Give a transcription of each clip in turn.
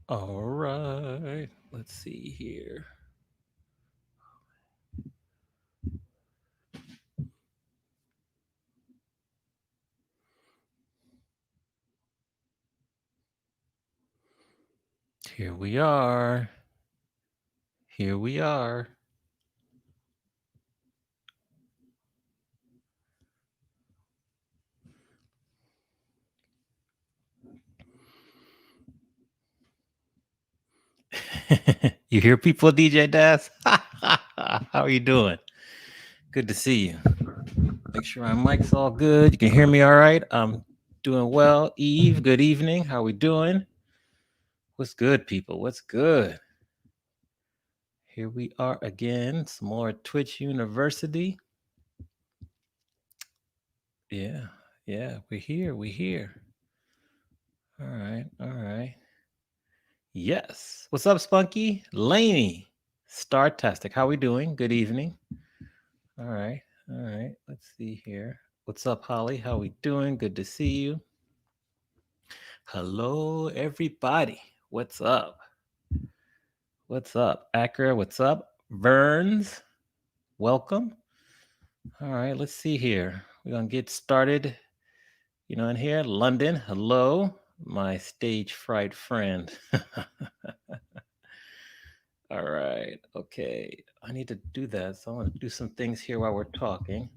All right. Let's see here. Here we are. Here we are. You hear people, DJ Das? How are you doing? Good to see you. Make sure my mic's all good. You can hear me all right. I'm doing well. Eve, good evening. How we doing? What's good, people? What's good? Here we are again. Some more Twitch University. Yeah, we're here. We're here. All right, all right. Yes. What's up, Spunky? Laney. Startastic. How we doing? Good evening. All right. All right. Let's see here. What's up, Holly? How we doing? Good to see you. Hello, everybody. What's up? What's up? Accra, what's up? Verns, welcome. All right, let's see here. We're going to get started. In here. London, hello. My stage fright friend. All right. Okay. I need to do that. So I want to do some things here while we're talking.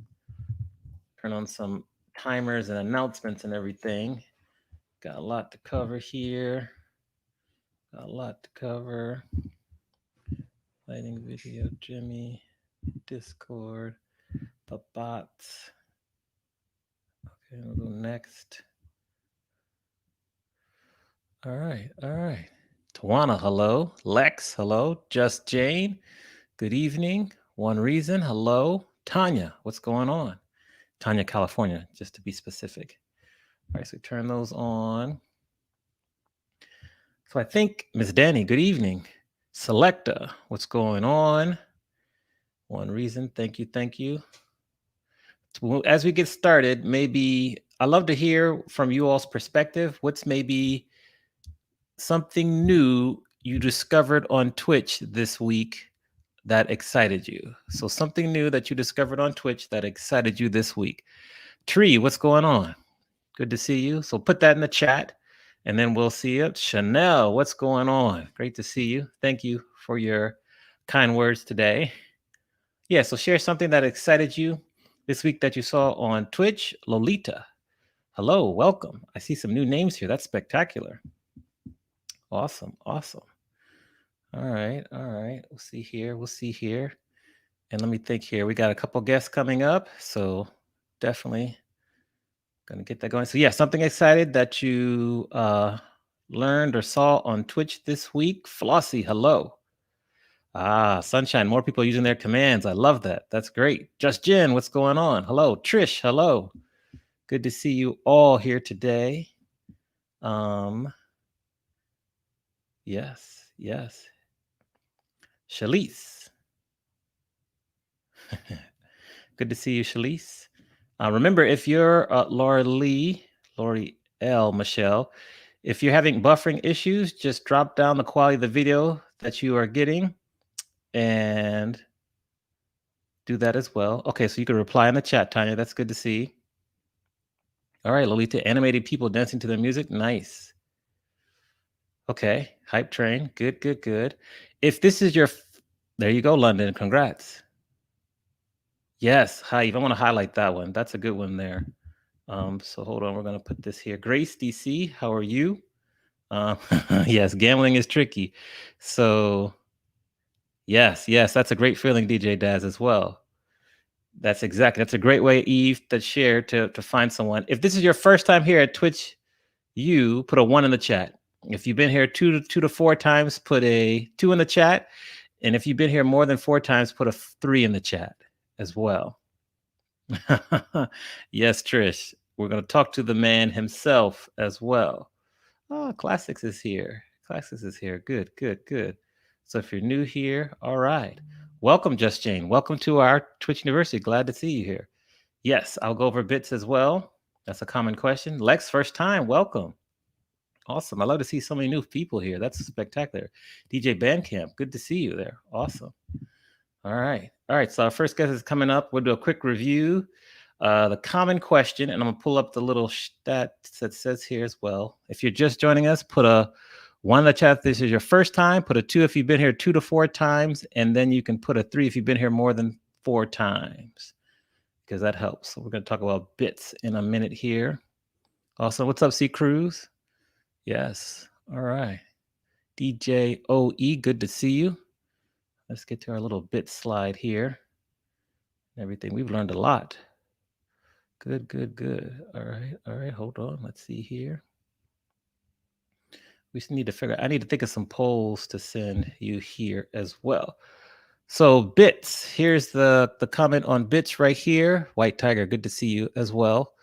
Turn on some timers and announcements and everything. Got a lot to cover here. Got a lot to cover. Lighting video, Jimmy, Discord, the bots. Okay, we'll go next. All right. All right. Tawana, hello. Lex, hello. Just Jane, good evening. One Reason, hello. Tanya, what's going on? Tanya, California, just to be specific. All right, so turn those on. So I think, Miss Danny, good evening. Selecta, what's going on? One Reason, thank you, thank you. As we get started, maybe I'd love to hear from you all's perspective. What's maybe something new you discovered on Twitch this week that excited you? So something new that you discovered on Twitch that excited you this week. Tree, what's going on? Good to see you. So put that in the chat and then we'll see it. Chanel, what's going on? Great to see you. Thank you for your kind words today. Yeah, so share something that excited you this week that you saw on Twitch. Lolita, hello, welcome. I see some new names here. That's spectacular. Awesome, awesome. All right, all right. We'll see here. We'll see here. And let me think here. We got a couple guests coming up, so definitely gonna get that going. So yeah, something excited that you learned or saw on Twitch this week. Flossie, hello. Sunshine, more people using their commands. I love that. That's great. Just Jen, what's going on? Hello. Trish, hello. Good to see you all here today. Yes, yes. Shalise. Good to see you, Shalise. Remember, if you're Lori L, Michelle, if you're having buffering issues, just drop down the quality of the video that you are getting and do that as well. Okay, so you can reply in the chat, Tanya. That's good to see. All right, Lolita, animated people dancing to their music. Nice. Okay, hype train. Good, good, good. If this is your, there you go, London. Congrats. Yes, Hive. I want to highlight that one. That's a good one there. So hold on, we're going to put this here. Grace DC, how are you? Yes, gambling is tricky. So yes, that's a great feeling, DJ Daz, as well. That's a great way, Eve, to share to find someone. If this is your first time here at Twitch, you put a 1 in the chat. If you've been here two to 4 times, put a 2 in the chat. And if you've been here more than 4 times, put a 3 in the chat as well. Yes, Trish. We're going to talk to the man himself as well. Oh, Classics is here. Classics is here. Good, good, good. So if you're new here, all right. Welcome, Just Jane. Welcome to our Twitch University. Glad to see you here. Yes, I'll go over bits as well. That's a common question. Lex, first time. Welcome. Awesome. I love to see so many new people here. That's spectacular. DJ Bandcamp, good to see you there. Awesome. All right. All right. So our first guest is coming up. We'll do a quick review. The common question, and I'm going to pull up the little stat that says here as well. If you're just joining us, put a 1 in the chat if this is your first time, put a 2 if you've been here 2 to 4 times, and then you can put a 3 if you've been here more than 4 times, because that helps. So we're going to talk about bits in a minute here. Also, what's up, C Cruz? Yes. All right. DJ OE, good to see you. Let's get to our little bit slide here. Everything. We've learned a lot. Good, good, good. All right. All right. Hold on. Let's see here. We just need to figure out, I need to think of some polls to send you here as well. So bits, here's the comment on bits right here. White Tiger, good to see you as well.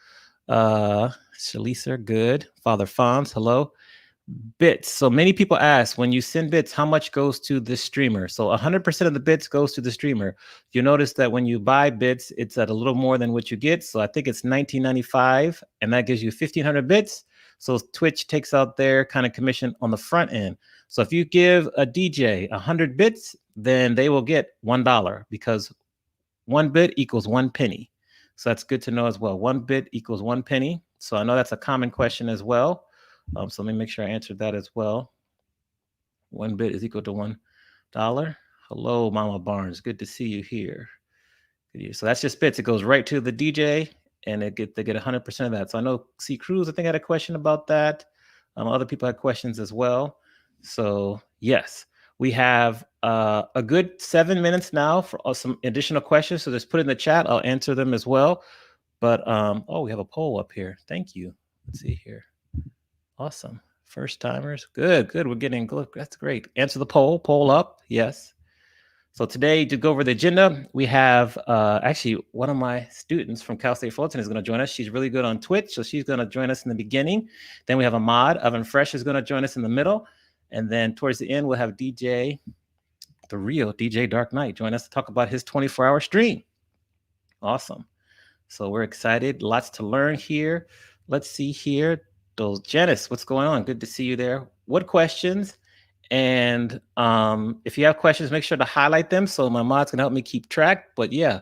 Shalisa, good. Father Fonz, hello. Bits. So many people ask, when you send bits, how much goes to the streamer? So 100% of the bits goes to the streamer. You notice that when you buy bits, it's at a little more than what you get. So I think it's $19.95, and that gives you 1,500 bits. So Twitch takes out their kind of commission on the front end. So if you give a DJ 100 bits, then they will get $1, because 1 bit equals 1 penny. So that's good to know as well. 1 bit equals 1 penny. So I know that's a common question as well. So let me make sure I answered that as well. 1 bit is equal to $1. Hello, Mama Barnes. Good to see you here. So that's just bits. It goes right to the DJ, and they get 100% of that. So I know C Cruz, I think, had a question about that. Other people had questions as well. So yes, we have a good 7 minutes now for some additional questions. So just put it in the chat. I'll answer them as well. But oh, we have a poll up here. Thank you. Let's see here. Awesome. First timers. Good, good. We're getting good. That's great. Answer the poll. Poll up. Yes. So today, to go over the agenda, we have actually one of my students from Cal State Fullerton is going to join us. She's really good on Twitch, so she's going to join us in the beginning. Then we have a mod. Oven Fresh is going to join us in the middle. And then towards the end, we'll have DJ, the real DJ Dark Knight, join us to talk about his 24-hour stream. Awesome. So we're excited. Lots to learn here. Let's see here. Janice, what's going on? Good to see you there. What questions? And if you have questions, make sure to highlight them so my mods can help me keep track. But yeah,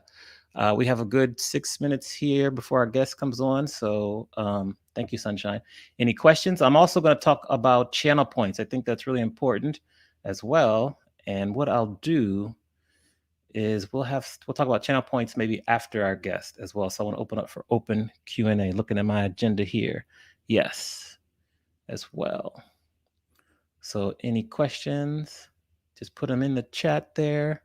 we have a good 6 minutes here before our guest comes on. So thank you, Sunshine. Any questions? I'm also going to talk about channel points. I think that's really important as well. And what I'll do is we'll talk about channel points maybe after our guest as well. So I want to open up for open Q&A, looking at my agenda here. Yes, as well. So any questions, just put them in the chat there.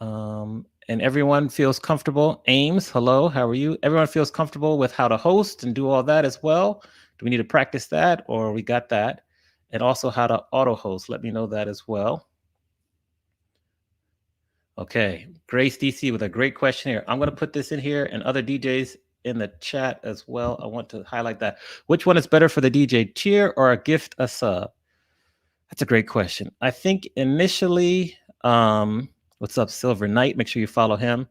And everyone feels comfortable. Ames, hello, how are you? Everyone feels comfortable with how to host and do all that as well. Do we need to practice that, or we got that? And also how to auto host, let me know that as well. Okay, Grace DC with a great question here. I'm going to put this in here and other DJs in the chat as well. I want to highlight that. Which one is better for the DJ, cheer or a gift a sub? That's a great question. I think initially, what's up, Silver Knight? Make sure you follow him.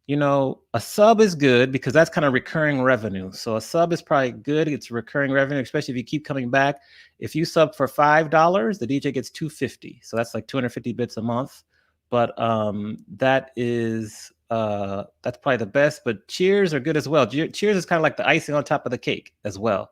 You know, a sub is good because that's kind of recurring revenue. So a sub is probably good. It's recurring revenue, especially if you keep coming back. If you sub for $5, the DJ gets $250. So that's like 250 bits a month. But that's probably the best. But cheers are good as well. Cheers is kind of like the icing on top of the cake as well.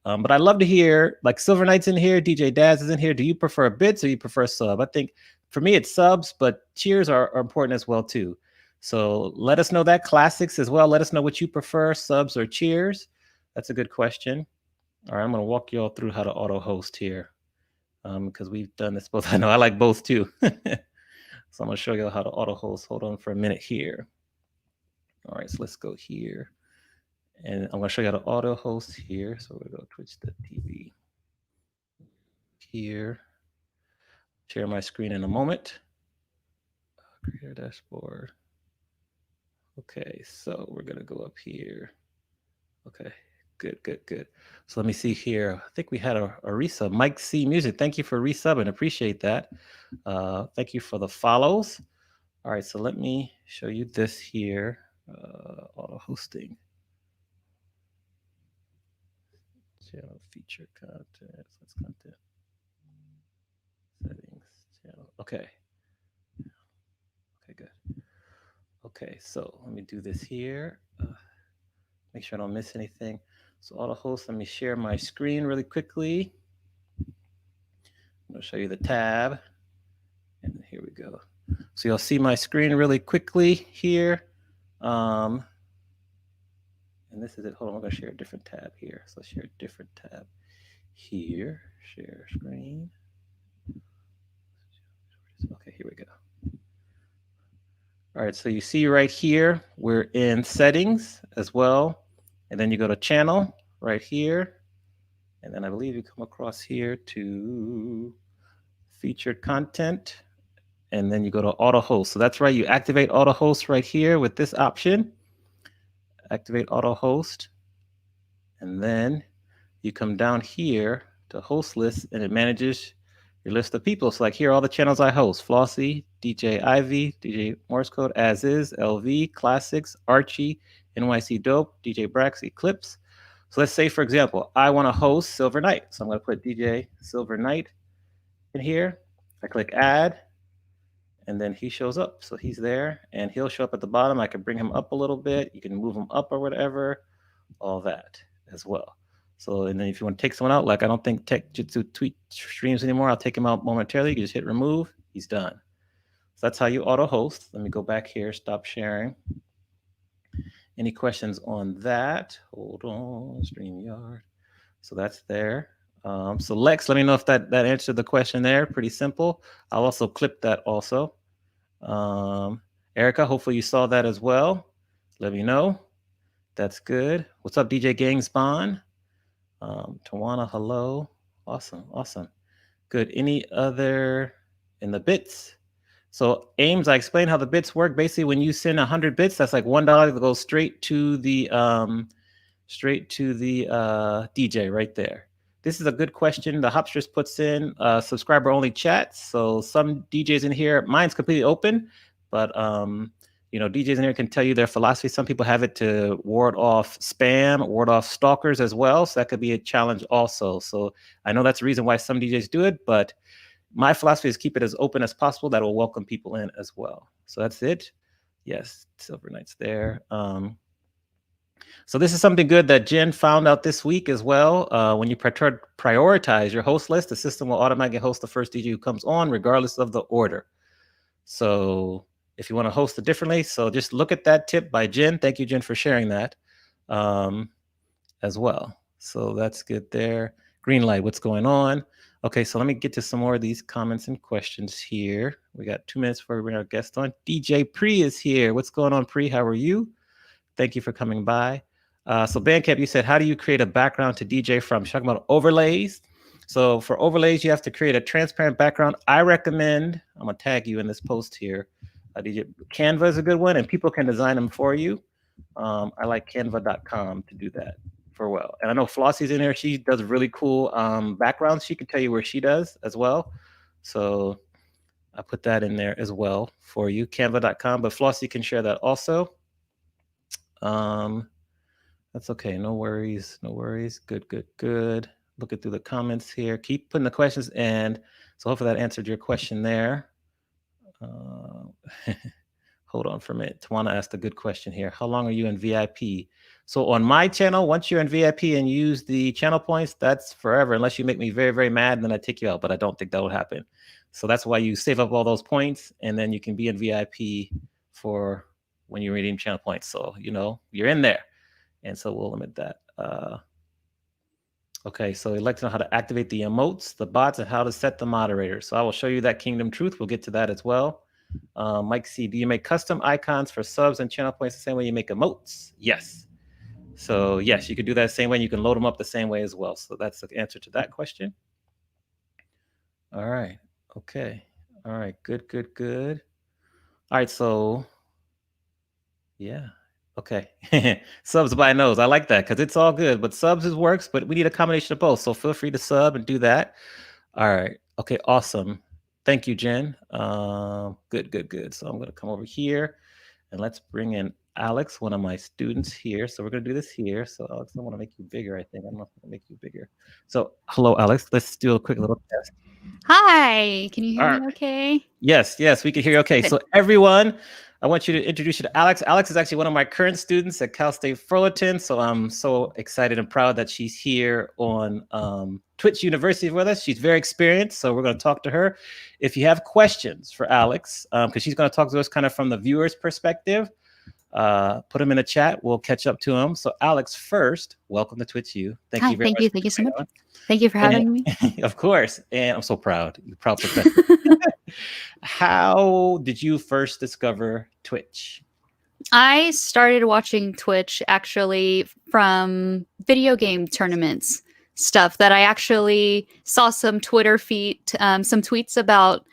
But I'd love to hear, like Silver Knight's in here, DJ Daz is in here. Do you prefer bits or you prefer sub? I think for me it's subs, but cheers are important as well too. So let us know that. Classics as well. Let us know what you prefer, subs or cheers. That's a good question. All right, I'm going to walk you all through how to auto host here because we've done this both. I know I like both too. So I'm going to show you how to auto host. Hold on for a minute here. All right, so let's go here. And I'm going to show you how to auto host here. So we're going to go Twitch.tv here. Share my screen in a moment. Creator dashboard. Okay, so we're going to go up here. Okay, good, good, good. So let me see here. I think we had a resub. Mike C Music, thank you for resubbing. Appreciate that. Thank you for the follows. All right, so let me show you this here. Auto hosting. channel, feature content, that's content, settings, channel. Okay. Okay, good. Okay, so let me do this here. Make sure I don't miss anything. So auto host, let me share my screen really quickly. I'm gonna show you the tab. And here we go. So you'll see my screen really quickly here. And this is it. Hold on, I'm gonna share a different tab here. So share a different tab here. Share screen. Okay, here we go. All right, so you see right here, we're in settings as well. And then you go to channel right here. And then I believe you come across here to featured content. And then you go to auto host. So that's right, you activate auto host right here with this option. Activate auto host. And then you come down here to host list and it manages your list of people. So like here are all the channels I host: Flossie, DJ Ivy, DJ Morse Code, As Is, LV, Classics, Archie, NYC Dope, DJ Brax, Eclipse. So let's say, for example, I want to host Silver Knight. So I'm going to put DJ Silver Knight in here. I click add, and then he shows up. So he's there, and he'll show up at the bottom. I can bring him up a little bit. You can move him up or whatever, all that as well. So, and then if you want to take someone out, like I don't think Tech Jitsu tweet streams anymore, I'll take him out momentarily. You can just hit remove, he's done. So that's how you auto host. Let me go back here, stop sharing. Any questions on that? Hold on, StreamYard. So that's there. So Lex, let me know if that answered the question there. Pretty simple. I'll also clip that also. Erica, hopefully you saw that as well. Let me know. That's good. What's up, DJ Gang Spawn? Tawana, hello. Awesome, awesome. Good. Any other in the bits? So Ames, I explained how the bits work. Basically, when you send 100 bits, that's like $1 that goes straight to the DJ right there. This is a good question. The Hopstress puts in subscriber only chats. So some DJs in here, mine's completely open, but DJs in here can tell you their philosophy. Some people have it to ward off spam, ward off stalkers as well. So that could be a challenge also. So I know that's the reason why some DJs do it, but my philosophy is keep it as open as possible. That will welcome people in as well. So that's it. Yes, Silver Knight's there. So this is something good that Jen found out this week as well. When you prioritize your host list, the system will automatically host the first DJ who comes on, regardless of the order. So if you want to host it differently, so just look at that tip by Jen. Thank you, Jen, for sharing that as well. So that's good there. Green light, what's going on? Okay, so let me get to some more of these comments and questions here. We got 2 minutes before we bring our guest on. DJ Pre is here. What's going on, Pre? How are you? Thank you for coming by. So Bandcamp, you said, how do you create a background to DJ from? You're talking about overlays. So for overlays, you have to create a transparent background. I recommend, I'm gonna tag you in this post here. DJ Canva is a good one, and people can design them for you. I like canva.com to do that for well. And I know Flossie's in there. She does really cool backgrounds. She can tell you where she does as well. So I put that in there as well for you, canva.com. But Flossie can share that also. That's okay. No worries. No worries. Good, good, good. Looking through the comments here. Keep putting the questions in. So hopefully that answered your question there. Hold on for a minute. Tawana asked a good question here. How long are you in VIP? So on my channel, once you're in VIP and use the channel points, that's forever, unless you make me very, very mad, and then I take you out. But I don't think that will happen. So that's why you save up all those points, and then you can be in VIP for when you redeem channel points. So, you're in there. And so we'll limit that. Okay, so you'd like to know how to activate the emotes, the bots, and how to set the moderators. So I will show you that Kingdom Truth. We'll get to that as well. Mike C, do you make custom icons for subs and channel points the same way you make emotes? Yes. So yes, you can do that the same way. You can load them up the same way as well. So that's the answer to that question. All right. Okay. All right. Good, good, good. All right. So yeah. Okay. Subs by nose. I like that because it's all good, but subs works, but we need a combination of both. So feel free to sub and do that. All right. Okay. Awesome. Thank you, Jen. Good, good, good. So I'm going to come over here and let's bring in Alex, one of my students here. So we're going to do this here. So Alex, I want to make you bigger, I think. I don't know if I can make you bigger. So hello, Alex. Let's do a quick little test. Hi, can you hear All me right. okay? Yes, we can hear you. Okay, Good. so everyone, I want you to introduce you to Alex. Alex is actually one of my current students at Cal State Fullerton, so I'm so excited and proud that she's here on Twitch University with us. She's very experienced, so we're going to talk to her. If you have questions for Alex, because she's going to talk to us kind of from the viewer's perspective, put them in the chat. We'll catch up to them. So Alex, first, welcome to Twitch U. Thank Hi, you very much for thank you so coming much. on. Thank you for having me. Of course, and I'm so proud. You're a proud professor. How did you first discover Twitch? I started watching Twitch actually from video game tournaments stuff that I actually saw some Twitter feed, some tweets about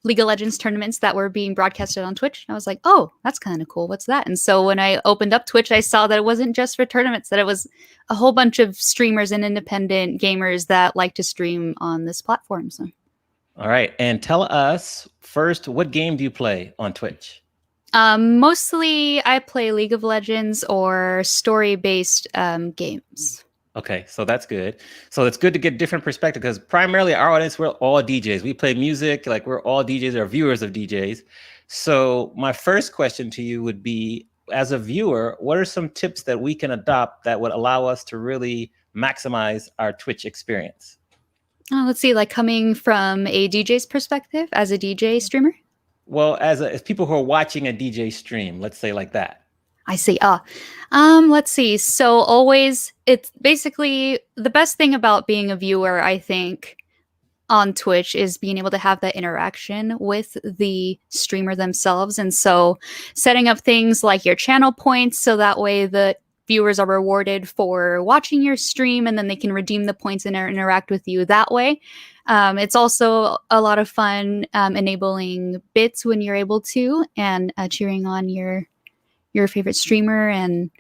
League of Legends tournaments that were being broadcasted on Twitch. And I was like, oh, that's kind of cool. What's that? And so when I opened up Twitch, I saw that it wasn't just for tournaments, that it was a whole bunch of streamers and independent gamers that like to stream on this platform. So. All right, and tell us first, what game do you play on Twitch? Mostly I play League of Legends or story-based games. Okay, so that's good. So it's good to get different perspective because primarily our audience, we're all DJs. We play music, like we're all DJs or viewers of DJs. So my first question to you would be, as a viewer, what are some tips that we can adopt that would allow us to really maximize our Twitch experience? Let's see, like coming from a DJ's perspective as a DJ streamer? Well, as people who are watching a DJ stream, let's say like that. I see. Let's see. So always, it's basically the best thing about being a viewer, I think, on Twitch is being able to have that interaction with the streamer themselves. And so setting up things like your channel points so that way the viewers are rewarded for watching your stream and then they can redeem the points and interact with you that way. It's also a lot of fun enabling bits when you're able to and cheering on your favorite streamer. And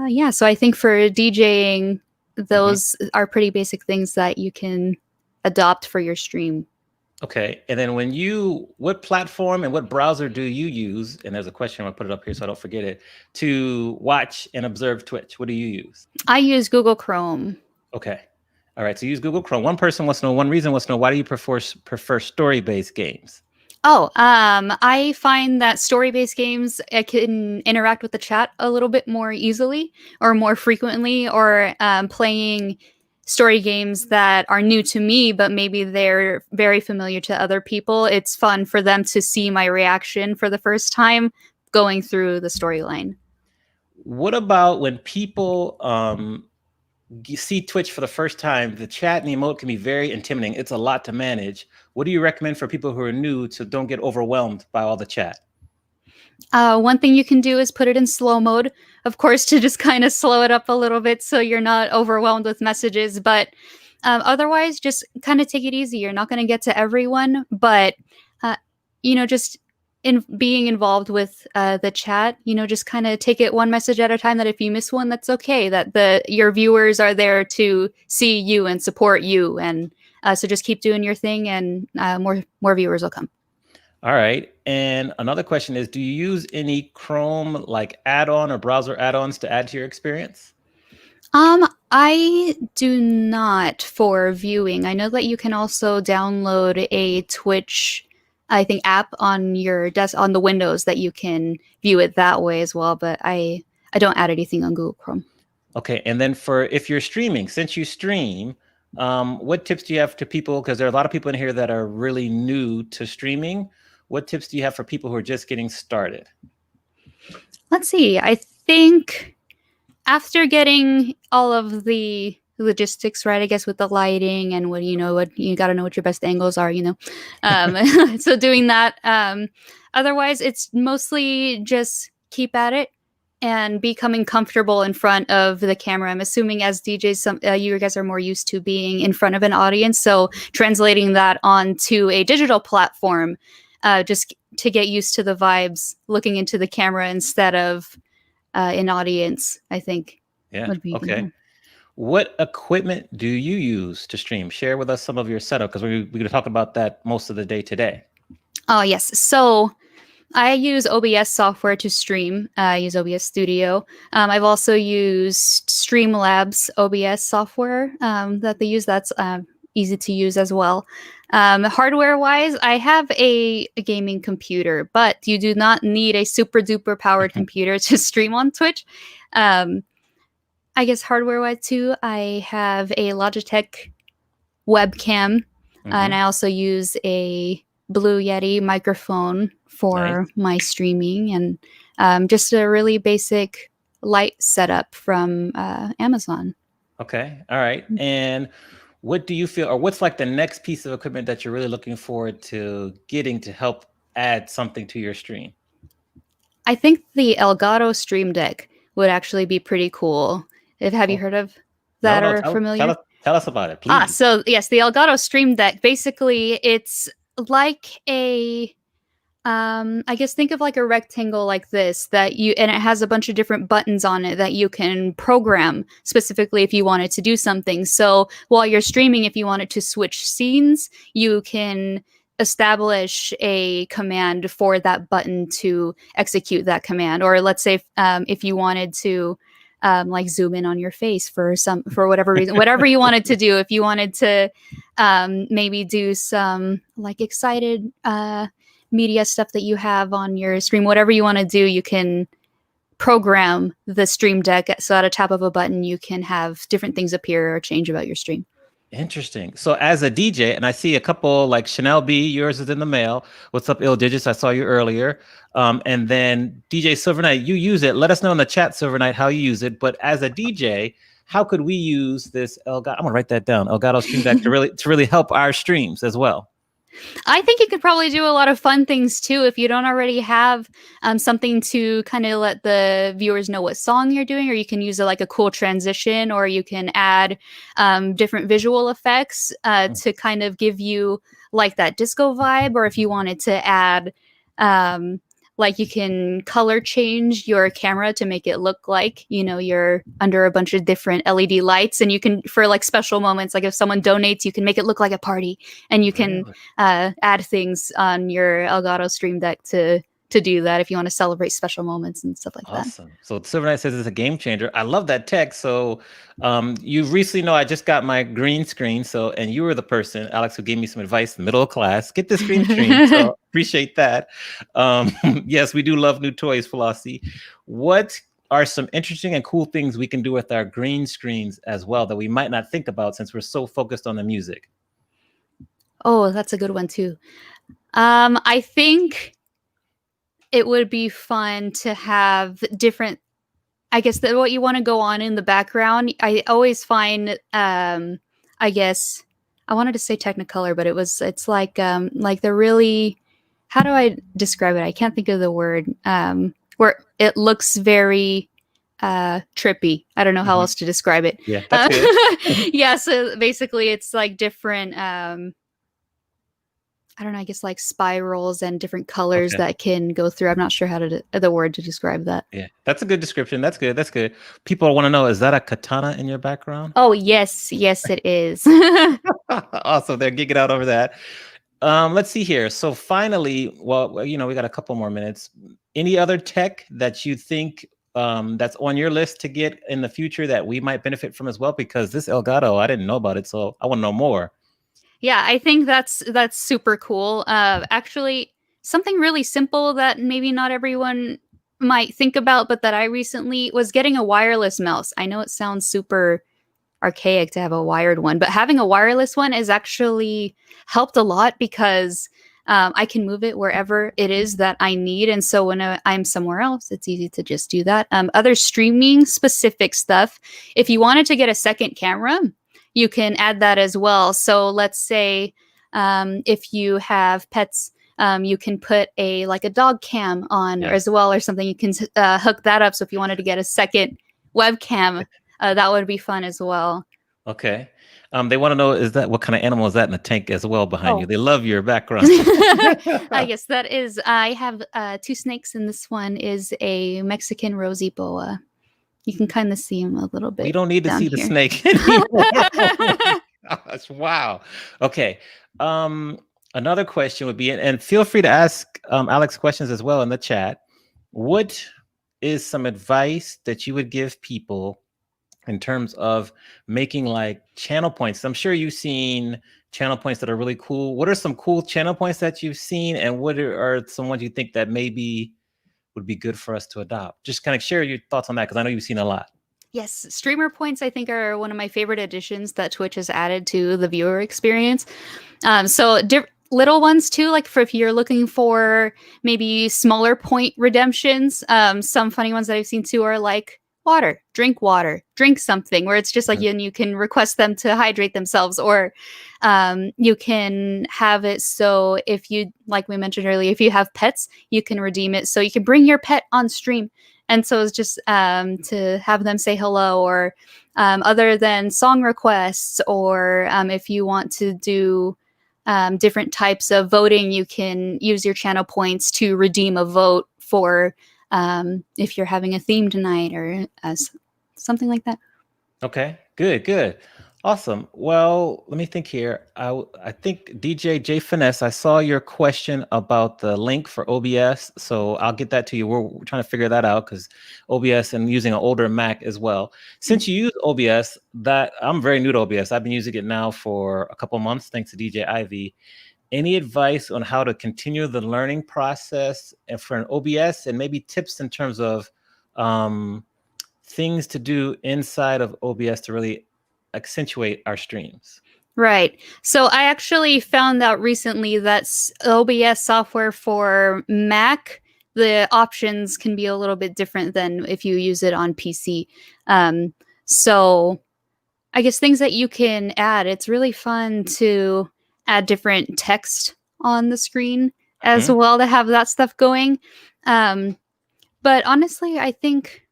yeah, so I think for DJing, those are pretty basic things that you can adopt for your stream. Okay, and then what platform and what browser do you use? And there's a question, I'll put it up here so I don't forget it, to watch and observe Twitch. What do you use? I use Google Chrome. Okay. All right, so use Google Chrome. One reason wants to know, why do you prefer story-based games? Oh, I find that story-based games can interact with the chat a little bit more easily or more frequently, or playing story games that are new to me, but maybe they're very familiar to other people. It's fun for them to see my reaction for the first time going through the storyline. What about when people see Twitch for the first time? The chat and the emote can be very intimidating. It's a lot to manage. What do you recommend for people who are new so don't get overwhelmed by all the chat? One thing you can do is put it in slow mode, of course, to just kind of slow it up a little bit so you're not overwhelmed with messages. But otherwise, just kind of take it easy. You're not going to get to everyone, but just in being involved with the chat, just kind of take it one message at a time. That if you miss one, that's okay. That your viewers are there to see you and support you, and so just keep doing your thing, and more viewers will come. All right. And another question is, do you use any Chrome like add-on or browser add-ons to add to your experience? I do not for viewing. I know that you can also download a Twitch, I think, app on your desk on the Windows that you can view it that way as well. But I don't add anything on Google Chrome. Okay. And then if you're streaming, since you stream, what tips do you have to people? Because there are a lot of people in here that are really new to streaming. What tips do you have for people who are just getting started? Let's see. I think after getting all of the logistics right, I guess, with the lighting and what you got to know what your best angles are, so doing that. Otherwise, it's mostly just keep at it and becoming comfortable in front of the camera. I'm assuming as DJs, you guys are more used to being in front of an audience. So translating that onto a digital platform, just to get used to the vibes, looking into the camera instead of an audience, I think. Yeah. Would be okay. Good. What equipment do you use to stream? Share with us some of your setup, because we're going to talk about that most of the day today. Oh, yes. So I use OBS software to stream. I use OBS Studio. I've also used Streamlabs OBS software that they use. That's easy to use as well. Hardware wise, I have a gaming computer, but you do not need a super duper powered computer to stream on Twitch. I guess hardware wise too, I have a Logitech webcam, and I also use a Blue Yeti microphone Nice. for my streaming, and just a really basic light setup from Amazon. Okay. All right. And what do you feel, or what's like the next piece of equipment that you're really looking forward to getting to help add something to your stream? I think the Elgato Stream Deck would actually be pretty cool. Have you Oh, heard of no, that no. or Tell familiar? us, tell us about it, please. So yes, the Elgato Stream Deck. Basically, it's like a I guess think of like a rectangle like this and it has a bunch of different buttons on it that you can program specifically if you wanted to do something. So while you're streaming, if you wanted to switch scenes, you can establish a command for that button to execute that command. Or let's say if you wanted to like zoom in on your face for whatever reason, whatever you wanted to do, if you wanted to maybe do some like excited media stuff that you have on your stream, whatever you want to do, you can program the Stream Deck so at a tap of a button you can have different things appear or change about your stream. Interesting. So as a DJ, and I see a couple like Chanel B, yours is in the mail. What's up, Ill Digits? I saw you earlier. And then DJ Silver Knight, you use it. Let us know in the chat, Silver Knight, how you use it. But as a DJ, how could we use this Elgato? I'm gonna write that down. Elgato Stream Deck to really help our streams as well. I think you could probably do a lot of fun things too if you don't already have something to kind of let the viewers know what song you're doing, or you can use like a cool transition, or you can add different visual effects to kind of give you like that disco vibe, or if you wanted to add like you can color change your camera to make it look like, you know, you're under a bunch of different LED lights, and you can, for like special moments, like if someone donates, you can make it look like a party, and you can add things on your Elgato Stream Deck to do that if you want to celebrate special moments and stuff like that. Awesome. So Silver Knight says it's a game changer. I love that tech. So you recently know I just got my green screen. So, and you were the person, Alex, who gave me some advice, middle of class, get this green screen. So appreciate that. Yes, we do love new toys, Flossie. What are some interesting and cool things we can do with our green screens as well that we might not think about since we're so focused on the music? Oh, that's a good one too. I think it would be fun to have different, I guess, what you want to go on in the background. I always find I guess I wanted to say Technicolor, but it's like the really, how do I describe it? I can't think of the word. Where it looks very trippy. I don't know how else to describe it. Yeah, that's good. Yeah, so basically it's like different I don't know, I guess like spirals and different colors that can go through. I'm not sure how to the word to describe that. Yeah, that's a good description. That's good. That's good. People want to know, is that a katana in your background? Oh, yes. Yes, it is. Awesome. They're geeking out over that. Let's see here. So finally, well, you know, we got a couple more minutes. Any other tech that you think that's on your list to get in the future that we might benefit from as well? Because this Elgato, I didn't know about it, so I want to know more. Yeah, I think that's super cool. Actually, something really simple that maybe not everyone might think about, but that I recently was getting a wireless mouse. I know it sounds super archaic to have a wired one, but having a wireless one has actually helped a lot because I can move it wherever it is that I need. And so when I'm somewhere else, it's easy to just do that. Other streaming specific stuff, if you wanted to get a second camera, you can add that as well. So let's say if you have pets, you can put a dog cam on as well, or something. You can hook that up. So if you wanted to get a second webcam, that would be fun as well. Okay. They want to know, is that what kind of animal is that in the tank as well behind you? They love your background. Yes, that is. I have 2 snakes, and this one is a Mexican rosy boa. You can kind of see him a little bit. We don't need to see the snake anymore. Oh my gosh, wow. Okay. another question would be, and feel free to ask Alex questions as well in the chat. What is some advice that you would give people in terms of making like channel points? I'm sure you've seen channel points that are really cool. What are some cool channel points that you've seen, and what are some ones you think that maybe would be good for us to adopt? Just kind of share your thoughts on that, because I know you've seen a lot. Yes, streamer points I think are one of my favorite additions that Twitch has added to the viewer experience. Little ones too, like for if you're looking for maybe smaller point redemptions. Some funny ones that I've seen too are like water, drink something, where it's just like you can request them to hydrate themselves, or you can have it so if you, like we mentioned earlier, if you have pets, you can redeem it so you can bring your pet on stream. And so it's just to have them say hello, or other than song requests, or if you want to do different types of voting, you can use your channel points to redeem a vote for if you're having a theme tonight, or something like that. Okay, good. Awesome. Well, let me think here. I think DJ J Finesse, I saw your question about the link for OBS, so I'll get that to you. We're trying to figure that out, because OBS, and using an older Mac as well. Since you use OBS, that I'm very new to OBS. I've been using it now for a couple months, thanks to DJ Ivy. Any advice on how to continue the learning process and for an OBS, and maybe tips in terms of things to do inside of OBS to really accentuate our streams? Right. So I actually found out recently that OBS software for Mac, the options can be a little bit different than if you use it on PC. So I guess things that you can add, it's really fun to add different text on the screen as well, to have that stuff going. But honestly, I think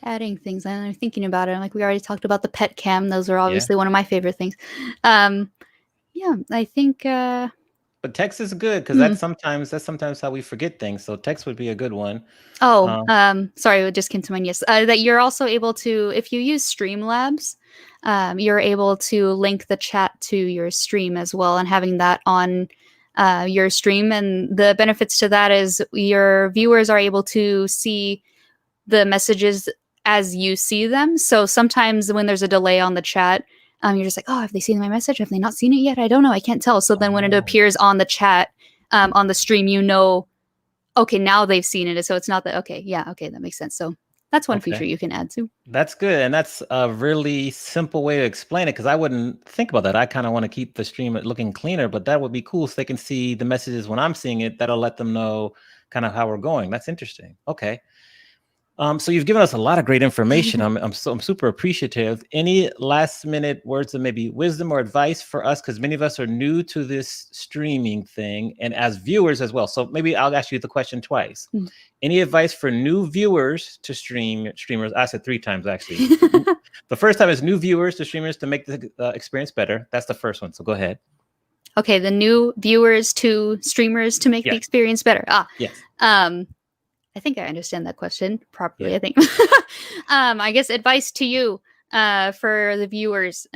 adding things, I'm thinking about it. I'm like, we already talked about the pet cam. Those are obviously one of my favorite things. Yeah, I think but text is good, because that's sometimes how we forget things. So text would be a good one. Sorry, it just came to mind. Yes, that you're also able to, if you use Streamlabs, you're able to link the chat to your stream as well, and having that on your stream. And the benefits to that is your viewers are able to see the messages as you see them. So sometimes when there's a delay on the chat, you're just like, oh, have they seen my message? Have they not seen it yet? I don't know. I can't tell. So then when it appears on the chat, on the stream, okay, now they've seen it. So it's not that, okay, that makes sense. So that's one feature you can add too. That's good. And that's a really simple way to explain it, because I wouldn't think about that. I kind of want to keep the stream looking cleaner, but that would be cool, so they can see the messages when I'm seeing it. That'll let them know kind of how we're going. That's interesting. Okay. So you've given us a lot of great information. I'm super appreciative. Any last minute words of maybe wisdom or advice for us? Because many of us are new to this streaming thing, and as viewers as well. So maybe I'll ask you the question twice. Any advice for new viewers to streamers? I said 3 times, actually. The first time is new viewers to streamers to make the experience better. That's the first one. So go ahead. Okay, the new viewers to streamers to make the experience better. Yes. I think I understand that question properly. I think. I guess advice to you for the viewers: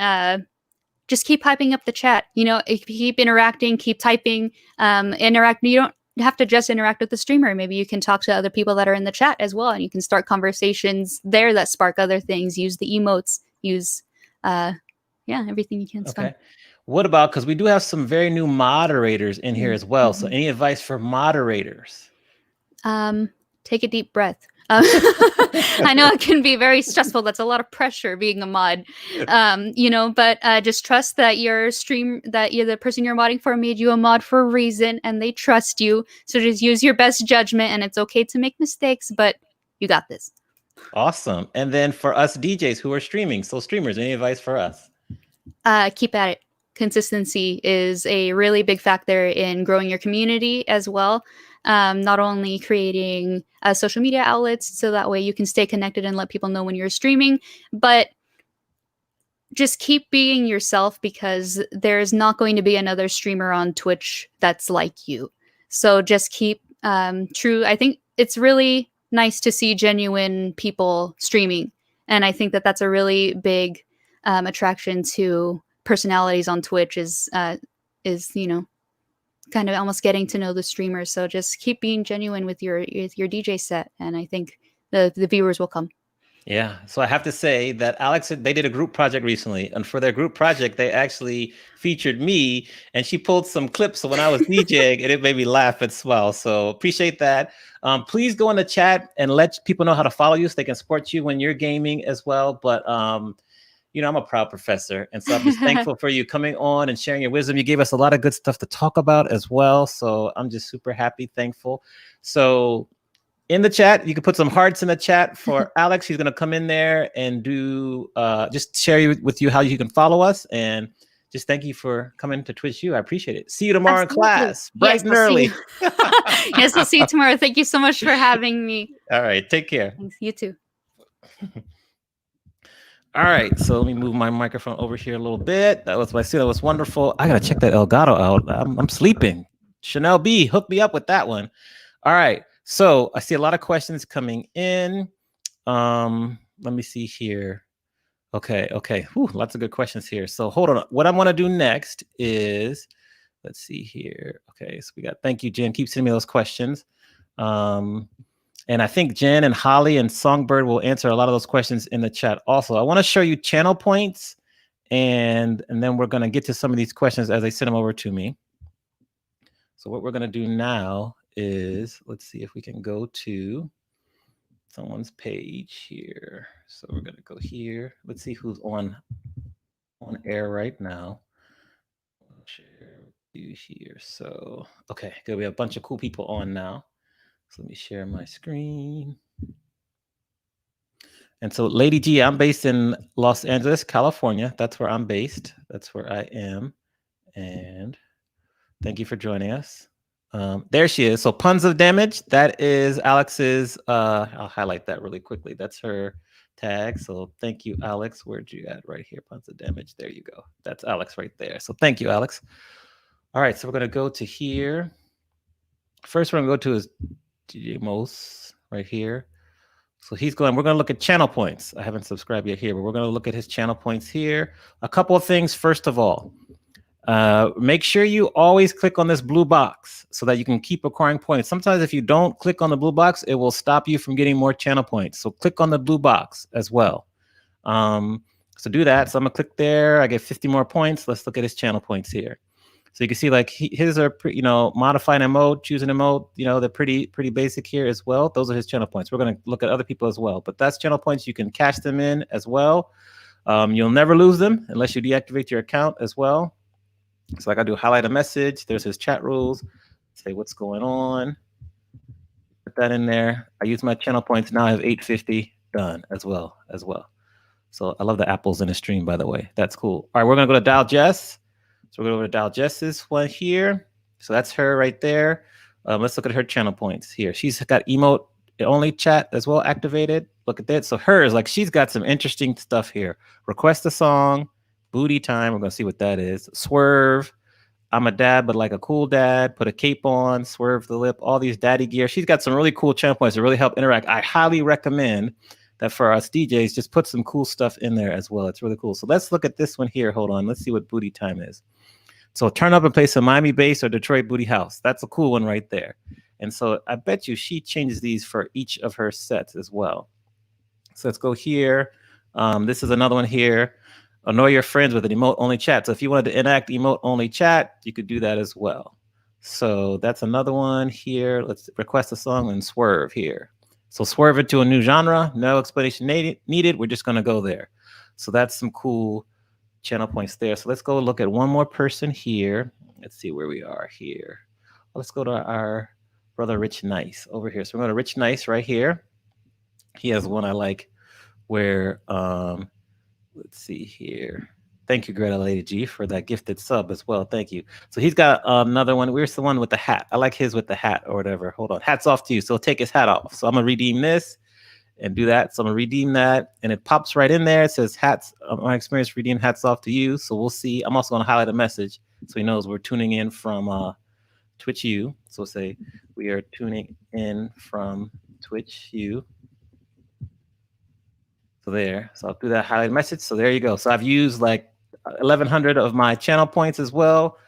just keep hyping up the chat. If you keep interacting, keep typing, interact. You don't have to just interact with the streamer. Maybe you can talk to other people that are in the chat as well, and you can start conversations there that spark other things. Use the emotes. Use, everything you can. It's fun. What about, because we do have some very new moderators in here as well. So any advice for moderators? Take a deep breath. I know it can be very stressful. That's a lot of pressure being a mod, but just trust that the person you're modding for made you a mod for a reason, and they trust you. So just use your best judgment, and it's okay to make mistakes, but you got this. Awesome. And then for us DJs who are streaming, so streamers, any advice for us? Keep at it. Consistency is a really big factor in growing your community as well. Not only creating social media outlets so that way you can stay connected and let people know when you're streaming, but just keep being yourself, because there's not going to be another streamer on Twitch that's like you. So just keep true. I think it's really nice to see genuine people streaming. And I think that that's a really big attraction to personalities on Twitch is kind of almost getting to know the streamers. So just keep being genuine with your DJ set, and I think the viewers will come. Yeah. So I have to say that Alex, they did a group project recently, and for their group project, they actually featured me, and she pulled some clips when I was DJing, and it made me laugh and smile. So appreciate that. Please go in the chat and let people know how to follow you so they can support you when you're gaming as well. But I'm a proud professor, and so I'm just thankful for you coming on and sharing your wisdom. You gave us a lot of good stuff to talk about as well. So I'm just super happy, thankful. So in the chat, you can put some hearts in the chat for Alex. He's going to come in there and do just share with you how you can follow us, and just thank you for coming to Twitch U. I appreciate it. See you tomorrow in Absolutely. class, bright Yes, and I'll see early. you. Yes, I'll see you tomorrow. Thank you so much for having me. All right, take care. Thanks. You too. All right, so let me move my microphone over here a little bit. That was my student. That was wonderful. I gotta check that Elgato out. I'm sleeping. Chanel B, hook me up with that one. All right, so I see a lot of questions coming in. Let me see here. Okay. Whew, lots of good questions here. So hold on. What I want to do next is, let's see here. Okay, so we got, thank you, Jen. Keep sending me those questions. And I think Jen and Holly and Songbird will answer a lot of those questions in the chat also. I want to show you channel points, and then we're going to get to some of these questions as they send them over to me. So what we're going to do now is, let's see if we can go to someone's page here. So we're going to go here. Let's see who's on air right now. Share you here. So, okay, good. We have a bunch of cool people on now. So let me share my screen. And so, Lady G, I'm based in Los Angeles, California. That's where I'm based. That's where I am. And thank you for joining us. There she is. So, Puns of Damage, that is Alex's. I'll highlight that really quickly. That's her tag. So, thank you, Alex. Where'd you at? Right here, Puns of Damage. There you go. That's Alex right there. So, thank you, Alex. All right. So, we're going to go to here. First, we're going to go to his DJ Emotes right here. So we're going to look at channel points. I haven't subscribed yet here, but we're going to look at his channel points here. A couple of things. First of all, make sure you always click on this blue box so that you can keep acquiring points. Sometimes if you don't click on the blue box, it will stop you from getting more channel points. So click on the blue box as well. So do that. So I'm going to click there. I get 50 more points. Let's look at his channel points here. So you can see like his are, modified emote, choose an emote, they're pretty basic here as well. Those are his channel points. We're going to look at other people as well, but that's channel points. You can cash them in as well. You'll never lose them unless you deactivate your account as well. So like I do highlight a message. There's his chat rules. Say what's going on. Put that in there. I use my channel points. Now I have 850 done as well. So I love the apples in the stream, by the way. That's cool. All right, we're going to go to Dial Jess. So we're going to go to Dial Jess's one here. So that's her right there. Let's look at her channel points here. She's got emote only chat as well activated. Look at that. So hers, like she's got some interesting stuff here. Request a song, booty time. We're going to see what that is. Swerve. I'm a dad, but like a cool dad. Put a cape on, swerve the lip, all these daddy gear. She's got some really cool channel points to really help interact. I highly recommend that for us DJs, just put some cool stuff in there as well. It's really cool. So let's look at this one here. Hold on. Let's see what booty time is. So turn up and play some Miami bass or Detroit booty house. That's a cool one right there. And so I bet you she changes these for each of her sets as well. So let's go here. This is another one here. Annoy your friends with an emote only chat. So if you wanted to enact emote only chat, you could do that as well. So that's another one here. Let's request a song and swerve here. So swerve into a new genre. No explanation needed. We're just going to go there. So that's some cool channel points there. So let's go look at one more person here. Let's see where we are here. Let's go to our brother Rich Nice over here. So we're going to Rich Nice right here. He has one I like where, let's see here. Thank you, Greta Lady G, for that gifted sub as well. Thank you. So he's got another one. Where's the one with the hat? I like his with the hat or whatever. Hold on. Hats off to you. So he'll take his hat off. So I'm going to redeem this and do that. So I'm gonna redeem that, and it pops right in there. It says hats. My experience redeem hats off to you. So we'll see. I'm also gonna highlight a message so he knows we're tuning in from Twitch U. So we'll say we are tuning in from Twitch U. So there. So I'll do that highlight message. So there you go. So I've used like 1,100 of my channel points as well.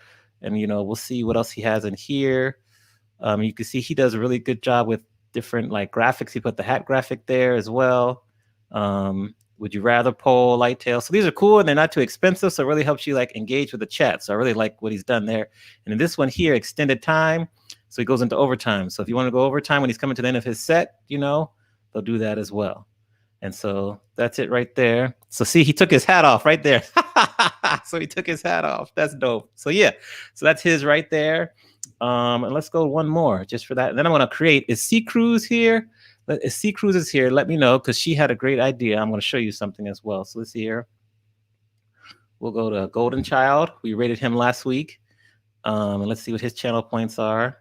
And, we'll see what else he has in here. You can see he does a really good job with different like graphics. He put the hat graphic there as well. Would you rather poll, light tail? So these are cool and they're not too expensive. So it really helps you like engage with the chat. So I really like what he's done there. And in this one here, extended time. So he goes into overtime. So if you want to go overtime when he's coming to the end of his set, they'll do that as well. And so that's it right there. So see, he took his hat off right there. So he took his hat off. That's dope. So yeah, so that's his right there. And let's go one more just for that. And then I'm going to create, is C Cruz here? If C Cruz is here, let me know because she had a great idea. I'm going to show you something as well. So let's see here. We'll go to Golden Child. We rated him last week. And let's see what his channel points are.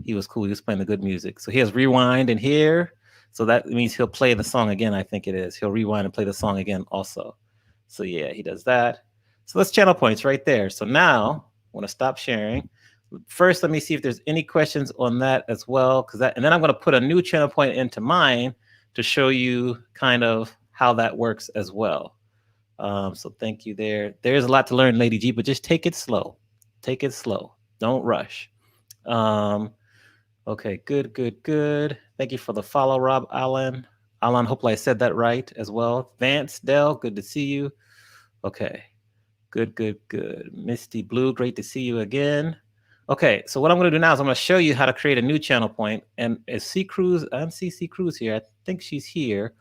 He was cool. He was playing the good music. So he has rewind in here. So that means he'll play the song again, I think it is. He'll rewind and play the song again also. So yeah, he does that. So that's channel points right there. So now I want to stop sharing. First, let me see if there's any questions on that as well. And then I'm going to put a new channel point into mine to show you kind of how that works as well. So thank you there. There's a lot to learn, Lady G, but just take it slow. Take it slow. Don't rush. Okay, good. Thank you for the follow, Rob Allen. Alan, hopefully I said that right as well. Vance Dell, good to see you. Okay, good. Misty Blue, great to see you again. Okay, so what I'm going to do now is I'm going to show you how to create a new channel point. And is C Cruz, I don't see C Cruz here. I think she's here.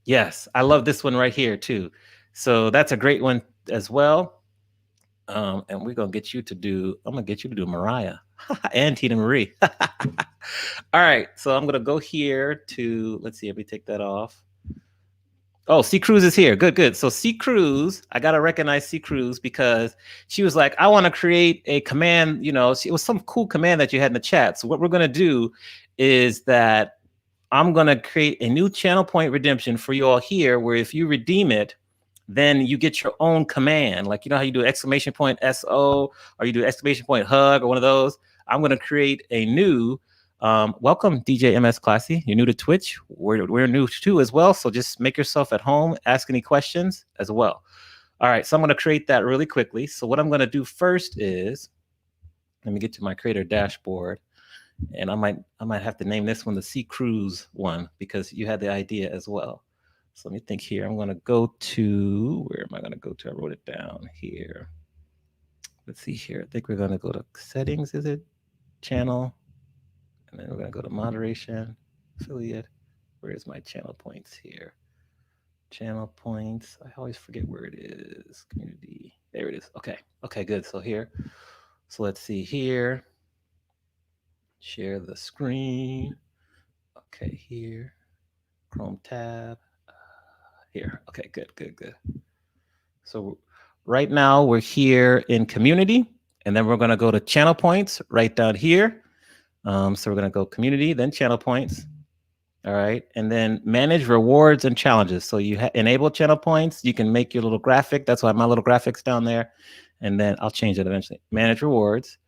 Yes, I love this one right here too. So that's a great one as well. And we're going to get you to do, I'm going to get you to do Mariah and Tina Marie. All right, so I'm going to go here to, let's see, let me take that off. Oh, C Cruz is here. Good. So C Cruz, I got to recognize C Cruz because she was like, I want to create a command, it was some cool command that you had in the chat. So what we're going to do is that I'm going to create a new channel point redemption for you all here, where if you redeem it, then you get your own command. Like, how you do exclamation point SO, or you do exclamation point hug, or one of those. I'm going to create a new, welcome DJ MS Classy. You're new to Twitch. We're new too as well. So just make yourself at home, ask any questions as well. All right, so I'm going to create that really quickly. So what I'm going to do first is, let me get to my creator dashboard. And I might have to name this one the C Cruz one because you had the idea as well. So let me think here. I'm going to go to, where am I going to go to? I wrote it down here. Let's see here. I think we're going to go to settings, is it? Channel. And then we're going to go to moderation, affiliate. Where's my channel points here? Channel points. I always forget where it is. Community. There it is. Okay, good. So here. So let's see here. Share the screen. Okay, here. Chrome tab. Here. Okay, good. So right now we're here in community, and then we're going to go to channel points right down here. So we're going to go community, then channel points. All right. And then manage rewards and challenges. So you enable channel points. You can make your little graphic. That's why my little graphics down there. And then I'll change it eventually. Manage rewards.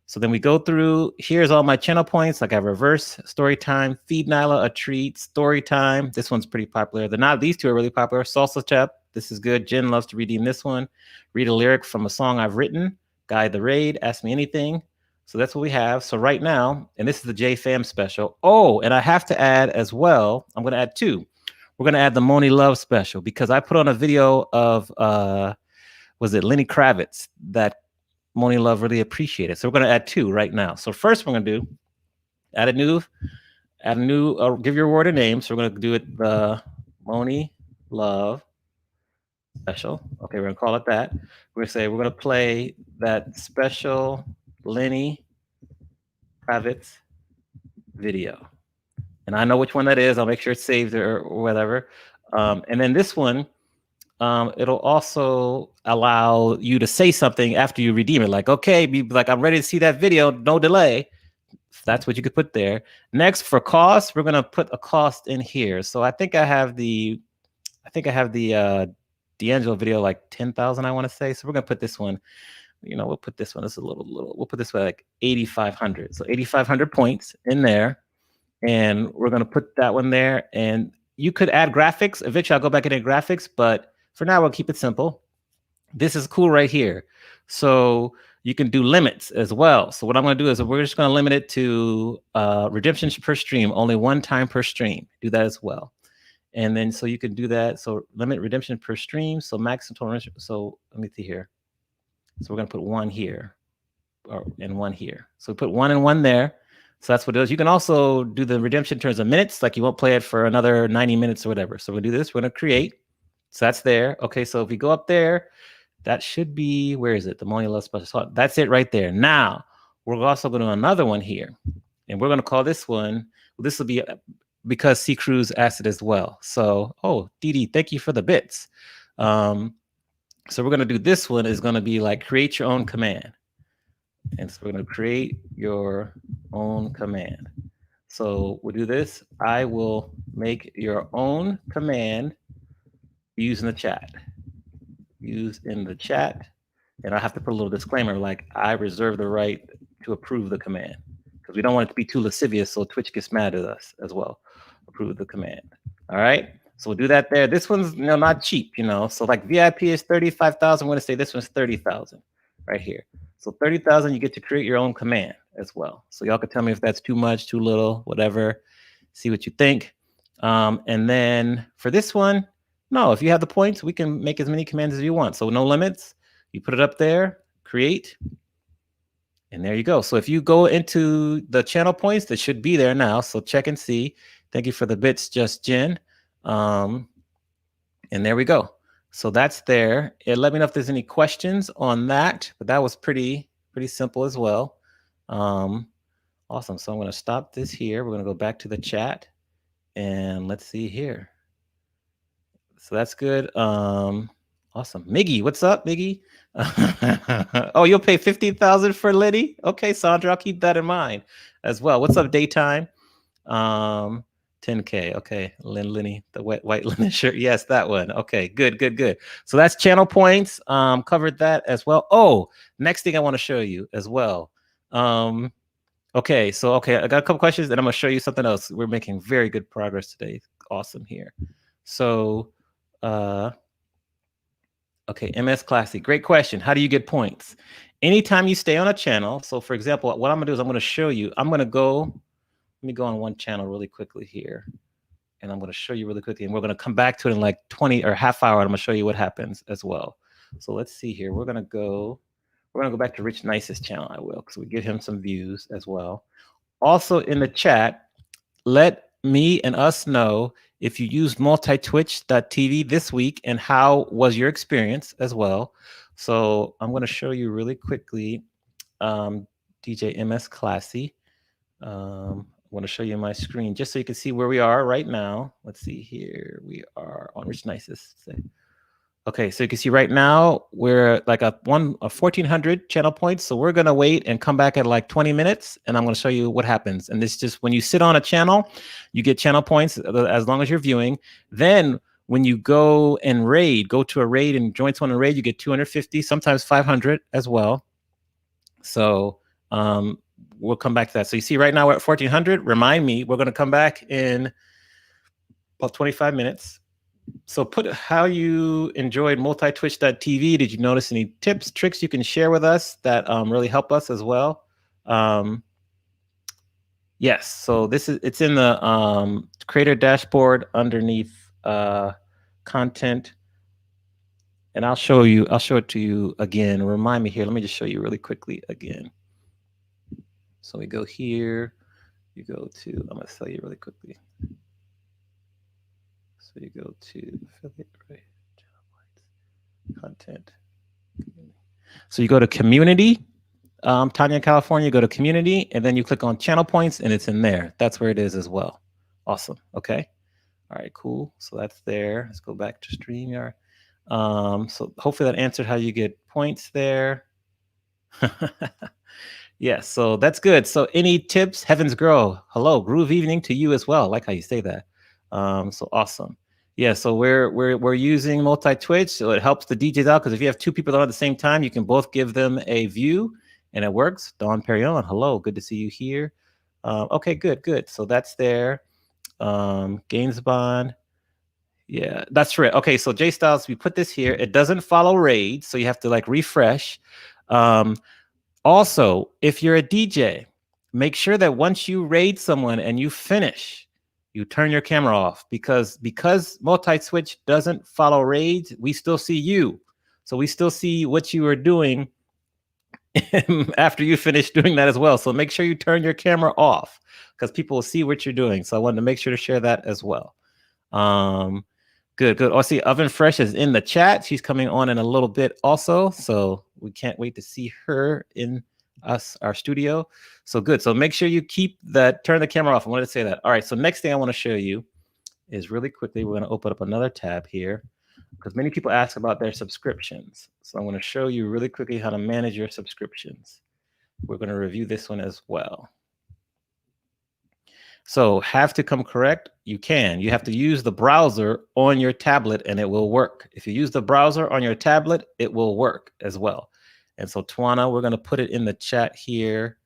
So then we go through, here's all my channel points. Like I have reverse, story time, feed Nyla a treat, story time. This one's pretty popular. These two are really popular. Salsa Chep, this is good. Jen loves to redeem this one. Read a lyric from a song I've written. Guide the raid, ask me anything. So that's what we have. So right now, and this is the JFam special. Oh, and I have to add as well, I'm going to add two. We're going to add the Moni Love special because I put on a video of, was it Lenny Kravitz that Moni Love really appreciated. So we're going to add two right now. So first we're going to do add a new, give your award a name. So we're going to do it the Moni Love special. Okay, we're going to call it that. We're going to say we're going to play that special Lenny Kravitz video. And I know which one that is. I'll make sure it's saved or whatever. And then this one, it'll also allow you to say something after you redeem it. Like, okay, be like, I'm ready to see that video, no delay. That's what you could put there. Next, for cost, we're gonna put a cost in here. So I think I have the D'Angelo video like 10,000, I want to say. So we're gonna put this one. We'll put this one. This is a little. We'll put this one like 8,500. So 8,500 points in there, and we're gonna put that one there. And you could add graphics. Eventually, I'll go back into graphics, but for now, we'll keep it simple. This is cool right here. So you can do limits as well. So what I'm going to do is we're just going to limit it to redemptions per stream, only one time per stream. Do that as well. And then so you can do that. So limit redemption per stream. So maximum total. So let me see here. So we're going to put one here and one here. So we put one and one there. So that's what it is. You can also do the redemption in terms of minutes, like you won't play it for another 90 minutes or whatever. So we'll do this. We're going to create. So that's there. Okay, so if we go up there, that should be, where is it? The Money Love Special Slot. That's it right there. Now, we're also going to do another one here. And we're going to call this one, well, this will be because C. Cruz asked it as well. So, oh, Dee, thank you for the bits. So we're going to do this one is going to be like create your own command. And so we're going to create your own command. So we'll do this. I will make your own command using the chat. Use in the chat. And I have to put a little disclaimer like I reserve the right to approve the command because we don't want it to be too lascivious so Twitch gets mad at us as well. Approve the command. All right. So we'll do that there. This one's not cheap, So like VIP is 35,000. I'm going to say this one's 30,000 right here. So 30,000, you get to create your own command as well. So y'all can tell me if that's too much, too little, whatever. See what you think. And then for this one, no, if you have the points, we can make as many commands as you want. So no limits. You put it up there, create, and there you go. So if you go into the channel points, that should be there now. So check and see. Thank you for the bits, Just Jen. And there we go. So that's there. Let me know if there's any questions on that. But that was pretty simple as well. Awesome. So I'm going to stop this here. We're going to go back to the chat. And let's see here. So that's good. Awesome. Miggy, what's up, Miggy? Oh, you'll pay 50,000 for Liddy? Okay, Sandra, I'll keep that in mind as well. What's up, Daytime? 10K. Okay, Lenny, the white linen shirt. Yes, that one. Okay, good. So that's channel points. Covered that as well. Oh, next thing I want to show you as well. Okay, I got a couple questions, and I'm gonna show you something else. We're making very good progress today. Awesome here. So, okay, MS Classy. Great question. How do you get points? Anytime you stay on a channel. So, for example, what I'm gonna do is I'm gonna show you. I'm gonna go. Let me go on one channel really quickly here, and I'm gonna show you really quickly, and we're gonna come back to it in like 20 or half hour. And I'm gonna show you what happens as well. So let's see here. We're gonna go back to Rich Nice's channel. I will, because we give him some views as well. Also in the chat, let me and us know if you used multitwitch.tv this week and how was your experience as well. So I'm going to show you really quickly DJ MS Classy. I want to show you my screen just so you can see where we are right now. Let's see here. We are on Rich Nice's. Okay, so you can see right now we're like a 1,400 channel points. So we're gonna wait and come back at like 20 minutes, and I'm gonna show you what happens. And this just when you sit on a channel, you get channel points as long as you're viewing. Then when you go and go to a raid and join someone in raid, you get 250, sometimes 500 as well. So we'll come back to that. So you see right now we're at 1,400. Remind me, we're gonna come back in about 25 minutes. So put how you enjoyed multitwitch.tv. Did you notice any tips, tricks you can share with us that really help us as well? Yes, so it's in the creator dashboard underneath content. And I'll show it to you again. Remind me here. Let me just show you really quickly again. So we go here, you go to, I'm gonna tell you really quickly. So you go to affiliate, right? Content. So you go to community, Tanya in California, you go to community, and then you click on channel points, and it's in there. That's where it is as well. Awesome. Okay. All right, cool. So that's there. Let's go back to StreamYard. So hopefully that answered how you get points there. Yes, so that's good. So any tips? Heaven's Girl, hello, groove evening to you as well. I like how you say that. So awesome. Yeah, so we're using multi-Twitch, so it helps the DJs out because if you have two people on at the same time, you can both give them a view, and it works. Dawn Perrion, hello, good to see you here. Okay, good. So that's there. Games Bond. Yeah, that's right. Okay, so J Styles, we put this here. It doesn't follow raids, so you have to like refresh. Also, if you're a DJ, make sure that once you raid someone and you finish, you turn your camera off because multi-switch doesn't follow raids, we still see you. So we still see what you are doing after you finish doing that as well. So make sure you turn your camera off because people will see what you're doing. So I wanted to make sure to share that as well. Good. Oh, I see Oven Fresh is in the chat. She's coming on in a little bit also. So we can't wait to see her in our studio. So good. So make sure you turn the camera off. I wanted to say that. All right. So next thing I want to show you is really quickly, we're going to open up another tab here because many people ask about their subscriptions. So I'm going to show you really quickly how to manage your subscriptions. We're going to review this one as well. So have to come correct? You can. You have to use the browser on your tablet and it will work. If you use the browser on your tablet, it will work as well. And so Tawana, we're going to put it in the chat here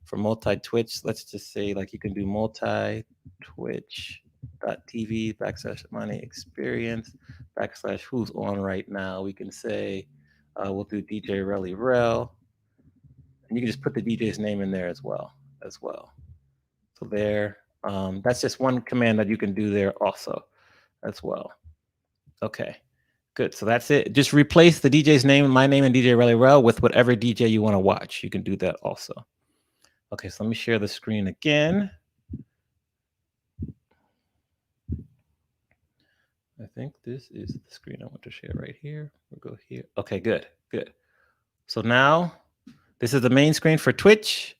for multi-twitch. Let's just say like you can do multi-twitch.tv/money experience / who's on right now. We can say we'll do DJ Relly Rel. And you can just put the DJ's name in there as well. So there. That's just one command that you can do there also as well. Okay, good. So that's it. Just replace the DJ's name, my name, and DJ Relly Rel with whatever DJ you want to watch. You can do that also. Okay, so let me share the screen again. I think this is the screen I want to share right here. We'll go here. Okay, good. So now this is the main screen for Twitch.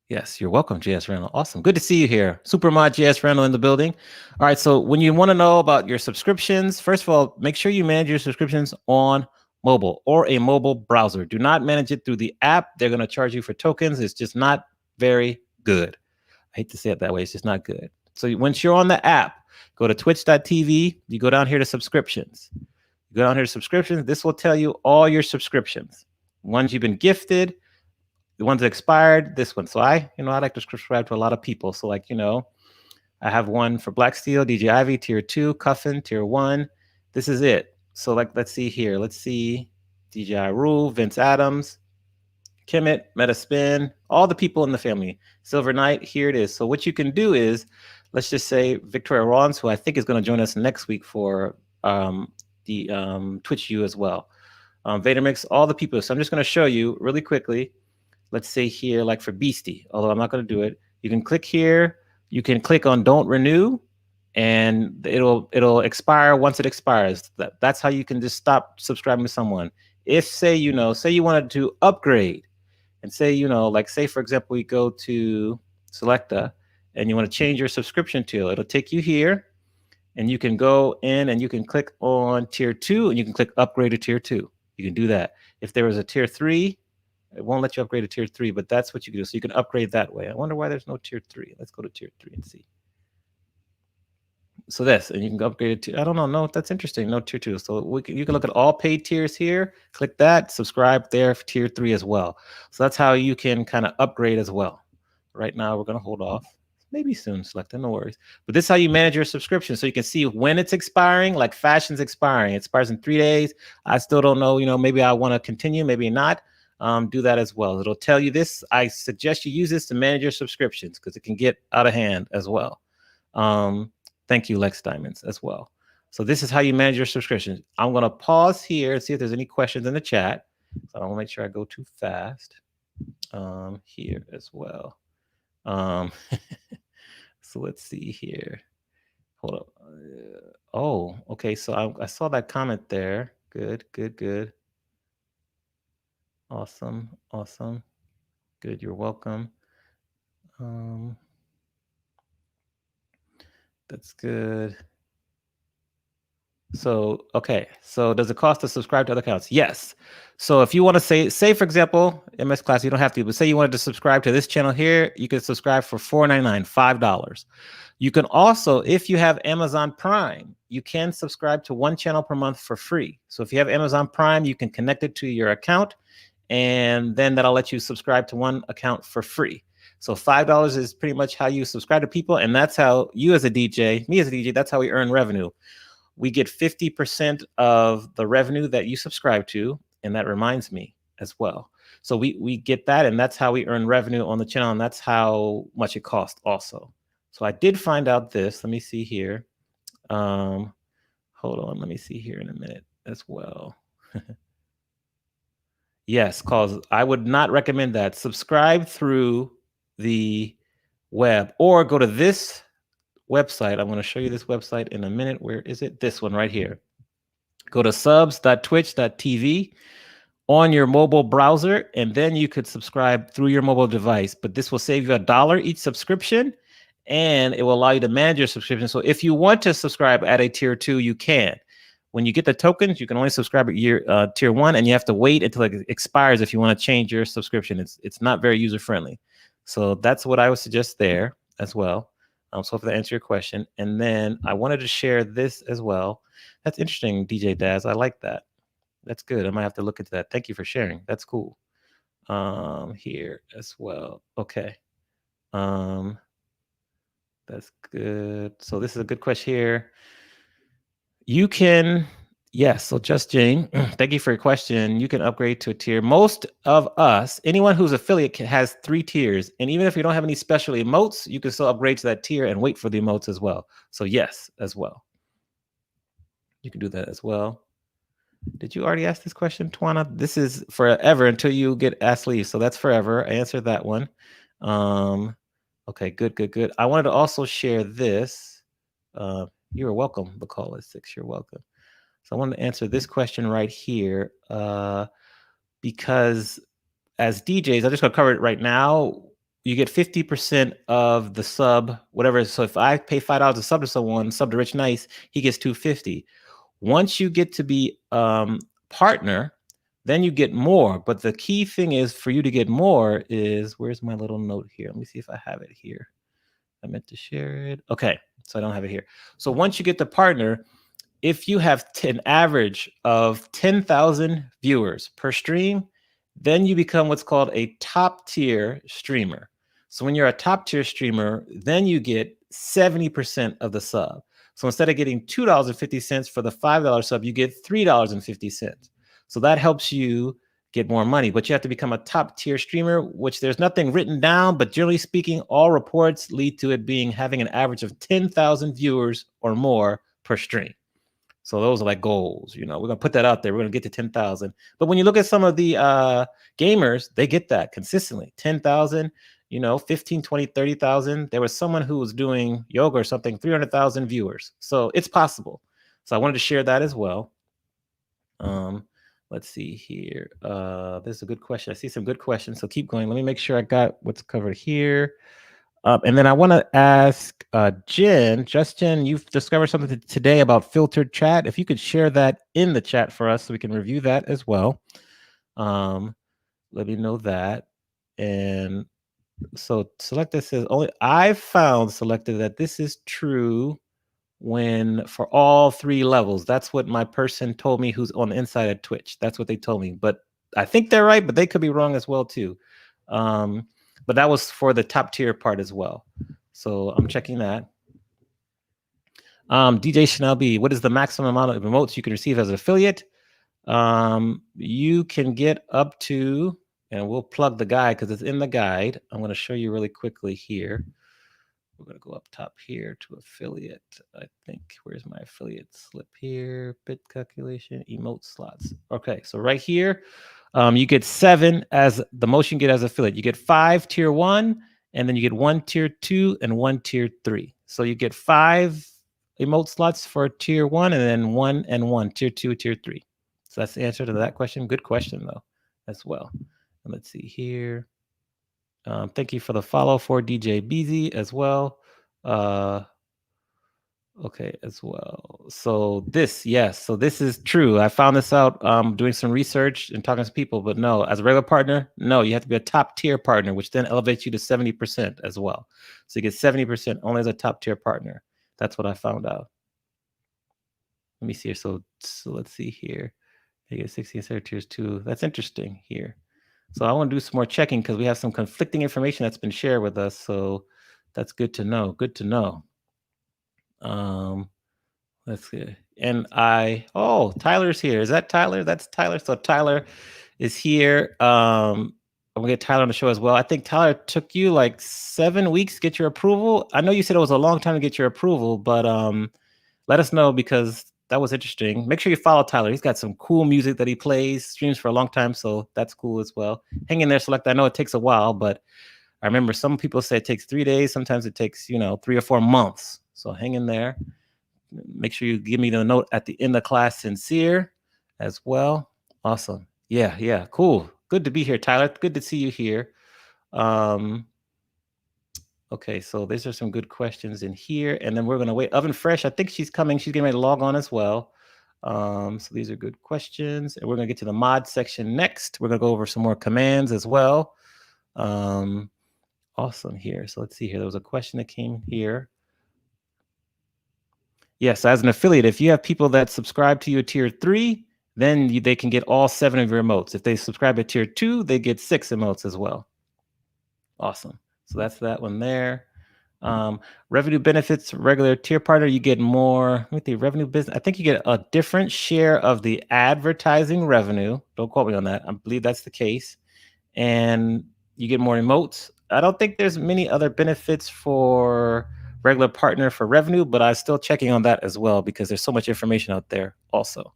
Yes, you're welcome, JS Randall. Awesome. Good to see you here. Supermod JS Randall in the building. All right, so when you want to know about your subscriptions, first of all, make sure you manage your subscriptions on mobile or a mobile browser. Do not manage it through the app. They're going to charge you for tokens. It's just not very good. I hate to say it that way. It's just not good. So once you're on the app, go to twitch.tv. You go down here to subscriptions. This will tell you all your subscriptions. Ones you've been gifted, the ones that expired, this one. So I like to subscribe to a lot of people. So like, I have one for Black Steel, DJ Ivy, tier 2, Cuffin, tier 1. This is it. So like, let's see here. Let's see DJ Rule, Vince Adams, Kemet, Metaspin, all the people in the family. Silver Knight, here it is. So what you can do is, let's just say Victoria Rollins, who I think is going to join us next week for the Twitch U as well. Vadermix, all the people. So I'm just going to show you really quickly. Let's say here, like for Beastie, although I'm not going to do it. You can click here. You can click on Don't Renew, and it'll expire once it expires. That's how you can just stop subscribing to someone. If say you wanted to upgrade, and say say for example we go to Selecta, and you want to change your subscription to it'll take you here, and you can go in and you can click on tier 2, and you can click upgrade to tier 2. You can do that. If there was a tier 3. It won't let you upgrade to tier 3, but that's what you can do. So you can upgrade that way. I wonder why there's no tier 3. Let's go to tier 3 and see. So this, and you can upgrade it to, I don't know. No, that's interesting. No tier 2. So you can look at all paid tiers here. Click that, subscribe there for tier 3 as well. So that's how you can kind of upgrade as well. Right now, we're going to hold off. Maybe soon, Select, no worries. But this is how you manage your subscription. So you can see when it's expiring, like fashion's expiring. It expires in 3 days. I still don't know, maybe I want to continue, maybe not. Do that as well. It'll tell you this. I suggest you use this to manage your subscriptions because it can get out of hand as well. Thank you, Lex Diamonds, as well. So this is how you manage your subscriptions. I'm going to pause here and see if there's any questions in the chat. So I don't want to make sure I go too fast here as well. So let's see here. Hold up. Oh, okay. So I saw that comment there. Good. Awesome. Good. You're welcome. That's good. So, okay. So does it cost to subscribe to other accounts? Yes. So if you want to say for example, MS Class, you don't have to, but say you wanted to subscribe to this channel here, you can subscribe for $4.99, $5. You can also, if you have Amazon Prime, you can subscribe to one channel per month for free. So if you have Amazon Prime, you can connect it to your account, and then that'll let you subscribe to one account for free. So $5 is pretty much how you subscribe to people, and that's how you as a DJ, me as a DJ, that's how we earn revenue. We get 50% of the revenue that you subscribe to, and that reminds me as well. So we get that, and that's how we earn revenue on the channel, and that's how much it costs also. So I did find out this. Let me see here. Hold on, let me see here in a minute as well. Yes, cause I would not recommend that. Subscribe through the web or go to this website. I'm going to show you this website in a minute. Where is it? This one right here. Go to subs.twitch.tv on your mobile browser, and then you could subscribe through your mobile device. But this will save you $1 each subscription, and it will allow you to manage your subscription. So if you want to subscribe at a tier 2, you can. When you get the tokens, you can only subscribe at tier 1, and you have to wait until it expires if you want to change your subscription. It's not very user friendly. So that's what I would suggest there as well. So hopefully that answers your question. And then I wanted to share this as well. That's interesting, DJ Daz. I like that. That's good. I might have to look into that. Thank you for sharing. That's cool. Here as well. Okay. That's good. So this is a good question here. You can, yes. So Just Jane, thank you for your question. You can upgrade to a tier. Most of us, anyone who's affiliate has 3 tiers. And even if you don't have any special emotes, you can still upgrade to that tier and wait for the emotes as well. So yes, as well. You can do that as well. Did you already ask this question, Twana? This is forever until you get asked leave. So that's forever. I answered that one. Okay, good. I wanted to also share this. You're welcome. The call is 6. You're welcome. So I wanted to answer this question right here because as DJs, I'm just going to cover it right now. You get 50% of the sub, whatever. So if I pay $5 a sub to someone, sub to Rich Nice, he gets $250. Once you get to be partner, then you get more. But the key thing is for you to get more is, where's my little note here? Let me see if I have it here. I meant to share it. Okay, so I don't have it here. So once you get the partner, if you have an average of 10,000 viewers per stream, then you become what's called a top tier streamer. So when you're a top tier streamer, then you get 70% of the sub. So instead of getting $2.50 for the $5 sub, you get $3.50. So that helps you get more money, but you have to become a top tier streamer, which there's nothing written down, but generally speaking, all reports lead to it being having an average of 10,000 viewers or more per stream. So those are like goals, we're going to put that out there. We're going to get to 10,000. But when you look at some of the gamers, they get that consistently. 10,000, 15, 20, 30,000. There was someone who was doing yoga or something, 300,000 viewers. So it's possible. So I wanted to share that as well. Let's see here. This is a good question. I see some good questions. So keep going. Let me make sure I got what's covered here. And then I want to ask Jen. Justin, you've discovered something today about filtered chat. If you could share that in the chat for us so we can review that as well. Let me know that. And so Selecta says, I've found, Selecta, that this is true when for all 3 levels. That's what my person told me who's on the inside of Twitch. That's what they told me. But I think they're right, but they could be wrong as well too. But that was for the top tier part as well. So I'm checking that. DJ Chanel B, what is the maximum amount of emotes you can receive as an affiliate? You can get up to, and we'll plug the guide because it's in the guide. I'm going to show you really quickly here. We're going to go up top here to affiliate. I think, where's my affiliate slip here? Bit calculation, emote slots. Okay, so right here, you get 7 as the most you can get as affiliate. You get 5 tier 1, and then you get 1 tier 2 and 1 tier 3. So you get 5 emote slots for tier 1, and then 1 and 1, tier 2, tier 3. So that's the answer to that question. Good question, though, as well. And let's see here. Thank you for the follow for DJ BZ as well. Okay, as well. So this, yes. So this is true. I found this out doing some research and talking to people, but no, as a regular partner, no, you have to be a top tier partner, which then elevates you to 70% as well. So you get 70% only as a top tier partner. That's what I found out. Let me see here. So let's see here. You get 60 tiers too. That's interesting here. So I want to do some more checking because we have some conflicting information that's been shared with us. So that's good to know. Good to know. Let's see. And Tyler's here. Is that Tyler? That's Tyler. So Tyler is here. I'm gonna get Tyler on the show as well. I think Tyler took you like 7 weeks to get your approval. I know you said it was a long time to get your approval, but let us know because that was interesting. Make sure you follow Tyler. He's got some cool music that he plays, streams for a long time, so that's cool as well. Hang in there, Select. I know it takes a while, but I remember some people say it takes 3 days. Sometimes it takes 3 or 4 months. So hang in there. Make sure you give me the note at the end of class, sincere, as well. Awesome. Yeah, cool. Good to be here, Tyler. Good to see you here. Okay, so these are some good questions in here, and then we're gonna wait. Oven Fresh, I think she's coming. She's getting ready to log on as well. So these are good questions, and we're gonna get to the mod section next. We're gonna go over some more commands as well. Awesome here. So let's see here. There was a question that came here. Yes, as an affiliate, if you have people that subscribe to you at tier 3, then they can get all 7 of your emotes. If they subscribe at tier 2, they get 6 emotes as well. Awesome. So that's that one there. Revenue benefits, regular tier partner, you get more with the revenue business. I think you get a different share of the advertising revenue. Don't quote me on that. I believe that's the case. And you get more emotes. I don't think there's many other benefits for regular partner for revenue, but I'm still checking on that as well because there's so much information out there also.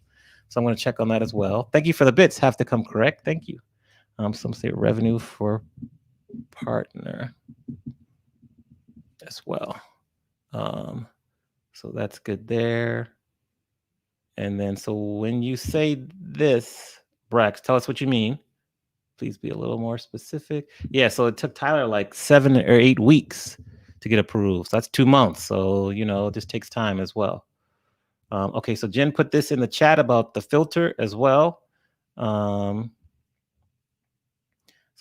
So I'm going to check on that as well. Thank you for the bits. Have to come correct. Thank you. Some say revenue for partner as well. So that's good there. And then, so when you say this, Brax, tell us what you mean. Please be a little more specific. Yeah, so it took Tyler like 7 or 8 weeks to get approved. So that's 2 months. So, it just takes time as well. Okay, so Jen put this in the chat about the filter as well. So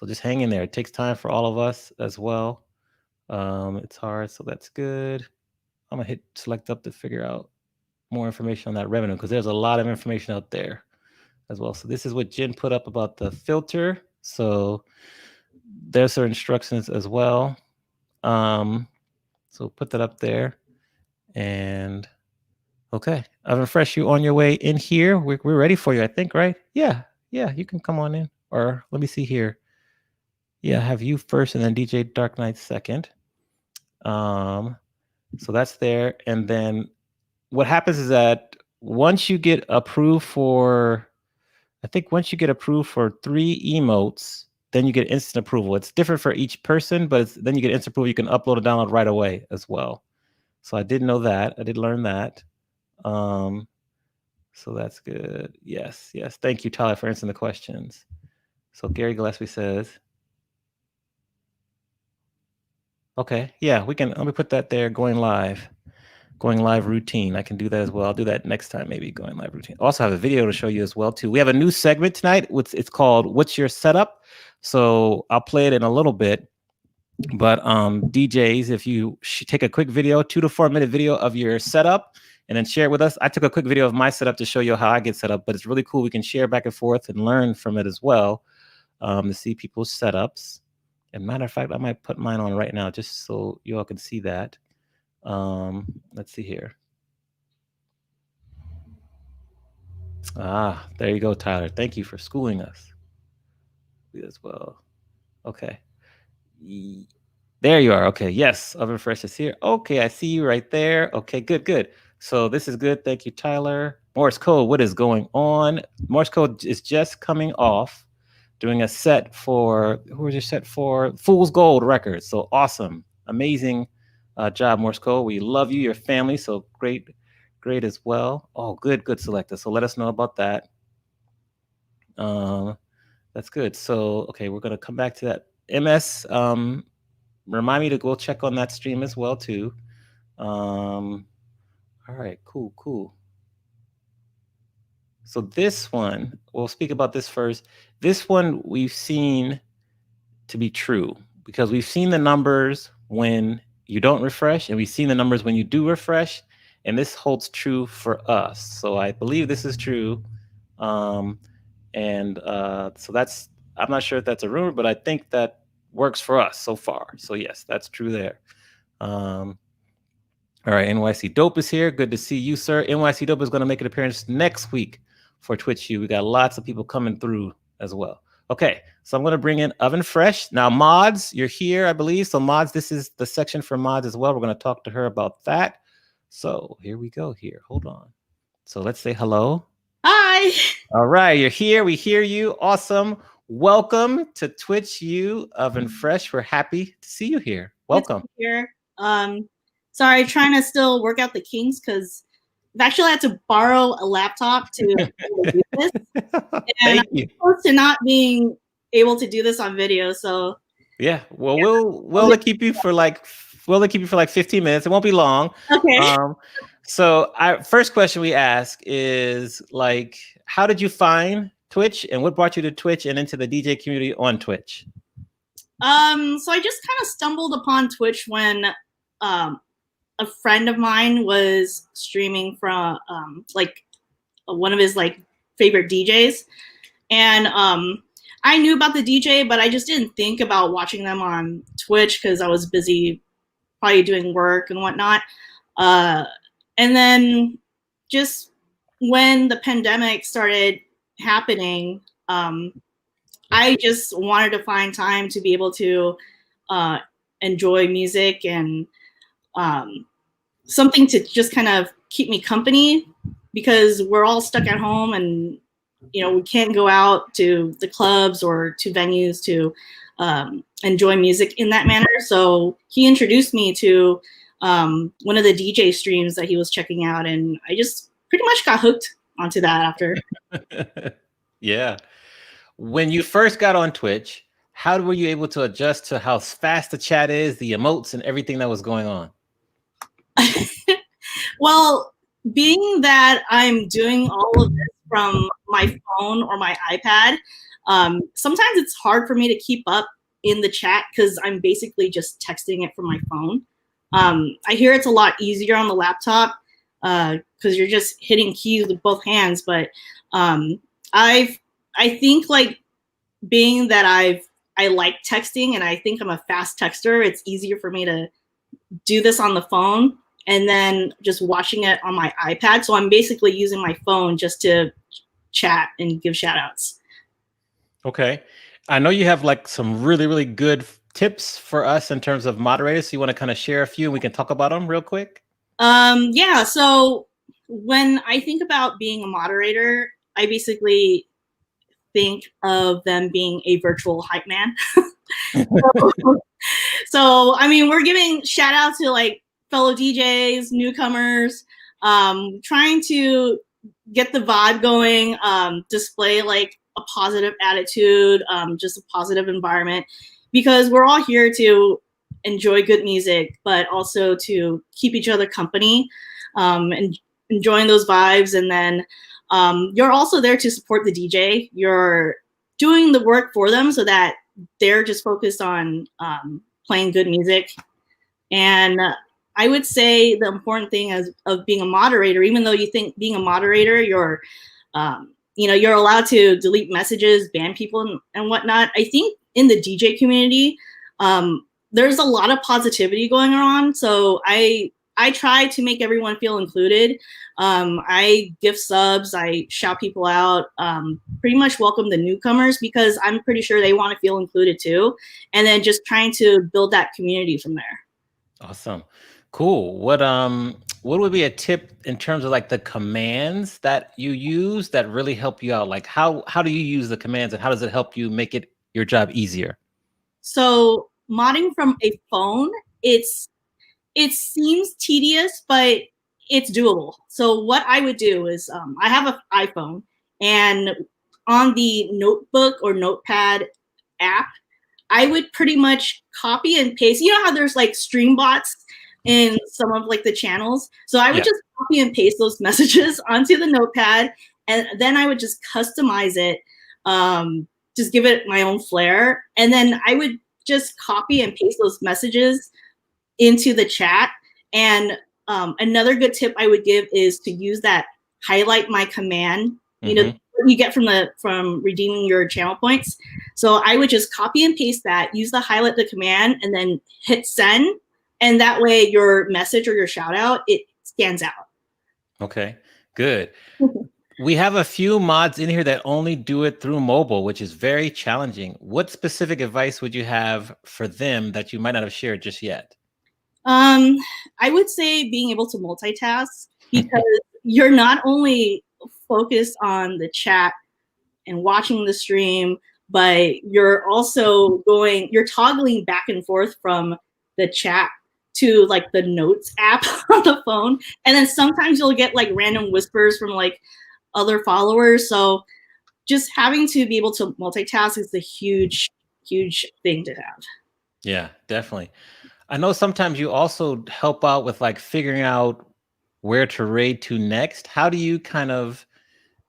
just hang in there. It takes time for all of us as well. It's hard, so that's good. I'm gonna hit select up to figure out more information on that revenue because there's a lot of information out there as well. So this is what Jen put up about the filter. So there's her instructions as well. So put that up there. And okay, I've refreshed you on your way in here. We're ready for you, I think, right? Yeah, you can come on in. Or let me see here. Yeah, have you first and then DJ Dark Knight second. So that's there. And then what happens is that once you get approved for, I think once you get approved for 3 emotes, then you get instant approval. It's different for each person, but then you get instant approval. You can upload and download right away as well. So I did know that. I did learn that. So that's good. Yes. Thank you, Tyler, for answering the questions. So Gary Gillespie says, okay, yeah, we can, let me put that there, going live routine. I can do that as well. I'll do that next time, maybe going live routine. Also have a video to show you as well too. We have a new segment tonight. It's called What's Your Setup? So I'll play it in a little bit. But DJs, if you take a quick video, 2 to 4 minute video of your setup and then share it with us. I took a quick video of my setup to show you how I get set up, but it's really cool. We can share back and forth and learn from it as well to see people's setups. And matter of fact, I might put mine on right now just so you all can see that. Let's see here. There you go, Tyler. Thank you for schooling us as well. Okay. There you are. Okay. Yes. Oven Fresh is here. Okay. I see you right there. Okay. Good. So this is good. Thank you, Tyler. Morse code. What is going on? Morse code is just coming off doing a set for, who was your set for? Fool's Gold Records. So awesome. Amazing job, Morse code. We love you, your family. So great as well. Oh, good, Selecta. So let us know about that. That's good. So, okay, we're going to come back to that. MS, remind me to go check on that stream as well, too. All right, cool. So this one, we'll speak about this first. This one we've seen to be true because we've seen the numbers when you don't refresh and we've seen the numbers when you do refresh, and this holds true for us. So I believe this is true. So that's I'm not sure if that's a rumor, but I think that works for us so far. So yes, that's true there. All right, NYC Dope is here. Good to see you, sir. NYC Dope is going to make an appearance next week for Twitch U. We got lots of people coming through as well. Okay, so I'm going to bring in Oven Fresh. Now, Mods, you're here, I believe. So, Mods, this is the section for Mods as well. We're going to talk to her about that. So, here we go here. Hold on. So, let's say hello. Hi. All right, you're here. We hear you. Awesome. Welcome to Twitch U, Oven Fresh. We're happy to see you here. Welcome. Here. Sorry, trying to still work out the kinks because I've actually had to borrow a laptop to do this. And Thank you. I'm close to not being able to do this on video, so yeah. Well, we'll keep you for like 15 minutes. It won't be long. okay. So our first question we ask is like, how did you find Twitch, and what brought you to Twitch and into the DJ community on Twitch? So I just kind of stumbled upon Twitch when a friend of mine was streaming from like one of his like favorite DJs, and I knew about the DJ, but I just didn't think about watching them on Twitch because I was busy probably doing work and whatnot. And then just when the pandemic started happening, I just wanted to find time to be able to enjoy music and something to just kind of keep me company, because we're all stuck at home and, you know, we can't go out to the clubs or to venues to enjoy music in that manner. So he introduced me to one of the DJ streams that he was checking out, and I just pretty much got hooked onto that after. Yeah. When you first got on Twitch, how were you able to adjust to how fast the chat is, the emotes, and everything that was going on? Well, being that I'm doing all of this from my phone or my iPad, sometimes it's hard for me to keep up in the chat because I'm basically just texting it from my phone. I hear it's a lot easier on the laptop because you're just hitting keys with both hands. But I think like being that I like texting and I think I'm a fast texter, it's easier for me to do this on the phone and then just watching it on my iPad. So I'm basically using my phone just to chat and give shout outs. Okay. I know you have like some really, really good tips for us in terms of moderators. So you want to kind of share a few and we can talk about them real quick? Yeah. So when I think about being a moderator, I basically think of them being a virtual hype man. So, I mean, we're giving shout out to like fellow DJs, newcomers, trying to get the vibe going, display like a positive attitude, just a positive environment, because we're all here to enjoy good music, but also to keep each other company and enjoying those vibes. And then you're also there to support the DJ. You're doing the work for them so that they're just focused on playing good music. And I would say the important thing of being a moderator, even though you think being a moderator, you're you're allowed to delete messages, ban people and whatnot. I think in the DJ community, there's a lot of positivity going on. So I try to make everyone feel included. I give subs, I shout people out, pretty much welcome the newcomers because I'm pretty sure they want to feel included too. And then just trying to build that community from there. Awesome. Cool. What would be a tip in terms of like the commands that you use that really help you out? Like how do you use the commands and how does it help you make it your job easier? So modding from a phone, it seems tedious, but it's doable. So what I would do is I have an iPhone, and on the notebook or notepad app, I would pretty much copy and paste. You know how there's like stream bots in some of like the channels? So I would just copy and paste those messages onto the notepad, and then I would just customize it, just give it my own flair. And then I would just copy and paste those messages into the chat. And another good tip I would give is to use that highlight my command, you know, what you get from redeeming your channel points. So I would just copy and paste that, use the highlight the command, and then hit send. And that way your message or your shout out, it stands out. Okay, good. We have a few mods in here that only do it through mobile, which is very challenging. What specific advice would you have for them that you might not have shared just yet? I would say being able to multitask, because you're not only focused on the chat and watching the stream, but you're also you're toggling back and forth from the chat to like the notes app on the phone. And then sometimes you'll get like random whispers from like other followers. So just having to be able to multitask is a huge, huge thing to have. Yeah, definitely. I know sometimes you also help out with like figuring out where to raid to next. How do you kind of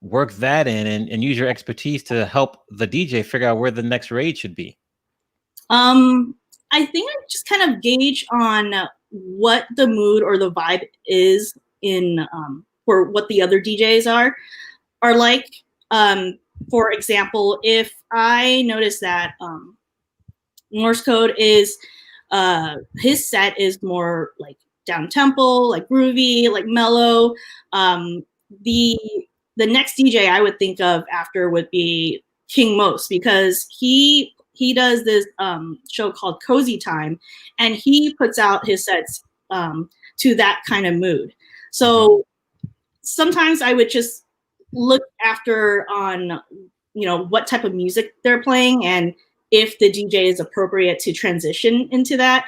work that in and use your expertise to help the DJ figure out where the next raid should be? I think I just kind of gauge on what the mood or the vibe is in for what the other DJs are like. For example, if I notice that Morse code is his set is more like down tempo, like groovy, like mellow. The next DJ I would think of after would be King Most, because he does this show called Cozy Time, and he puts out his sets to that kind of mood. So sometimes I would just look after on what type of music they're playing and if the DJ is appropriate to transition into that.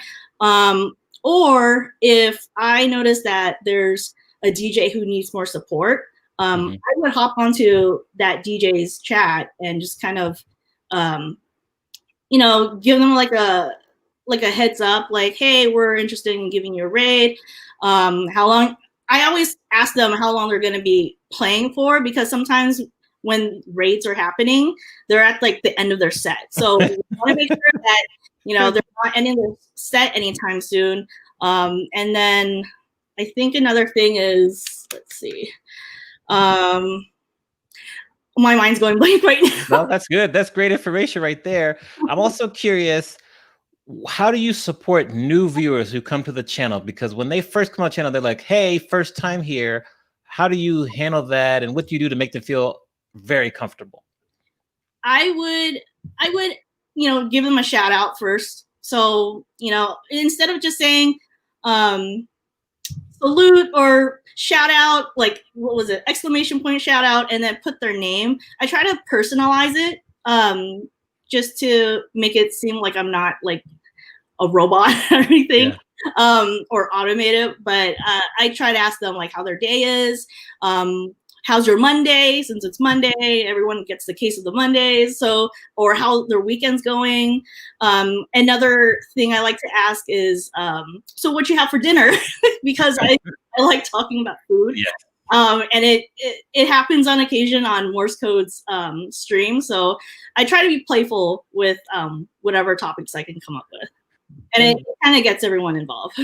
Or if I notice that there's a DJ who needs more support, I would hop onto that DJ's chat and just kind of, give them like a heads up, like, hey, we're interested in giving you a raid. How long? I always ask them how long they're going to be playing for, because sometimes when raids are happening, they're at like the end of their set. So we want to make sure that, they're not ending their set anytime soon. And then I think another thing is, let's see. My mind's going blank right now. No, that's good. That's great information right there. I'm also curious, how do you support new viewers who come to the channel? Because when they first come on the channel, they're like, hey, first time here. How do you handle that? And what do you do to make them feel very comfortable? I would, give them a shout out first. So, instead of just saying salute or shout out, like, what was it? Exclamation point shout out, and then put their name. I try to personalize it just to make it seem like I'm not like a robot or anything. Or automated, but I try to ask them like how their day is. How's your Monday? Since it's Monday, everyone gets the case of the Mondays. So, or how their weekend's going. Another thing I like to ask is, so what you have for dinner? Because I like talking about food. Yeah. And it happens on occasion on Morse Code's stream. So I try to be playful with whatever topics I can come up with. And it kind of gets everyone involved.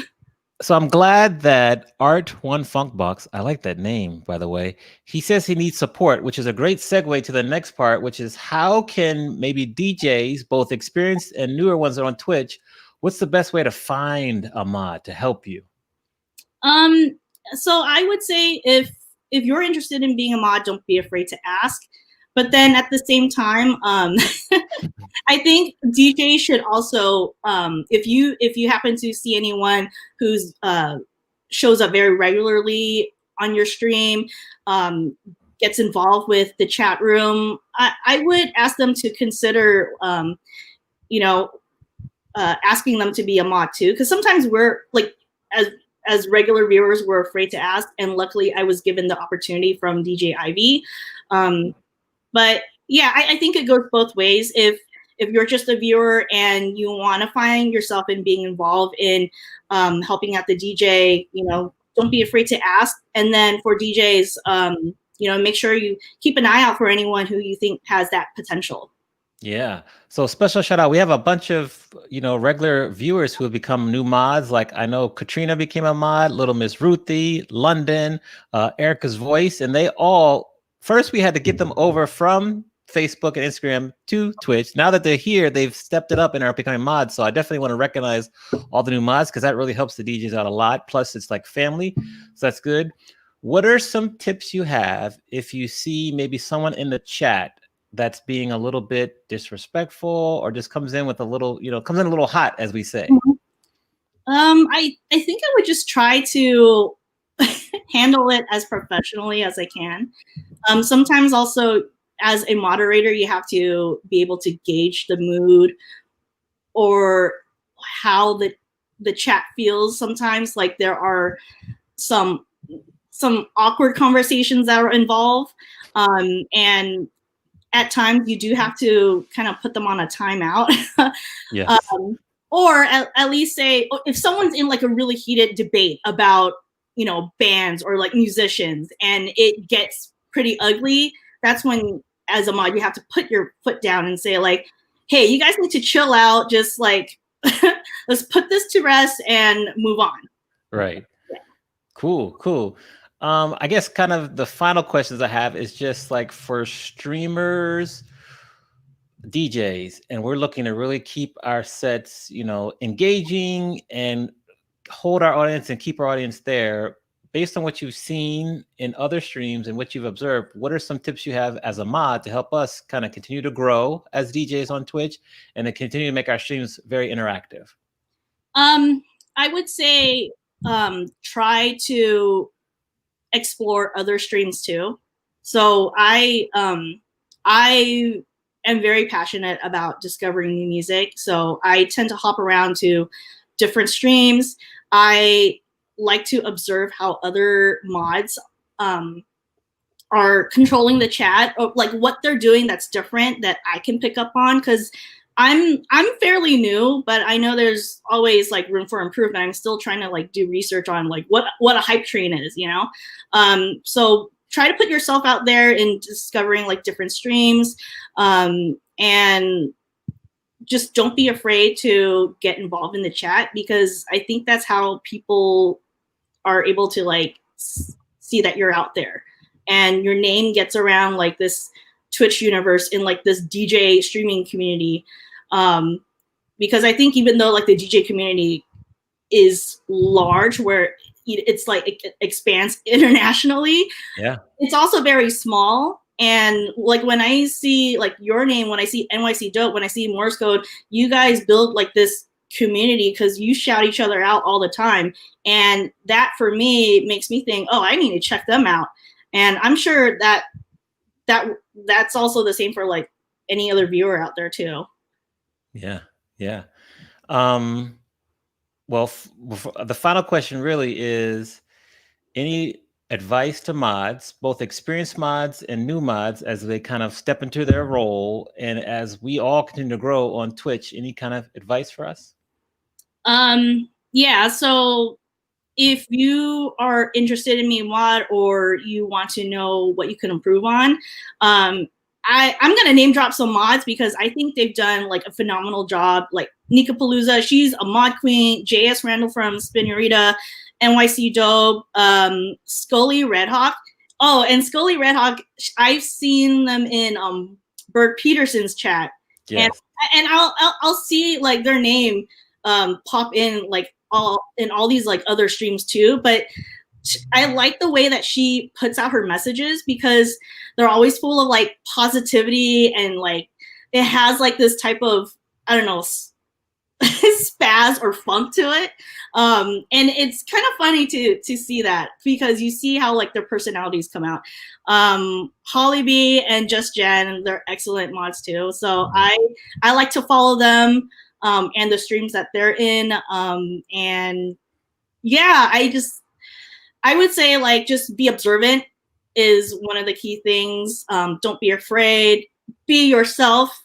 So I'm glad that Art One Funkbox, I like that name, by the way, he says he needs support, which is a great segue to the next part, which is how can maybe DJs, both experienced and newer ones that are on Twitch, what's the best way to find a mod to help you? So I would say if you're interested in being a mod, don't be afraid to ask. But then at the same time, I think DJs should also, if you happen to see anyone who's shows up very regularly on your stream, gets involved with the chat room, I would ask them to consider, asking them to be a mod too, because sometimes we're like, as regular viewers, we're afraid to ask, and luckily I was given the opportunity from DJ Ivy. But yeah, I think it goes both ways. If you're just a viewer and you want to find yourself in being involved in helping out the DJ, don't be afraid to ask. And then for DJs, make sure you keep an eye out for anyone who you think has that potential. Yeah. So special shout out. We have a bunch of, regular viewers who have become new mods. Like I know Katrina became a mod, Little Miss Ruthie, London, Erica's Voice, and they all, first we had to get them over from Facebook and Instagram to Twitch. Now that they're here, they've stepped it up and are becoming mods. So I definitely want to recognize all the new mods because that really helps the DJs out a lot. Plus, it's like family, so that's good. What are some tips you have if you see maybe someone in the chat that's being a little bit disrespectful or just comes in with a little, comes in a little hot, as we say? I think I would just try to handle it as professionally as I can. Sometimes also as a moderator, you have to be able to gauge the mood or how the chat feels. Sometimes, like, there are some awkward conversations that are involved, and at times you do have to kind of put them on a timeout. Yes. Or at least say, if someone's in like a really heated debate about, bands or like musicians and it gets pretty ugly, that's when, as a mod, you have to put your foot down and say, like, hey, you guys need to chill out. Just like, let's put this to rest and move on. Right. Yeah. Cool. I guess kind of the final questions I have is just like for streamers, DJs, and we're looking to really keep our sets, engaging and hold our audience and keep our audience there. Based on what you've seen in other streams and what you've observed, what are some tips you have as a mod to help us kind of continue to grow as DJs on Twitch and to continue to make our streams very interactive? I would say try to explore other streams too. So I am very passionate about discovering new music. So I tend to hop around to different streams. I like to observe how other mods are controlling the chat, or like what they're doing that's different that I can pick up on, because I'm fairly new, but I know there's always like room for improvement. I'm still trying to like do research on like what a hype train is, So try to put yourself out there in discovering like different streams, and just don't be afraid to get involved in the chat, because I think that's how people are able to like see that you're out there and your name gets around like this Twitch universe in like this DJ streaming community. Because I think even though like the DJ community is large, where it's like it expands internationally, yeah, it's also very small. And like when I see like your name, when I see NYC Dope, when I see Morse Code, you guys build like this community because you shout each other out all the time. And that for me makes me think, oh, I need to check them out. And I'm sure that's also the same for like any other viewer out there too. Yeah. Well, the final question really is, any advice to mods, both experienced mods and new mods, as they kind of step into their role and as we all continue to grow on Twitch? Any kind of advice for us? Yeah, so if you are interested in being mod or you want to know what you can improve on, I'm going to name drop some mods because I think they've done like a phenomenal job. Like Nika Palooza, she's a mod queen. JS Randall from Spinorita, NYC Dope, Scully Redhawk. Oh, and Scully Redhawk, I've seen them in Bert Peterson's chat. Yes. And I'll see like their name pop in like all these like other streams too. But I like the way that she puts out her messages because they're always full of like positivity, and like it has like this type of, I don't know, spaz or funk to it. And it's kind of funny to see that because you see how like their personalities come out. Holly B and Just Jen, they're excellent mods too. So I like to follow them and the streams that they're in. And yeah, I would say like just be observant is one of the key things. Don't be afraid. Be yourself.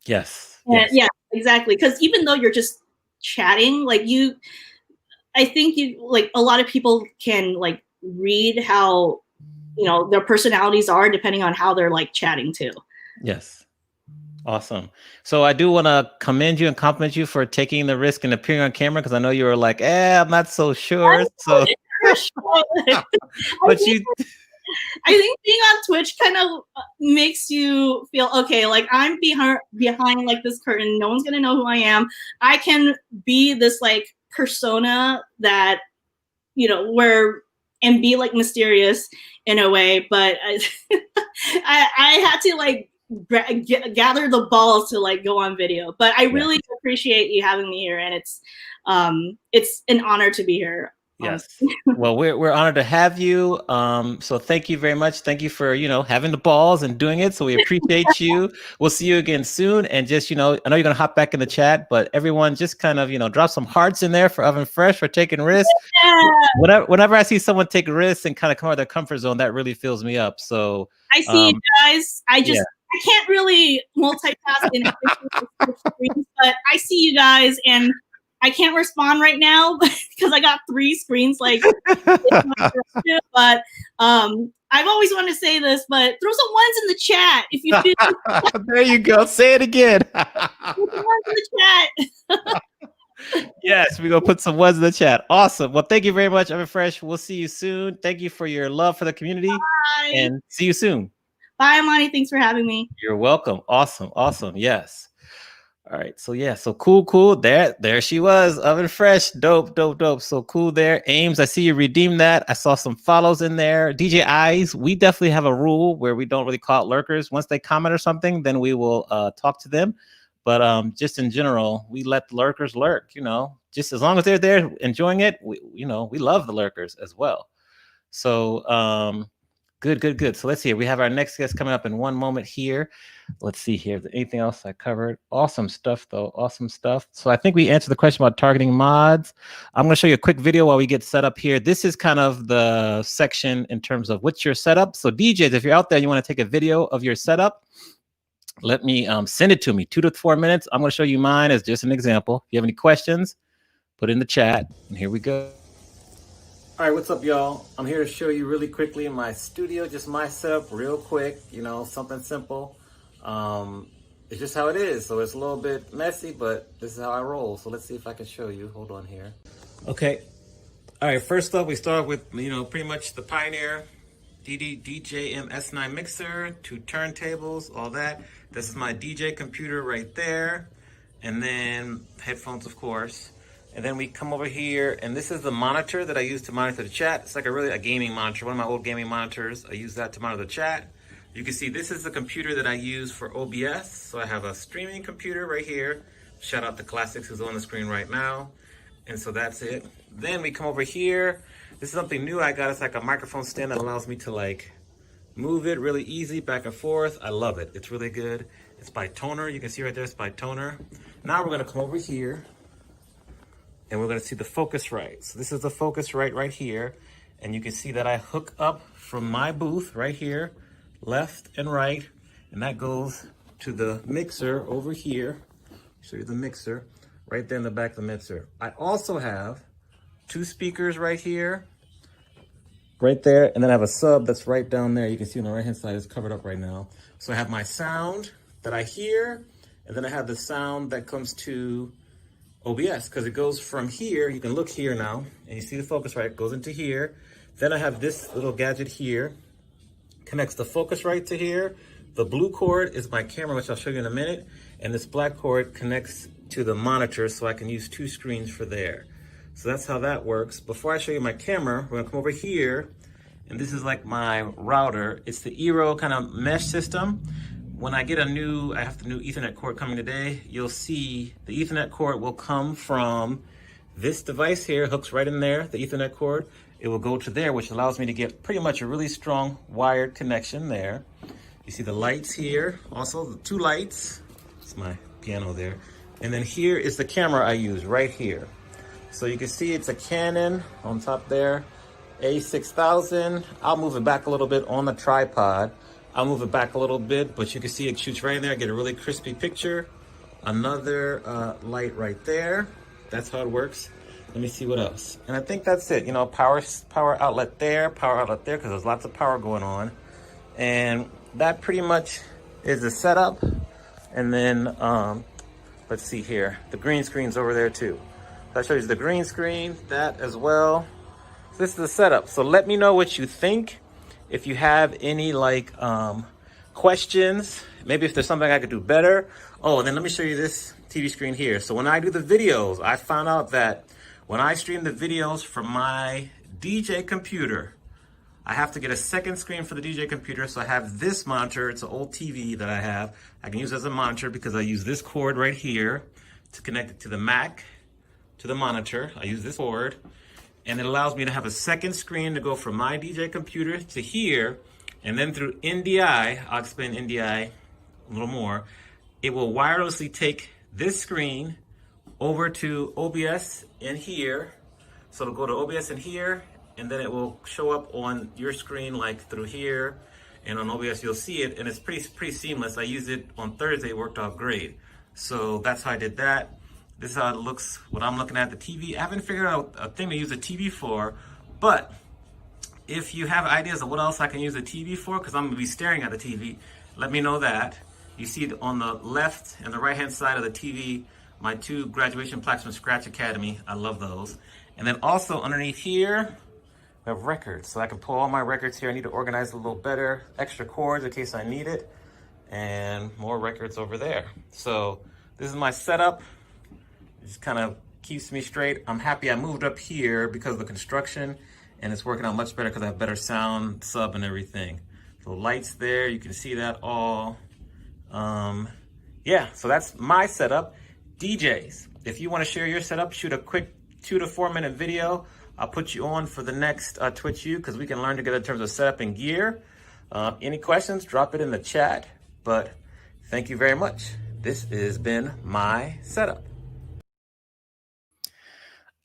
Yes. Yeah, exactly. Because even though you're just chatting, like I think like a lot of people can like read how their personalities are depending on how they're like chatting too. Yes. Awesome. So I do want to commend you and compliment you for taking the risk and appearing on camera, because I know you were like, I'm not so sure. But I think being on Twitch kind of makes you feel okay. Like I'm behind like this curtain. No one's gonna know who I am. I can be this like persona that and be like mysterious in a way. But I had to like gather the balls to like go on video. But I really appreciate you having me here, and it's an honor to be here. Yes. Well, we're honored to have you. So thank you very much. Thank you for, having the balls and doing it. So we appreciate you. We'll see you again soon. And just, I know you're going to hop back in the chat, but everyone just kind of, drop some hearts in there for Oven Fresh for taking risks. Yeah. Whenever I see someone take risks and kind of come out of their comfort zone, that really fills me up. So I see you guys. I can't really multitask in screens, but I see you guys, and I can't respond right now because I got 3 screens like but I've always wanted to say this, but throw some ones in the chat if you feel there you go. Say it again. Throw some ones in the chat. Yes, we're gonna put some ones in the chat. Awesome. Well, thank you very much, Oven Fresh. We'll see you soon. Thank you for your love for the community. Bye. And see you soon. Bye, Amani. Thanks for having me. You're welcome. Awesome. Yes. All right, so cool. There she was, Oven Fresh, dope. So cool there. Ames, I see you redeemed that. I saw some follows in there. DJ Eyes, we definitely have a rule where we don't really call it lurkers. Once they comment or something, then we will talk to them. But just in general, we let the lurkers lurk. Just as long as they're there enjoying it, we love the lurkers as well. So good. So let's see. We have our next guest coming up in one moment here. Let's see here. Is there anything else I covered? Awesome stuff, though. Awesome stuff. So I think we answered the question about targeting mods. I'm going to show you a quick video while we get set up here. This is kind of the section in terms of what's your setup. So DJs, if you're out there, you want to take a video of your setup, let me send it to me. 2 to 4 minutes. I'm going to show you mine as just an example. If you have any questions, put it in the chat. And here we go. All right, what's up, y'all? I'm here to show you really quickly in my studio, just my setup real quick, something simple. It's just how it is. So it's a little bit messy, but this is how I roll. So let's see if I can show you. Hold on here. Okay. All right, first up, we start with, pretty much the Pioneer DJM S9 mixer, 2 turntables, all that. This is my DJ computer right there. And then headphones, of course. And then we come over here, and this is the monitor that I use to monitor the chat. It's like a gaming monitor, one of my old gaming monitors. I use that to monitor the chat. You can see this is the computer that I use for OBS. So I have a streaming computer right here. Shout out to Classics, who's on the screen right now. And so that's it. Then we come over here. This is something new I got. It's like a microphone stand that allows me to move it really easy back and forth. I love it. It's really good. It's by Toner. You can see right there, it's by Toner. Now we're gonna come over here, and we're gonna see the Focusrite. So this is the Focusrite right here. And you can see that I hook up from my booth right here, left and right. And that goes to the mixer over here. Show you the mixer right there in the back of the mixer. I also have 2 speakers right here, right there. And then I have a sub that's right down there. You can see on the right hand side, it's covered up right now. So I have my sound that I hear, and then I have the sound that comes to OBS, because it goes from here. You can look here now, and you see the Focusrite, it goes into here. Then I have this little gadget here, connects the Focusrite to here. The blue cord is my camera, which I'll show you in a minute. And this black cord connects to the monitor, so I can use 2 screens for there. So that's how that works. Before I show you my camera, we're gonna come over here, and this is like my router. It's the Eero kind of mesh system. When I get I have the new Ethernet cord coming today, you'll see the Ethernet cord will come from this device here, hooks right in there, the Ethernet cord. It will go to there, which allows me to get pretty much a really strong wired connection there. You see the lights here, also the 2 lights. It's my piano there. And then here is the camera I use right here. So you can see it's a Canon on top there, A6000. I'll move it back a little bit on the tripod. I'll move it back a little bit, but you can see it shoots right in there. I get a really crispy picture. Another light right there. That's how it works. Let me see what else. And I think that's it. Power outlet there, because there's lots of power going on. And that pretty much is the setup. And then, let's see here. The green screen's over there too. So I showed you the green screen, that as well. So this is the setup. So let me know what you think. If you have any like questions, maybe if there's something I could do better. Oh, and then let me show you this TV screen here. So when I do the videos, I found out that when I stream the videos from my DJ computer, I have to get a second screen for the DJ computer. So I have this monitor. It's an old TV that I have. I can use as a monitor because I use this cord right here to connect it to the Mac, to the monitor. I use this cord, and it allows me to have a second screen to go from my DJ computer to here, and then through NDI, I'll explain NDI a little more, it will wirelessly take this screen over to OBS in here. So it'll go to OBS in here, and then it will show up on your screen like through here, and on OBS you'll see it, and it's pretty seamless. I used it on Thursday, it worked out great. So that's how I did that. This is how it looks when I'm looking at the TV. I haven't figured out a thing to use the TV for, but if you have ideas of what else I can use the TV for, because I'm gonna be staring at the TV, let me know that. You see on the left and the right-hand side of the TV, my 2 graduation plaques from Scratch Academy. I love those. And then also underneath here, we have records. So I can pull all my records here. I need to organize it a little better. Extra cords in case I need it. And more records over there. So this is my setup. It just kind of keeps me straight. I'm happy I moved up here because of the construction, and it's working out much better because I have better sound, sub, and everything. So lights there, you can see that all. Yeah, so that's my setup. DJs, if you want to share your setup, shoot a quick 2 to 4 minute video. I'll put you on for the next Twitch U, because we can learn together in terms of setup and gear. Any questions, drop it in the chat. But thank you very much. This has been my setup.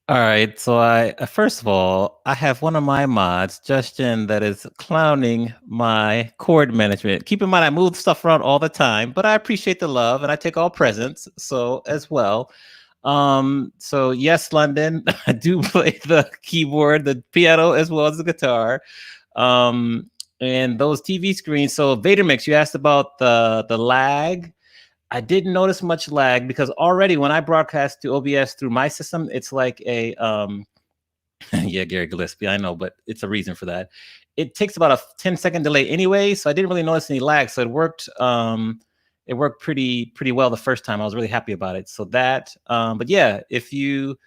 All right, so first of all, I have one of my mods, Justin, that is clowning my cord management. Keep in mind, I move stuff around all the time, but I appreciate the love and I take all presents, so as well. So yes, London, I do play the keyboard, the piano, as well as the guitar. And those TV screens. So Vadermix, you asked about the lag. I didn't notice much lag because already when I broadcast to OBS through my system, it's like a, yeah, Gary Gillespie, I know, but it's a reason for that. It takes about a 10-second delay anyway, so I didn't really notice any lag. So it worked pretty well the first time. I was really happy about it. So that, but yeah, if you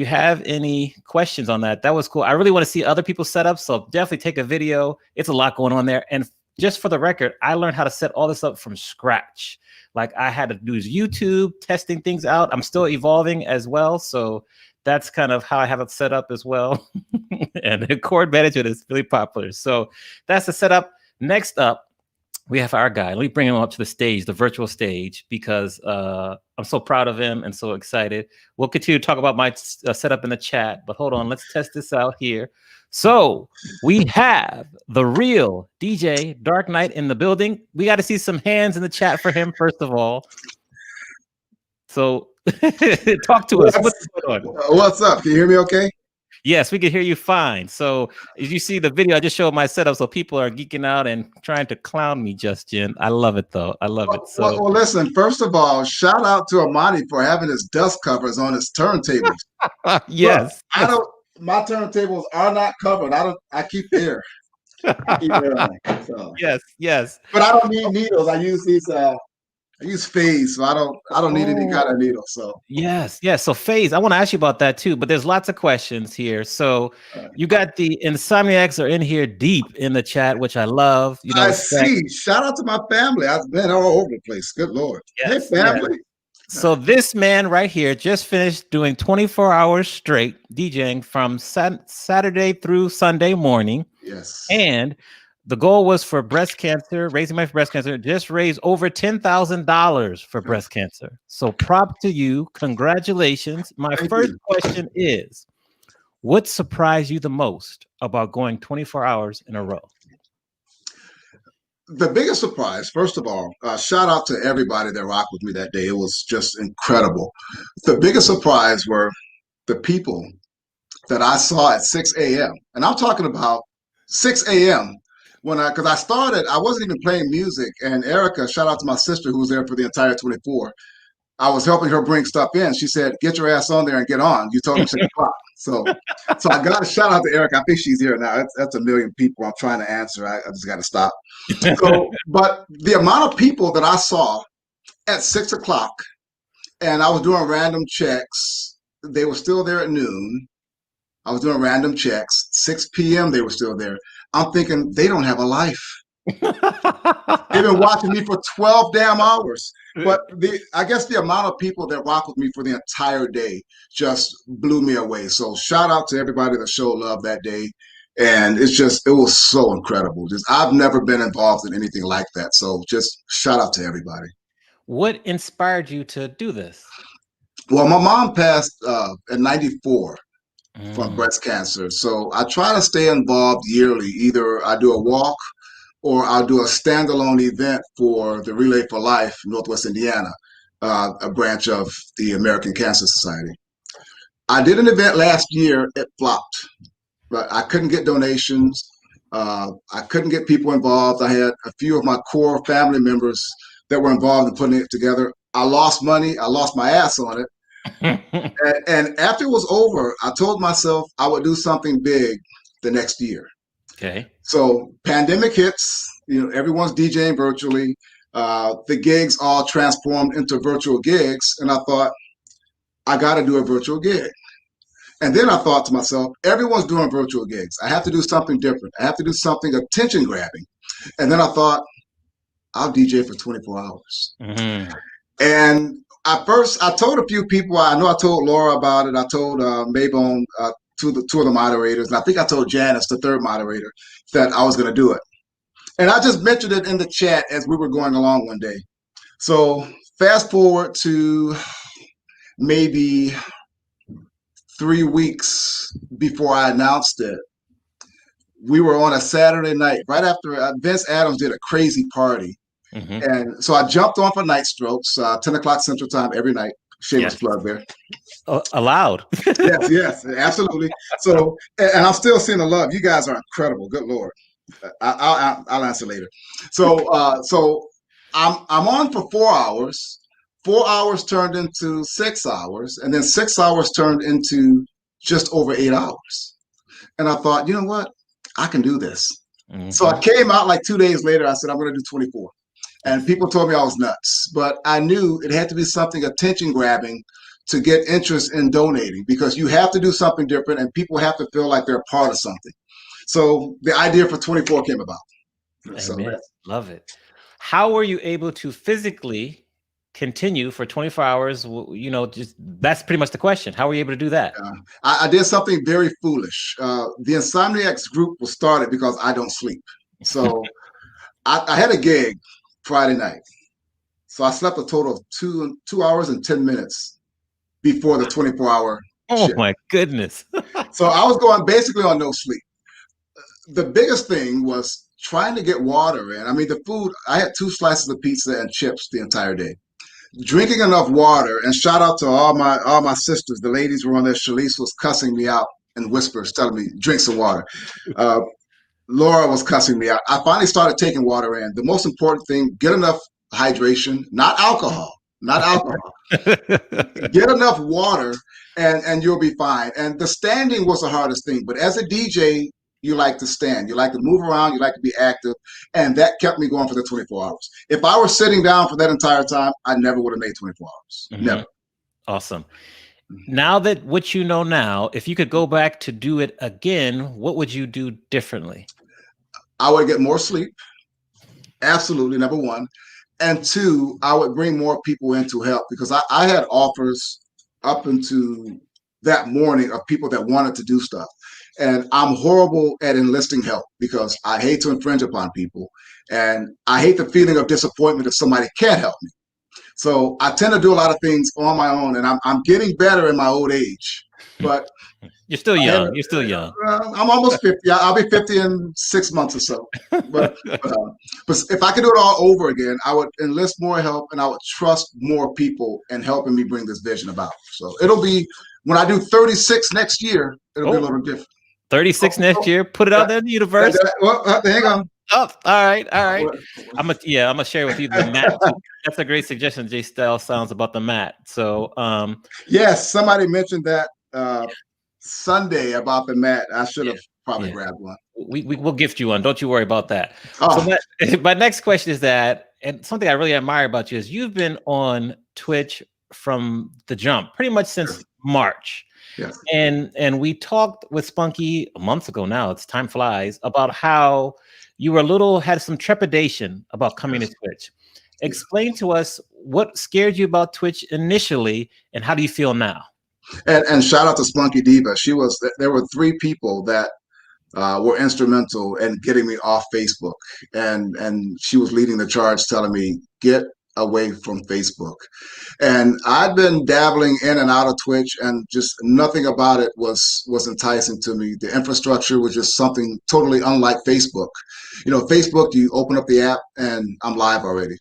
have any questions on that, that was cool. I really want to see other people's setups, so definitely take a video. It's a lot going on there. And just for the record, I learned how to set all this up from scratch. Like I had to do YouTube, testing things out. I'm still evolving as well. So that's kind of how I have it set up as well. And the cord management is really popular. So that's the setup. Next up, we have our guy. Let me bring him up to the stage, the virtual stage, because I'm so proud of him and so excited. We'll continue to talk about my setup in the chat, but hold on, let's test this out here. So we have the real DJ Dark Knight in the building. We got to see some hands in the chat for him, first of all. So talk to us. What's going on? What's up? Can you hear me okay? Yes, we can hear you fine. So as you see the video, I just showed my setup, so people are geeking out and trying to clown me, Justin. I love it, though. I love it. So well, listen, first of all, shout out to Amani for having his dust covers on his turntables. Yes. Look, my turntables are not covered. I keep air. So. Yes. But I don't need needles. I use these I use phase, so I don't need any kind of needle. So yes. So phase, I want to ask you about that too, but there's lots of questions here. So you got the Insomniacs are in here deep in the chat, which I love. You know, I see. Shout out to my family. I've been all over the place. Good Lord. Yes, hey family. Yes. So this man right here just finished doing 24 hours straight DJing from Saturday through Sunday morning. Yes. And the goal was for breast cancer, raising money for breast cancer, just raised over $10,000 for breast cancer. So prop to you. Congratulations. My first question is, what surprised you the most about going 24 hours in a row? The biggest surprise, first of all, shout out to everybody that rocked with me that day. It was just incredible. The biggest surprise were the people that I saw at 6 a.m. And I'm talking about 6 a.m. Because I started, I wasn't even playing music. And Erica, shout out to my sister who was there for the entire 24. I was helping her bring stuff in. She said, get your ass on there and get on. You told me 6 o'clock. So I got a shout out to Eric. I think she's here now. That's a million people I'm trying to answer. I just got to stop. So, but the amount of people that I saw at 6 o'clock, and I was doing random checks. They were still there at noon. I was doing random checks. 6 p.m. they were still there. I'm thinking they don't have a life. They've been watching me for 12 damn hours. But I guess the amount of people that rock with me for the entire day just blew me away. So shout out to everybody that showed love that day. And it was so incredible. I've never been involved in anything like that. So just shout out to everybody. What inspired you to do this? Well, my mom passed at 94 from breast cancer. So I try to stay involved yearly. Either I do a walk or I'll do a standalone event for the Relay for Life, Northwest Indiana, a branch of the American Cancer Society. I did an event last year. It flopped, but I couldn't get donations. I couldn't get people involved. I had a few of my core family members that were involved in putting it together. I lost money. I lost my ass on it. And after it was over, I told myself I would do something big the next year. Okay. So pandemic hits, everyone's DJing virtually. The gigs all transformed into virtual gigs. And I thought, I got to do a virtual gig. And then I thought to myself, everyone's doing virtual gigs. I have to do something different. I have to do something attention grabbing. And then I thought, I'll DJ for 24 hours. Mm-hmm. And at first, I told a few people. I know I told Laura about it. I told Maybone, two of the moderators, and I think I told Janice, the third moderator, that I was going to do it. And I just mentioned it in the chat as we were going along one day. So fast forward to maybe 3 weeks before I announced it. We were on a Saturday night right after Vince Adams did a crazy party. Mm-hmm. And so I jumped on for Night Strokes, 10 o'clock Central Time every night. Shameless plug there. Allowed. yes, absolutely. So, and I'm still seeing the love. You guys are incredible. Good Lord. I'll answer later. So I'm on for 4 hours. 4 hours turned into 6 hours, and then 6 hours turned into just over 8 hours. And I thought, you know what? I can do this. Mm-hmm. So I came out like 2 days later. I said, I'm going to do 24. And people told me I was nuts, but I knew it had to be something attention grabbing to get interest in donating, because you have to do something different and people have to feel like they're a part of something. So the idea for 24 came about. Amen. Love it. How were you able to physically continue for 24 hours? Just that's pretty much the question. How were you able to do that? I did something very foolish. The Insomniacs group was started because I don't sleep. So I had a gig Friday night. So I slept a total of 2 hours and 10 minutes before the 24-hour shift. My goodness. So I was going basically on no sleep. The biggest thing was trying to get water in. I mean, the food, I had 2 slices of pizza and chips the entire day. Drinking enough water, and shout out to all my sisters. The ladies were on there. Shalise was cussing me out in whispers, telling me, drink some water. Laura was cussing me out. I finally started taking water in. The most important thing, get enough hydration, not alcohol. Get enough water and you'll be fine. And the standing was the hardest thing. But as a DJ, you like to stand. You like to move around. You like to be active. And that kept me going for the 24 hours. If I were sitting down for that entire time, I never would have made 24 hours. Mm-hmm. Never. Awesome. Now that what you know now, if you could go back to do it again, what would you do differently? I would get more sleep. Absolutely, number one. And 2, I would bring more people in to help, because I had offers up into that morning of people that wanted to do stuff. And I'm horrible at enlisting help because I hate to infringe upon people. And I hate the feeling of disappointment if somebody can't help me. So I tend to do a lot of things on my own, and I'm getting better in my old age. But you're still young. You're still young. I'm almost 50. I'll be 50 in 6 months or so. But if I could do it all over again, I would enlist more help, and I would trust more people in helping me bring this vision about. So it'll be, when I do 36 next year, it'll be a little different. 36 next year. Put it out there in the universe. Hang on. Oh, all right. I'm gonna share with you the mat. That's a great suggestion. Jay Style sounds about the mat. So yes, somebody mentioned that. Sunday about the mat. I should have probably grabbed one. We'll gift you one. Don't you worry about that. Oh. So my next question is that, and something I really admire about you is you've been on Twitch from the jump, pretty much since March. Yes. And we talked with Spunky a month ago now, it's time flies, about how you were had some trepidation about coming to Twitch. Explain to us what scared you about Twitch initially and how do you feel now? And shout out to Spunky Diva. There were 3 people that were instrumental in getting me off Facebook. And she was leading the charge telling me, get away from Facebook. And I'd been dabbling in and out of Twitch, and just nothing about it was enticing to me. The infrastructure was just something totally unlike Facebook. You know, Facebook, you open up the app and I'm live already.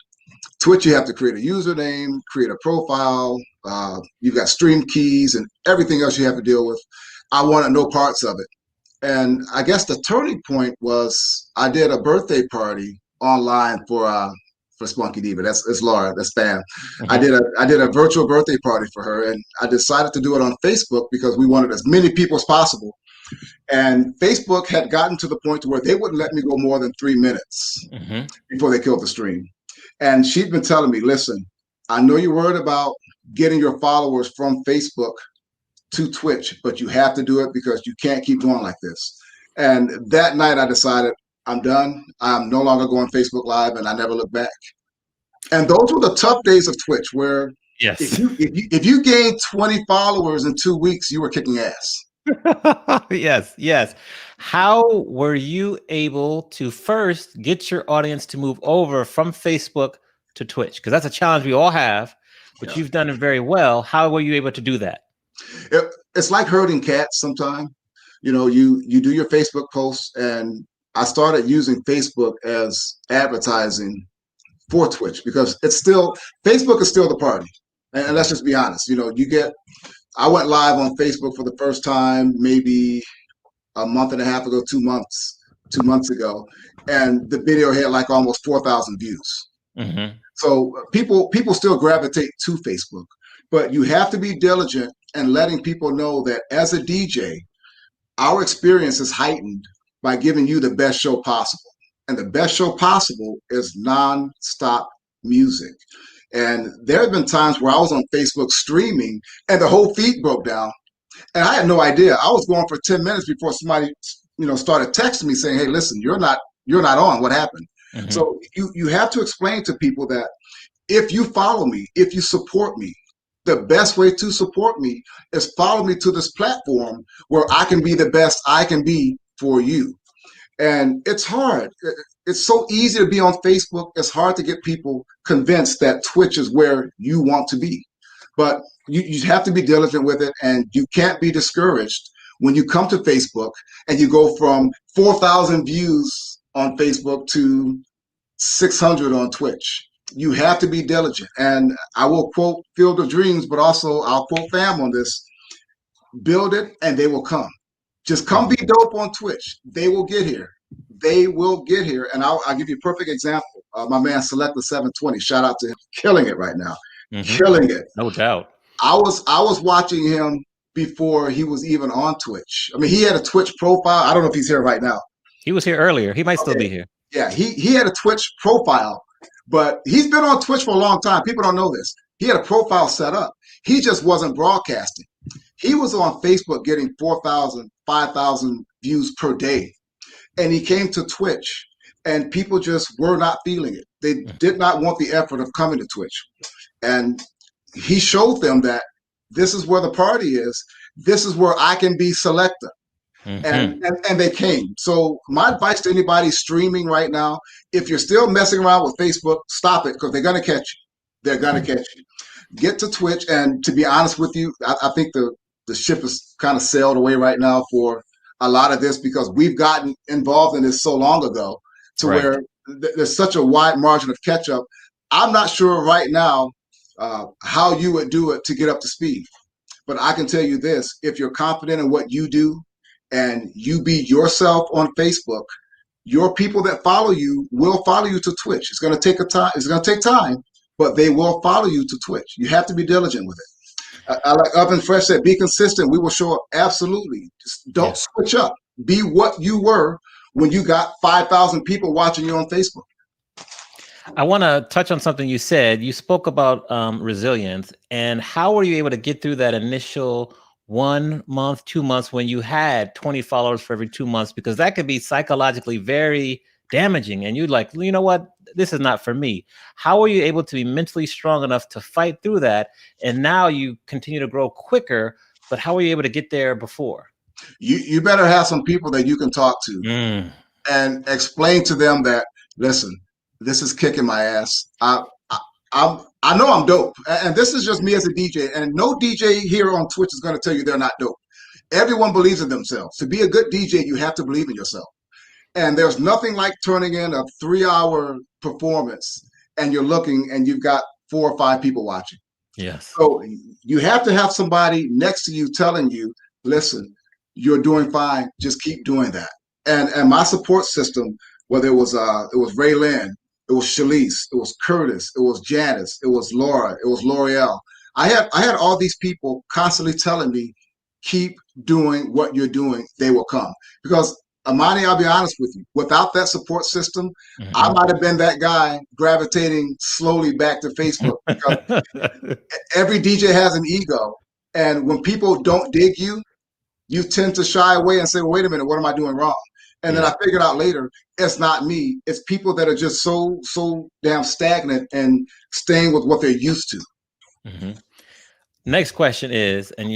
Twitch, you have to create a username, create a profile. You've got stream keys and everything else you have to deal with. I wanted no parts of it. And I guess the turning point was I did a birthday party online for Spunky Diva. It's Laura, that's Spam. Mm-hmm. I did a virtual birthday party for her, and I decided to do it on Facebook because we wanted as many people as possible. And Facebook had gotten to the point to where they wouldn't let me go more than 3 minutes before they killed the stream. And she'd been telling me, listen, I know you're worried about getting your followers from Facebook to Twitch, but you have to do it because you can't keep going like this. And that night I decided I'm done. I'm no longer going Facebook Live, and I never looked back. And those were the tough days of Twitch where if you gained 20 followers in 2 weeks, you were kicking ass. Yes. How were you able to first get your audience to move over from Facebook to Twitch? Because that's a challenge we all have, but you've done it very well. How were you able to do that? It's like herding cats sometimes. You know, you do your Facebook posts, and I started using Facebook as advertising for Twitch because Facebook is still the party. And let's just be honest, you know, I went live on Facebook for the first time maybe a month and a half ago, 2 months ago, and the video had like almost 4,000 views. Mm-hmm. So people still gravitate to Facebook, but you have to be diligent and letting people know that as a DJ, our experience is heightened by giving you the best show possible. And the best show possible is non-stop music. And there have been times where I was on Facebook streaming and the whole feed broke down. And I had no idea. I was going for 10 minutes before somebody, started texting me saying, hey, listen, you're not on. What happened? Mm-hmm. So you have to explain to people that if you follow me, if you support me, the best way to support me is follow me to this platform where I can be the best I can be for you. And it's hard. It's so easy to be on Facebook. It's hard to get people convinced that Twitch is where you want to be. But you have to be diligent with it, and you can't be discouraged when you come to Facebook and you go from 4,000 views on Facebook to 600 on Twitch. You have to be diligent. And I will quote Field of Dreams, but also I'll quote Fam on this. Build it and they will come. Just come be dope on Twitch. They will get here. They will get here. And I'll give you a perfect example. My man Selecta 720, shout out to him, killing it right now. Mm-hmm. Killing it. No doubt. I was watching him before he was even on Twitch. I mean, he had a Twitch profile. I don't know if he's here right now. He was here earlier. He might still be here. Yeah, he had a Twitch profile, but he's been on Twitch for a long time. People don't know this. He had a profile set up. He just wasn't broadcasting. He was on Facebook getting 4,000, 5,000 views per day. And he came to Twitch, and people just were not feeling it. They did not want the effort of coming to Twitch. And he showed them that this is where the party is. This is where I can be Selecta. Mm-hmm. And they came. So my advice to anybody streaming right now, if you're still messing around with Facebook, stop it, because they're going to catch you. They're going to catch you. Get to Twitch. And to be honest with you, I think the ship is kind of sailed away right now for a lot of this, because we've gotten involved in this so long ago to where there's such a wide margin of catch up. I'm not sure right now how you would do it to get up to speed. But I can tell you this, if you're confident in what you do and you be yourself on Facebook, your people that follow you will follow you to Twitch. It's going to take time. It's going to take time, but they will follow you to Twitch. You have to be diligent with it. I like Oven Fresh said, be consistent. We will show up. Absolutely. Just don't switch up. Be what you were when you got 5,000 people watching you on Facebook. I want to touch on something you said. You spoke about resilience, and how were you able to get through that initial 1 month, 2 months when you had 20 followers for every 2 months? Because that could be psychologically very damaging. And you're like, you know what? This is not for me. How were you able to be mentally strong enough to fight through that? And now you continue to grow quicker, but how were you able to get there before? You better have some people that you can talk to and explain to them that, listen, this is kicking my ass. I know I'm dope. And this is just me as a DJ. And no DJ here on Twitch is going to tell you they're not dope. Everyone believes in themselves. To be a good DJ, you have to believe in yourself. And there's nothing like turning in a 3-hour performance and you're looking and you've got 4 or 5 people watching. Yes. So you have to have somebody next to you telling you, listen, you're doing fine. Just keep doing that. And my support system, whether it was Ray Lynn, it was Shalise, it was Curtis, it was Janice, it was Laura, it was L'Oreal. I had all these people constantly telling me, keep doing what you're doing. They will come. Because Amani, I'll be honest with you, without that support system, I might have been that guy gravitating slowly back to Facebook, because every DJ has an ego. And when people don't dig you, you tend to shy away and say, well, wait a minute, what am I doing wrong? And then I figured out later, it's not me. It's people that are just so damn stagnant and staying with what they're used to. Next question is, and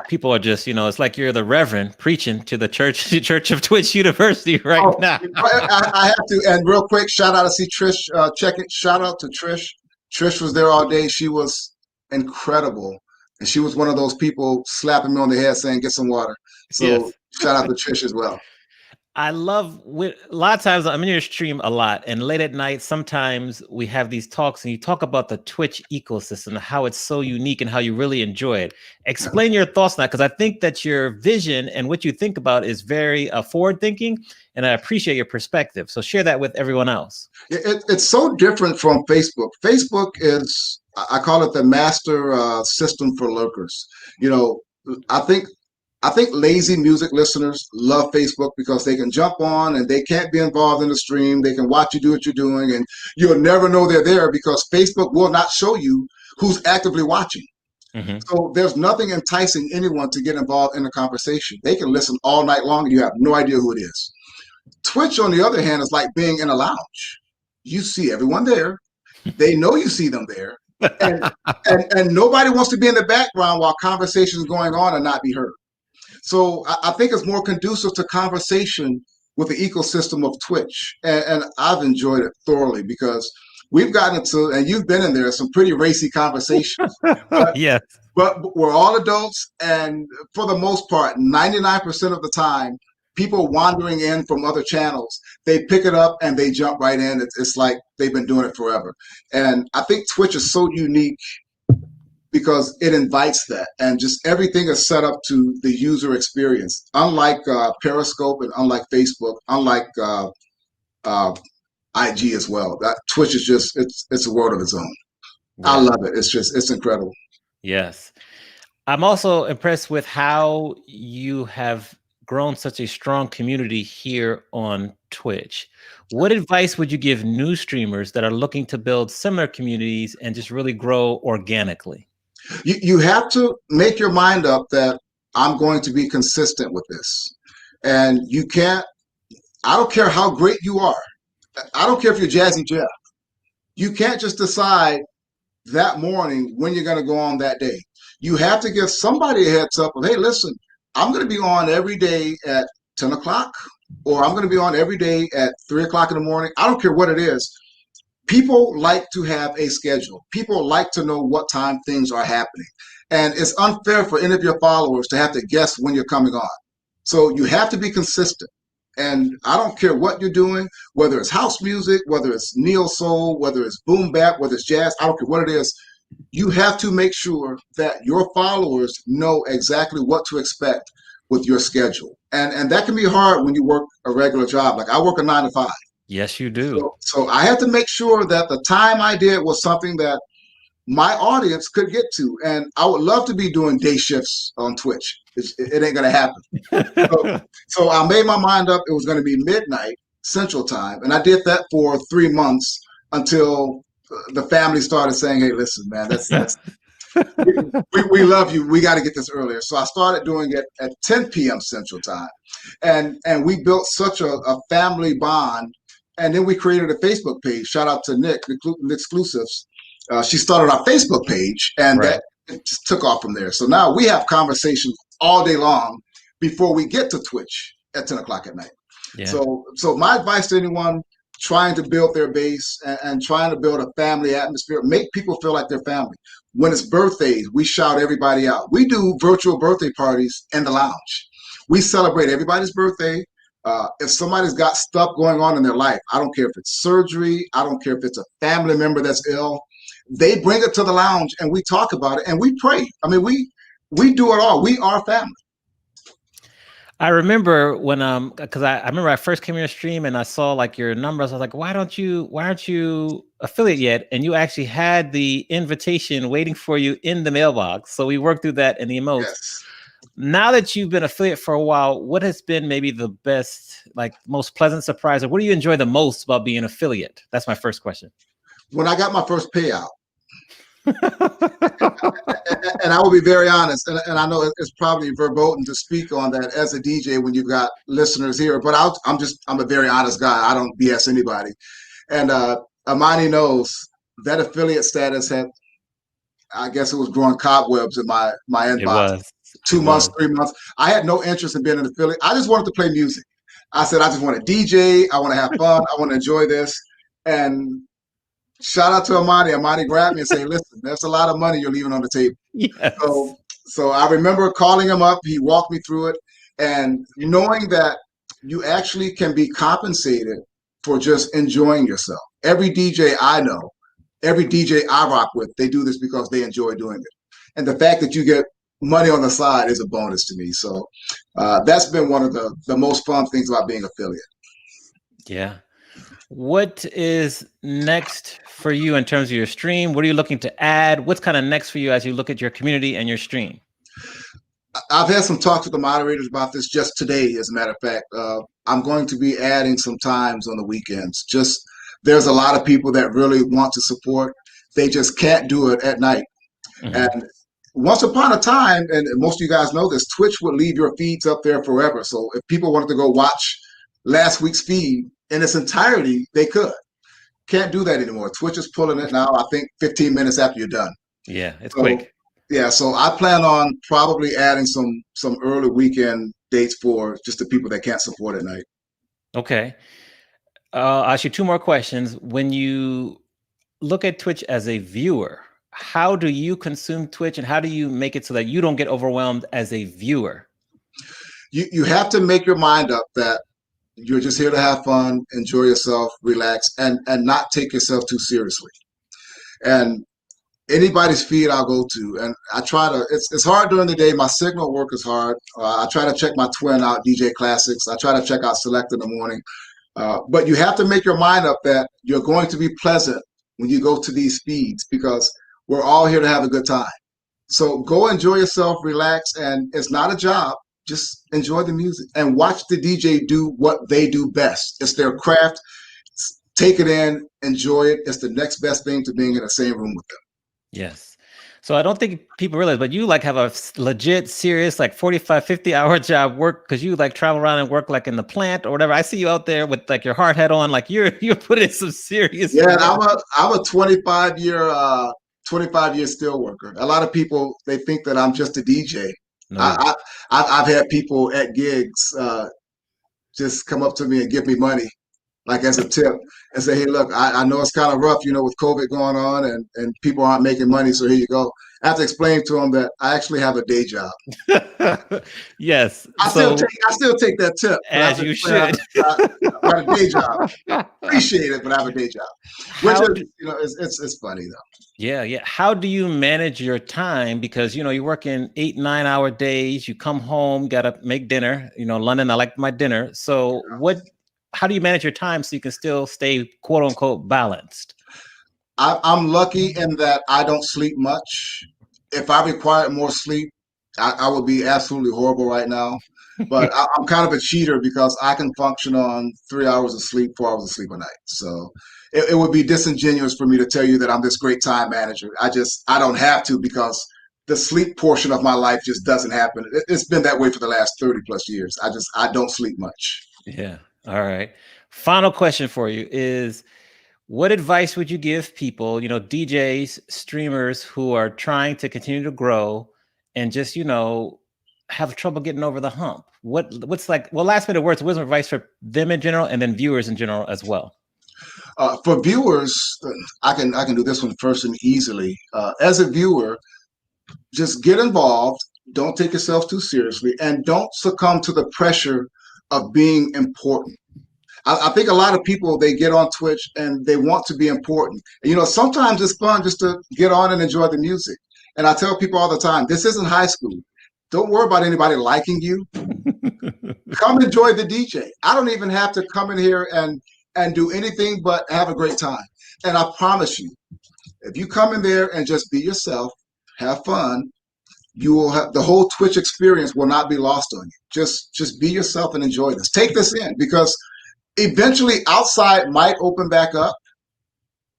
people are just, it's like you're the reverend preaching to the Church of Twitch University now. I have to, and real quick, shout out to see Trish. Check it. Shout out to Trish. Trish was there all day. She was incredible, and she was one of those people slapping me on the head saying, "Get some water." So shout out to Trish as well. I love a lot of times I'm in your stream a lot, and late at night, sometimes we have these talks and you talk about the Twitch ecosystem, how it's so unique and how you really enjoy it. Explain your thoughts on that, because I think that your vision and what you think about is very forward thinking, and I appreciate your perspective. So share that with everyone else. It's so different from Facebook. Facebook is, I call it the master system for lurkers. I think lazy music listeners love Facebook because they can jump on and they can't be involved in the stream. They can watch you do what you're doing, and you'll never know they're there because Facebook will not show you who's actively watching. So there's nothing enticing anyone to get involved in a conversation. They can listen all night long and you have no idea who it is. Twitch, on the other hand, is like being in a lounge. You see everyone there. They know you see them there. And nobody wants to be in the background while conversations going on and not be heard. So I think it's more conducive to conversation with the ecosystem of Twitch. And I've enjoyed it thoroughly because we've gotten into, and you've been in there, some pretty racy conversations. But we're all adults. And for the most part, 99% of the time, people wandering in from other channels, they pick it up and they jump right in. It's like they've been doing it forever. And I think Twitch is so unique because it invites that, and just everything is set up to the user experience. Unlike Periscope and unlike Facebook, unlike IG as well. That Twitch is just, it's a world of its own. I love it. It's incredible. Yes. I'm also impressed with how you have grown such a strong community here on Twitch. What advice would you give new streamers that are looking to build similar communities and just really grow organically? You have to make your mind up that I'm going to be consistent with this. And you can't, I don't care how great you are. I don't care if you're Jazzy Jeff. You can't just decide that morning when you're going to go on that day. You have to give somebody a heads up of, hey, listen, I'm going to be on every day at 10 o'clock, or I'm going to be on every day at 3 o'clock in the morning. I don't care what it is. People like to have a schedule. People like to know what time things are happening. And it's unfair for any of your followers to have to guess when you're coming on. So you have to be consistent. And I don't care what you're doing, whether it's house music, whether it's neo soul, whether it's boom bap, whether it's jazz, I don't care what it is. You have to make sure that your followers know exactly what to expect with your schedule. And that can be hard when you work a regular job. Like I work a 9 to 5. Yes, you do. So I had to make sure that the time I did was something that my audience could get to. And I would love to be doing day shifts on Twitch. It ain't going to happen. So I made my mind up. It was going to be midnight Central Time. And I did that for 3 months until the family started saying, hey, listen, man, we love you. We got to get this earlier. So I started doing it at 10 p.m. Central Time. And we built such a family bond. And then we created a Facebook page. Shout out to Nick Exclusives. She started our Facebook page, and Right. that just took off from there. So now we have conversations all day long before we get to Twitch at 10 o'clock at night. Yeah. So my advice to anyone trying to build their base and trying to build a family atmosphere, make people feel like they're family. When it's birthdays, we shout everybody out. We do virtual birthday parties in the lounge. We celebrate everybody's birthday. If somebody's got stuff going on in their life, I don't care if it's surgery, I don't care if it's a family member that's ill, they bring it to the lounge and we talk about it and we pray. I mean, we do it all. We are family. I remember when because I remember I first came in your stream and I saw like your numbers. I was like, why aren't you affiliate yet? And you actually had the invitation waiting for you in the mailbox. So we worked through that in the emotes. Yes. Now that you've been affiliate for a while, what has been maybe the best, like most pleasant surprise, or what do you enjoy the most about being affiliate? That's my first question. When I got my first payout, and I will be very honest, and I know it's probably verboten to speak on that as a DJ when you've got listeners here, but I'm a very honest guy. I don't BS anybody. And Amani knows that affiliate status had, I guess it was growing cobwebs in my inbox. It was. 2 months, 3 months. I had no interest in being an affiliate. I just wanted to play music. I said, I just want to DJ. I want to have fun. I want to enjoy this. And shout out to Amani. Amani grabbed me and said, listen, there's a lot of money you're leaving on the table. Yes. So I remember calling him up. He walked me through it. And knowing that you actually can be compensated for just enjoying yourself. Every DJ I know, every DJ I rock with, they do this because they enjoy doing it. And the fact that you get money on the side is a bonus to me. So that's been one of the most fun things about being affiliate. Yeah. What is next for you in terms of your stream? What are you looking to add? What's kind of next for you as you look at your community and your stream? I've had some talks with the moderators about this just today, as a matter of fact. I'm going to be adding some times on the weekends. Just there's a lot of people that really want to support. They just can't do it at night. Mm-hmm. And once upon a time, and most of you guys know this, Twitch would leave your feeds up there forever. So if people wanted to go watch last week's feed in its entirety, they could. Can't do that anymore. Twitch is pulling it now, I think 15 minutes after you're done. Yeah, it's quick. Yeah, so I plan on probably adding some early weekend dates for just the people that can't support at night. Okay. I'll ask you two more questions. When you look at Twitch as a viewer, how do you consume Twitch and how do you make it so that you don't get overwhelmed as a viewer? You have to make your mind up that you're just here to have fun, enjoy yourself, relax, and not take yourself too seriously. And anybody's feed I'll go to, and I try to, it's hard during the day. My signal work is hard. I try to check my twin out, DJ Classics. I try to check out Select in the morning. But you have to make your mind up that you're going to be pleasant when you go to these feeds because we're all here to have a good time. So go enjoy yourself, relax, and it's not a job. Just enjoy the music and watch the DJ do what they do best. It's their craft. Take it in, enjoy it. It's the next best thing to being in the same room with them. Yes. So I don't think people realize, but you like have a legit, serious, like 45, 50-hour job work because you like travel around and work like in the plant or whatever. I see you out there with like your hard hat on, like you're putting in some serious. Yeah, I'm a 25-year steel worker. A lot of people, they think that I'm just a DJ. No. I've had people at gigs just come up to me and give me money, like as a tip, and say, hey, look, I know it's kind of rough, with COVID going on and people aren't making money, so here you go. I have to explain to them that I actually have a day job. Yes. I still take that tip. As you should. I have a day job. Appreciate it, but I have a day job. Which is, it's funny though. Yeah. How do you manage your time? Because, you work in 8-9 hour days, you come home, got to make dinner, London, I like my dinner. So how do you manage your time so you can still stay quote unquote balanced? I'm lucky in that I don't sleep much. If I required more sleep, I would be absolutely horrible right now. But I'm kind of a cheater because I can function on 3 hours of sleep, 4 hours of sleep a night. So it would be disingenuous for me to tell you that I'm this great time manager. I don't have to because the sleep portion of my life just doesn't happen. It's been that way for the last 30 plus years. I don't sleep much. Yeah. All right. Final question for you is, what advice would you give people, DJs, streamers who are trying to continue to grow and just, have trouble getting over the hump? What's like, well, last minute words, wisdom advice for them in general and then viewers in general as well? For viewers, I can do this one first and easily. As a viewer, just get involved. Don't take yourself too seriously, and don't succumb to the pressure of being important. I think a lot of people, they get on Twitch and they want to be important. Sometimes it's fun just to get on and enjoy the music. And I tell people all the time, this isn't high school. Don't worry about anybody liking you. Come enjoy the DJ. I don't even have to come in here and do anything but have a great time. And I promise you, if you come in there and just be yourself, have fun, you will have the whole Twitch experience will not be lost on you. Just be yourself and enjoy this. Take this in, because eventually outside might open back up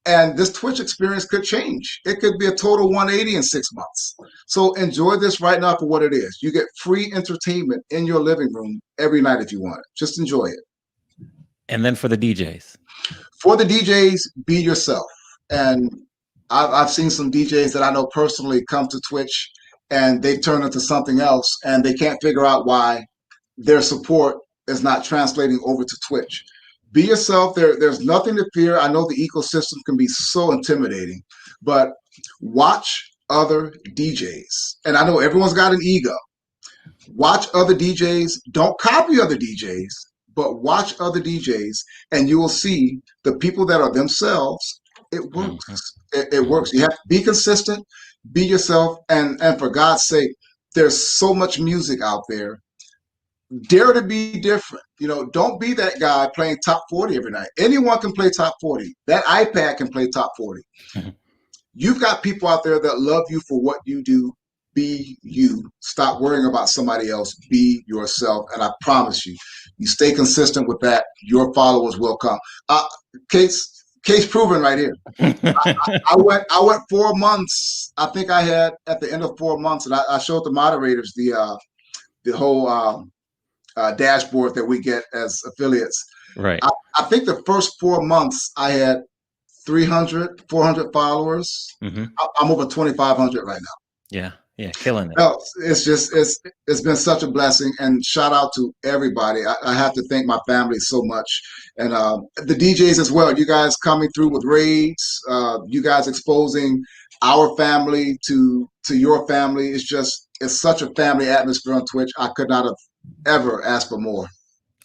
and this Twitch experience could change. It could be a total 180 in 6 months. So enjoy this right now for what it is. You get free entertainment in your living room every night if you want it. Just enjoy it. And then for the DJs? For the DJs, be yourself. And I've seen some DJs that I know personally come to Twitch and they've turned into something else and they can't figure out why their support is not translating over to Twitch. Be yourself. There's nothing to fear. I know the ecosystem can be so intimidating, but watch other DJs. And I know everyone's got an ego. Watch other DJs. Don't copy other DJs, but watch other DJs, and you will see the people that are themselves. It works. Mm-hmm. It works. You have to be consistent, be yourself, and for God's sake, there's so much music out there. Dare to be different. Don't be that guy playing top 40 every night. Anyone can play top 40. That iPad can play top 40. Mm-hmm. You've got people out there that love you for what you do. Be you. Stop worrying about somebody else. Be yourself. And I promise you, you stay consistent with that, your followers will come. Case proven right here. I went 4 months. I think I had at the end of 4 months, and I showed the moderators the whole dashboard that we get as affiliates. Right. I think the first 4 months I had 300, 400 followers. Mm-hmm. I'm over 2,500 right now. Yeah, killing it. No, it's been such a blessing, and shout out to everybody. I have to thank my family so much, and the DJs as well. You guys coming through with raids, you guys exposing our family to your family. It's such a family atmosphere on Twitch. I could not have ever asked for more.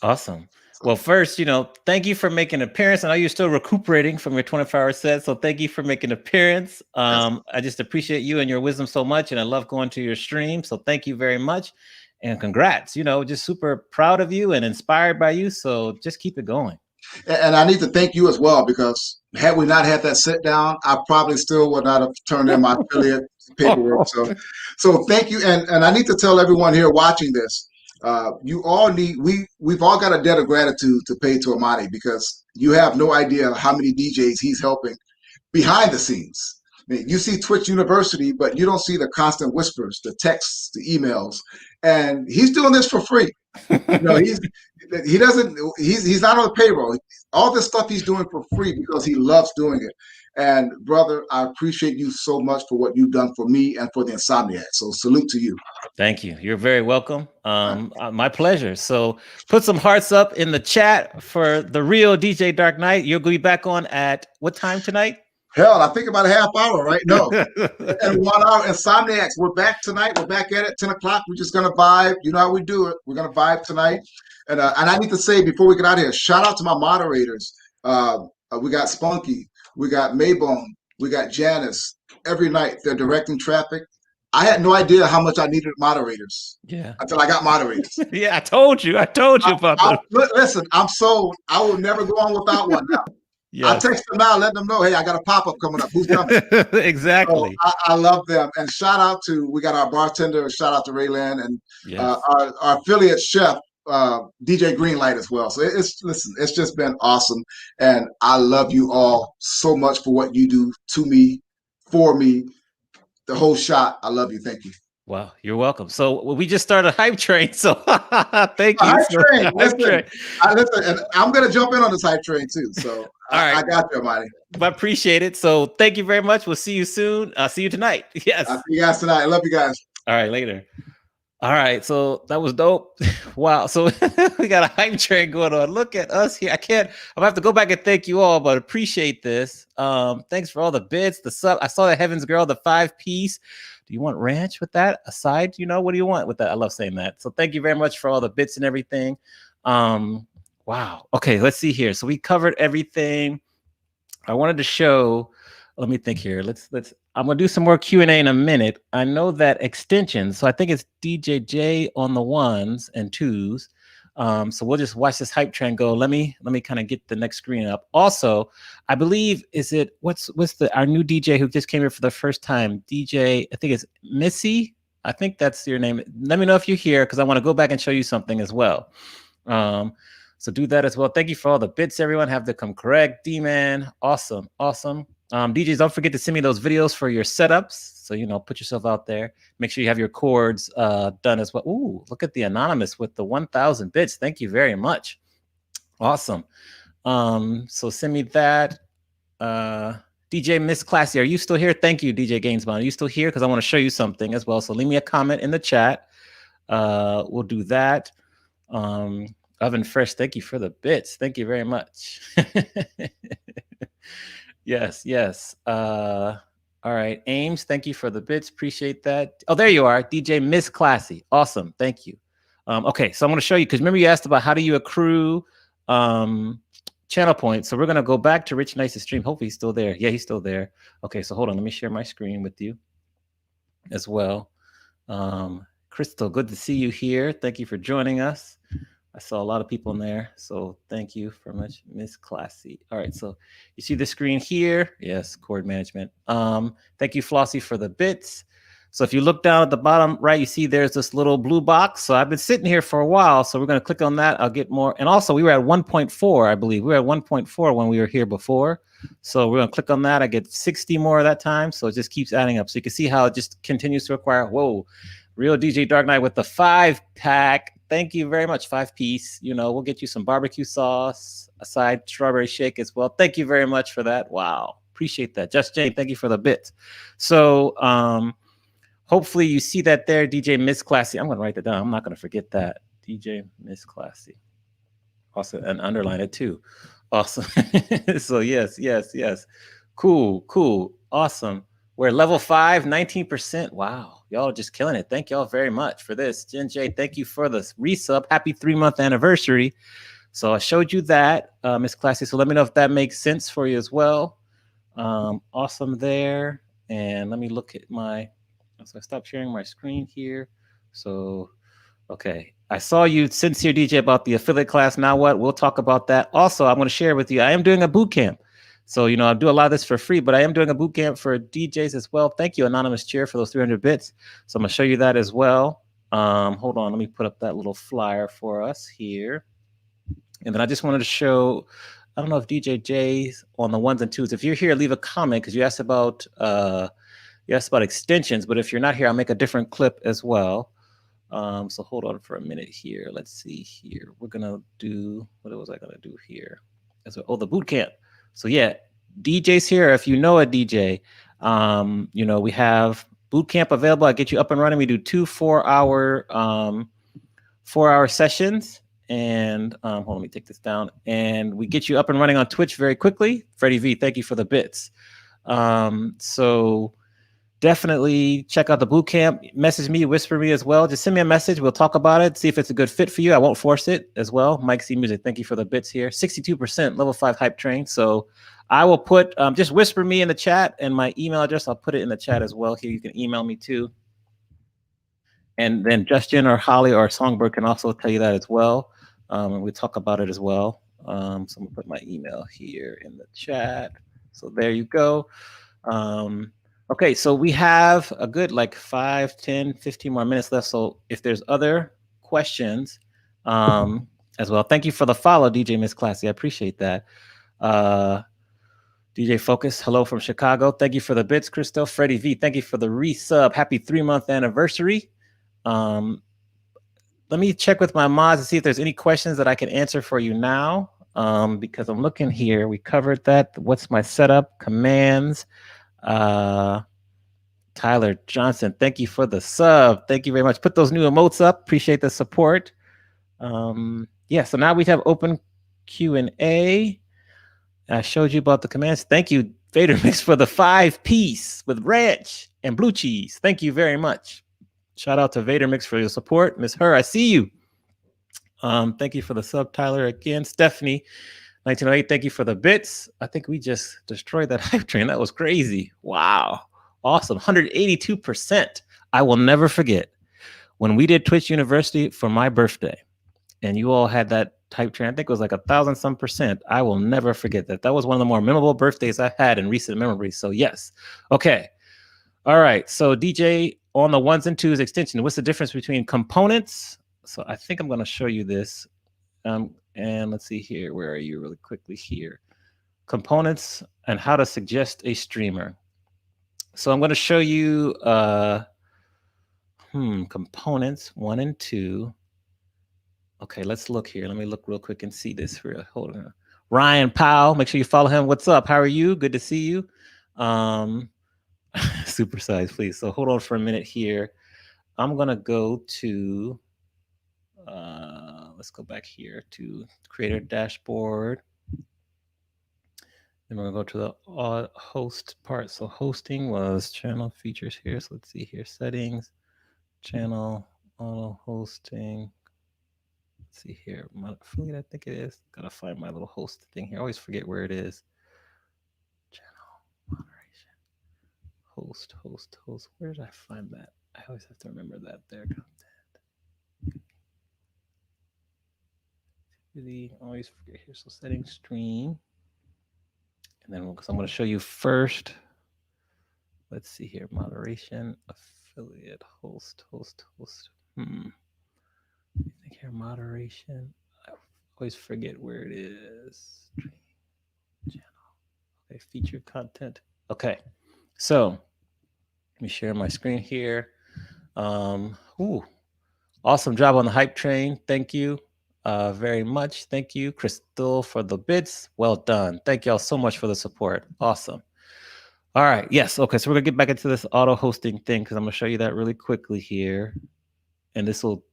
Awesome. Well, first, thank you for making an appearance. I know you're still recuperating from your 24-hour set, so thank you for making an appearance. I just appreciate you and your wisdom so much, and I love going to your stream. So thank you very much, and congrats. Just super proud of you and inspired by you. So just keep it going. And I need to thank you as well, because had we not had that sit down, I probably still would not have turned in my affiliate paperwork. So thank you, and I need to tell everyone here watching this. You all we've all got a debt of gratitude to pay to Amani, because you have no idea how many DJs he's helping behind the scenes. I mean, you see Twitch University, but you don't see the constant whispers, the texts, the emails, and he's doing this for free. He's not on the payroll. All this stuff he's doing for free because he loves doing it. And brother, I appreciate you so much for what you've done for me and for the Insomniac. So salute to you. Thank you. You're very welcome. My pleasure. So put some hearts up in the chat for the real DJ Dark Knight. You'll be back on at what time tonight? Hell, I think about a half hour, right? No. And 1 hour. Insomniacs, we're back tonight. We're back at it, 10 o'clock. We're just going to vibe. You know how we do it. We're going to vibe tonight. And I need to say, before we get out of here, shout out to my moderators. We got Spunky. We got Maybone. We got Janice. Every night, they're directing traffic. I had no idea how much I needed moderators. Yeah. Until I got moderators. Yeah, I told you about that. Listen, I'm sold. I will never go on without one now. I text them now, let them know, hey, I got a pop-up coming up. Who's coming? Exactly. So I love them. And shout out to, we got our bartender, shout out to Raylan, and Yes. our affiliate chef, DJ Greenlight as well. So it's just been awesome. And I love you all so much for what you do to me, for me, the whole shot. I love you. Thank you. Wow, you're welcome. So we just started a hype train. So thank you. Hype train. Hype train. Listen, and I'm going to jump in on this hype train too. So I got you, Amani. I appreciate it. So thank you very much. We'll see you soon. I'll see you tonight. Yes. I'll see you guys tonight. I love you guys. All right, later. All right, so that was dope. Wow, so we got a hype train going on. Look at us here. I'm gonna have to go back and thank you all, but appreciate this. Thanks for all the bits, the sub. I saw the Heaven's Girl, the 5-piece. Do you want ranch with that aside? You know, what do you want with that? I love saying that. So thank you very much for all the bits and everything. Wow. Okay, let's see here. So we covered everything. I wanted to show. Let me think here. Let's. I'm gonna do some more Q&A in a minute. I know that extensions. So I think it's DJJ on the 1s and 2s. So we'll just watch this hype train go. Let me kind of get the next screen up. Also, I believe what's our new DJ who just came here for the first time? DJ, I think it's Missy. I think that's your name. Let me know if you're here because I want to go back and show you something as well. So do that as well. Thank you for all the bits, everyone. Have to come correct. D-Man, awesome. DJs, don't forget to send me those videos for your setups. So, put yourself out there. Make sure you have your chords done as well. Ooh, look at the anonymous with the 1,000 bits. Thank you very much. Awesome. So send me that. DJ Miss Classy, are you still here? Thank you, DJ Gainsbond. Are you still here? Because I want to show you something as well. So leave me a comment in the chat. We'll do that. Oven Fresh, thank you for the bits. Thank you very much. Yes. All right. Ames, thank you for the bits. Appreciate that. Oh, there you are. DJ Miss Classy. Awesome. Thank you. Okay, so I'm going to show you, because remember you asked about how do you accrue channel points. So we're going to go back to Rich Nice's stream. Hopefully he's still there. Yeah, he's still there. Okay, so hold on. Let me share my screen with you as well. Crystal, good to see you here. Thank you for joining us. I saw a lot of people in there, so thank you very much, Miss Classy. All right, so you see the screen here? Yes, chord management. Thank you, Flossie, for the bits. So if you look down at the bottom right, you see there's this little blue box. So I've been sitting here for a while, so we're going to click on that. I'll get more. And also, we were at 1.4, I believe. We were at 1.4 when we were here before. So we're going to click on that. I get 60 more that time, so it just keeps adding up. So you can see how it just continues to acquire. Whoa, Real DJ Dark Knight with the 5-pack. Thank you very much, 5-piece. We'll get you some barbecue sauce, a side strawberry shake as well. Thank you very much for that. Wow, appreciate that. Just Jane, thank you for the bits. So hopefully you see that there, DJ Miss Classy. I'm going to write that down. I'm not going to forget that. DJ Miss Classy. Also, and underline it too. Awesome. So yes. Cool. Awesome. We're level 5, 19%. Wow. Y'all are just killing it. Thank y'all very much for this. Jen J, thank you for the resub. Happy 3-month anniversary. So I showed you that, Miss Classy. So let me know if that makes sense for you as well. Awesome there. And let me look at so I stopped sharing my screen here. So, okay. I saw you, Sincere DJ, about the affiliate class. Now what? We'll talk about that. Also, I'm going to share with you. I am doing a boot camp. So, I do a lot of this for free, but I am doing a boot camp for DJs as well. Thank you, Anonymous Cheer, for those 300 bits. So I'm going to show you that as well. Hold on. Let me put up that little flyer for us here. And then I just wanted to show, I don't know if DJ J's on the 1s and 2s. If you're here, leave a comment, because you asked about extensions. But if you're not here, I'll make a different clip as well. So hold on for a minute here. Let's see here. We're going to do, what was I going to do here? The boot camp. So yeah, DJs here, if you know a DJ, we have boot camp available. I get you up and running. We do 2 4-hour sessions. And hold on, let me take this down. And we get you up and running on Twitch very quickly. Freddie V, thank you for the bits. So definitely check out the boot camp. Message me, whisper me as well. Just send me a message. We'll talk about it. See if it's a good fit for you. I won't force it as well. Mike C Music, thank you for the bits here. 62% level 5 hype train. So I will put, just whisper me in the chat, and my email address, I'll put it in the chat as well here. You can email me too. And then Justin or Holly or Songbird can also tell you that as well. And we'll talk about it as well. So I'm gonna put my email here in the chat. So there you go. Okay, so we have a good like 5, 10, 15 more minutes left. So if there's other questions as well, thank you for the follow, DJ Miss Classy. I appreciate that. DJ Focus, hello from Chicago. Thank you for the bits, Christo. Freddie V, thank you for the resub. Happy 3-month anniversary. Let me check with my mods to see if there's any questions that I can answer for you now. Because I'm looking here. We covered that. What's my setup? Commands. Tyler Johnson, thank you for the sub. Thank you very much. Put those new emotes up. Appreciate the support. Yeah, so now we have open Q&A. I showed you about the commands. Thank you, Vader Mix, for the 5-piece with ranch and blue cheese. Thank you very much. Shout out to Vader Mix for your support. Miss Her, I see you. Thank you for the sub, Tyler. Again, Stephanie, 1908, thank you for the bits. I think we just destroyed that hype train. That was crazy. Wow. Awesome. 182%. I will never forget when we did Twitch University for my birthday and you all had that hype train. I think it was like 1,000% I will never forget that. That was one of the more memorable birthdays I've had in recent memory. So yes. Okay. All right. So DJ on the 1s and 2s extension, what's the difference between components? So I think I'm going to show you this. And let's see here. Where are you really quickly here? Components and how to suggest a streamer. So I'm going to show you components 1 and 2. Okay, let's look here. Let me look real quick and see this here. Hold on. Ryan Powell, make sure you follow him. What's up? How are you? Good to see you. Supersize, please. So hold on for a minute here. I'm going to go to, let's go back here to creator dashboard. Then we're going to go to the host part. So hosting was channel features here. So let's see here, settings, channel, auto hosting. Let's see here, my affiliate, I think it is. Gotta find my little host thing here. I always forget where it is. Channel, moderation, host. Where did I find that? I always have to remember that there. Content. Really always forget here. So settings, stream. And then I'm going to show you first. Let's see here. Moderation, affiliate, host. I think here, moderation. I always forget where it is. Channel. Okay, featured content. Okay. So let me share my screen here. Awesome job on the hype train. Thank you. Very much. Thank you, Crystal, for the bits. Well done. Thank y'all so much for the support. Awesome. All right. Yes. Okay. So we're going to get back into this auto hosting thing because I'm going to show you that really quickly here. And this will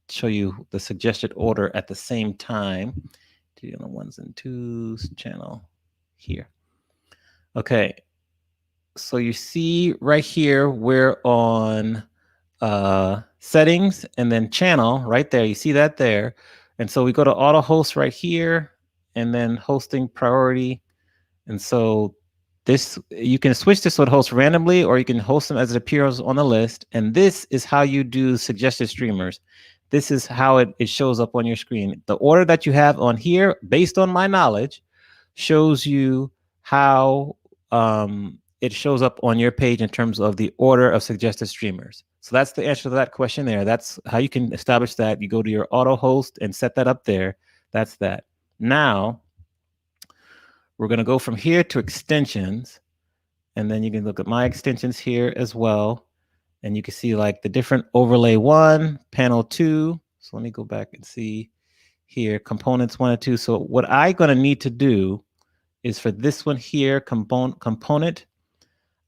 show you the suggested order at the same time. On the 1s and 2s channel here. Okay. So you see right here, we're on settings and then channel right there. You see that there. And so we go to auto host right here and then hosting priority. And so this, you can switch this so it hosts randomly or you can host them as it appears on the list. And this is how you do suggested streamers. This is how it shows up on your screen. The order that you have on here, based on my knowledge, shows you how it shows up on your page in terms of the order of suggested streamers. So that's the answer to that question there. That's how you can establish that. You go to your auto host and set that up there. That's that. Now, we're going to go from here to extensions. And then you can look at my extensions here as well. And you can see like the different overlay 1, panel 2. So let me go back and see here, components 1 and 2. So what I'm going to need to do is for this one here, component,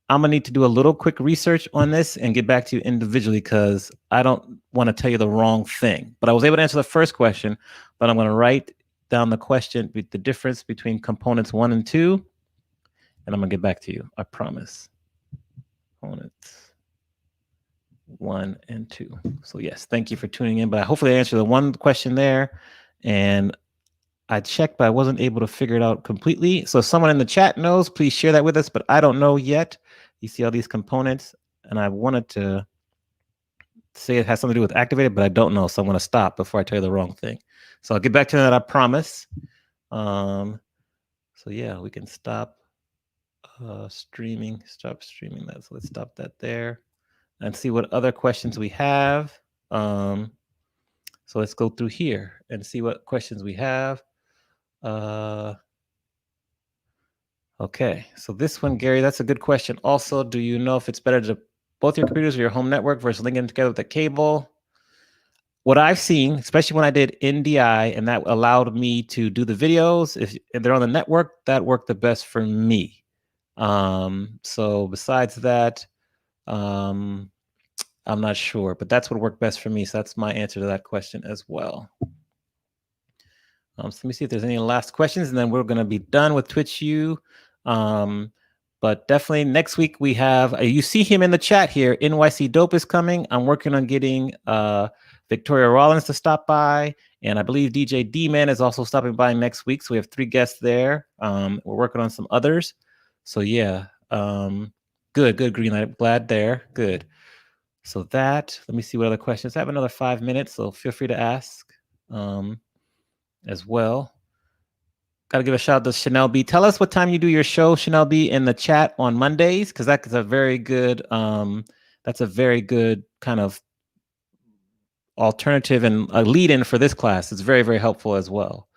I'm going to need to do a little quick research on this and get back to you individually because I don't want to tell you the wrong thing. But I was able to answer the first question, but I'm going to write down the question, the difference between components 1 and 2, and I'm going to get back to you. I promise. Components 1 and 2. So yes, thank you for tuning in. But hopefully I answered the one question there. And I checked, but I wasn't able to figure it out completely. So if someone in the chat knows, please share that with us. But I don't know yet. You see all these components, and I wanted to say it has something to do with activated, but I don't know. So I'm going to stop before I tell you the wrong thing. So I'll get back to that, I promise. So yeah, we can stop streaming. Stop streaming that. So let's stop that there and see what other questions we have. So let's go through here and see what questions we have. Okay, so this one, Gary, that's a good question. Also, do you know if it's better to both your computers or your home network versus linking them together with a cable? What I've seen, especially when I did NDI, and that allowed me to do the videos, if they're on the network, that worked the best for me. So besides that, I'm not sure, but that's what worked best for me. So that's my answer to that question as well. So let me see if there's any last questions, and then we're going to be done with Twitch U. But definitely next week we have, you see him in the chat here, NYC Dope is coming. I'm working on getting Victoria Rollins to stop by, and I believe DJ D-Man is also stopping by next week. So we have 3 guests there. We're working on some others. So yeah, good, Greenlight. I'm glad there. Good. So that, let me see what other questions. I have another 5 minutes, so feel free to ask as well. Got to give a shout out to Chanel B. Tell us what time you do your show, Chanel B, in the chat on Mondays, because that's a very good kind of alternative and a lead-in for this class. It's very, very helpful as well.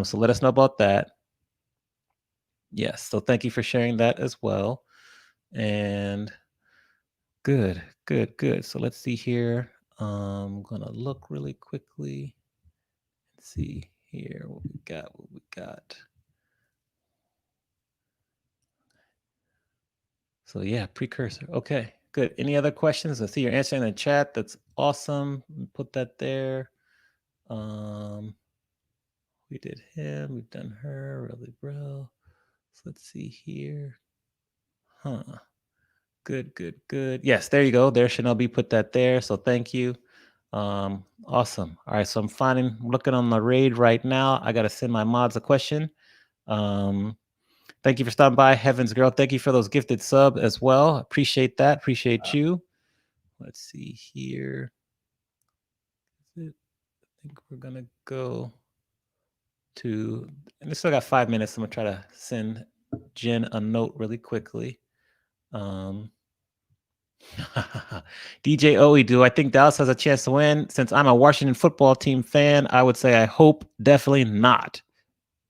So let us know about that. Yes, so thank you for sharing that as well. And good. So let's see here. I'm gonna look really quickly. Let's see here what we got. So yeah, precursor. Okay, good. Any other questions? I see you're answering in the chat. That's awesome. Put that there. We did him. We've done her. Really, bro. So let's see here. Huh. Good. Yes, there you go. There, Chanel B put that there. So thank you. Awesome. All right. So I'm looking on my raid right now. I got to send my mods a question. Thank you for stopping by, Heaven's Girl. Thank you for those gifted sub as well. Appreciate that. Appreciate you. Let's see here. I think we're gonna go to, and we still got 5 minutes. I'm gonna try to send Jen a note really quickly. DJ Oe, do I think Dallas has a chance to win? Since I'm a Washington football team fan, I would say I hope definitely not.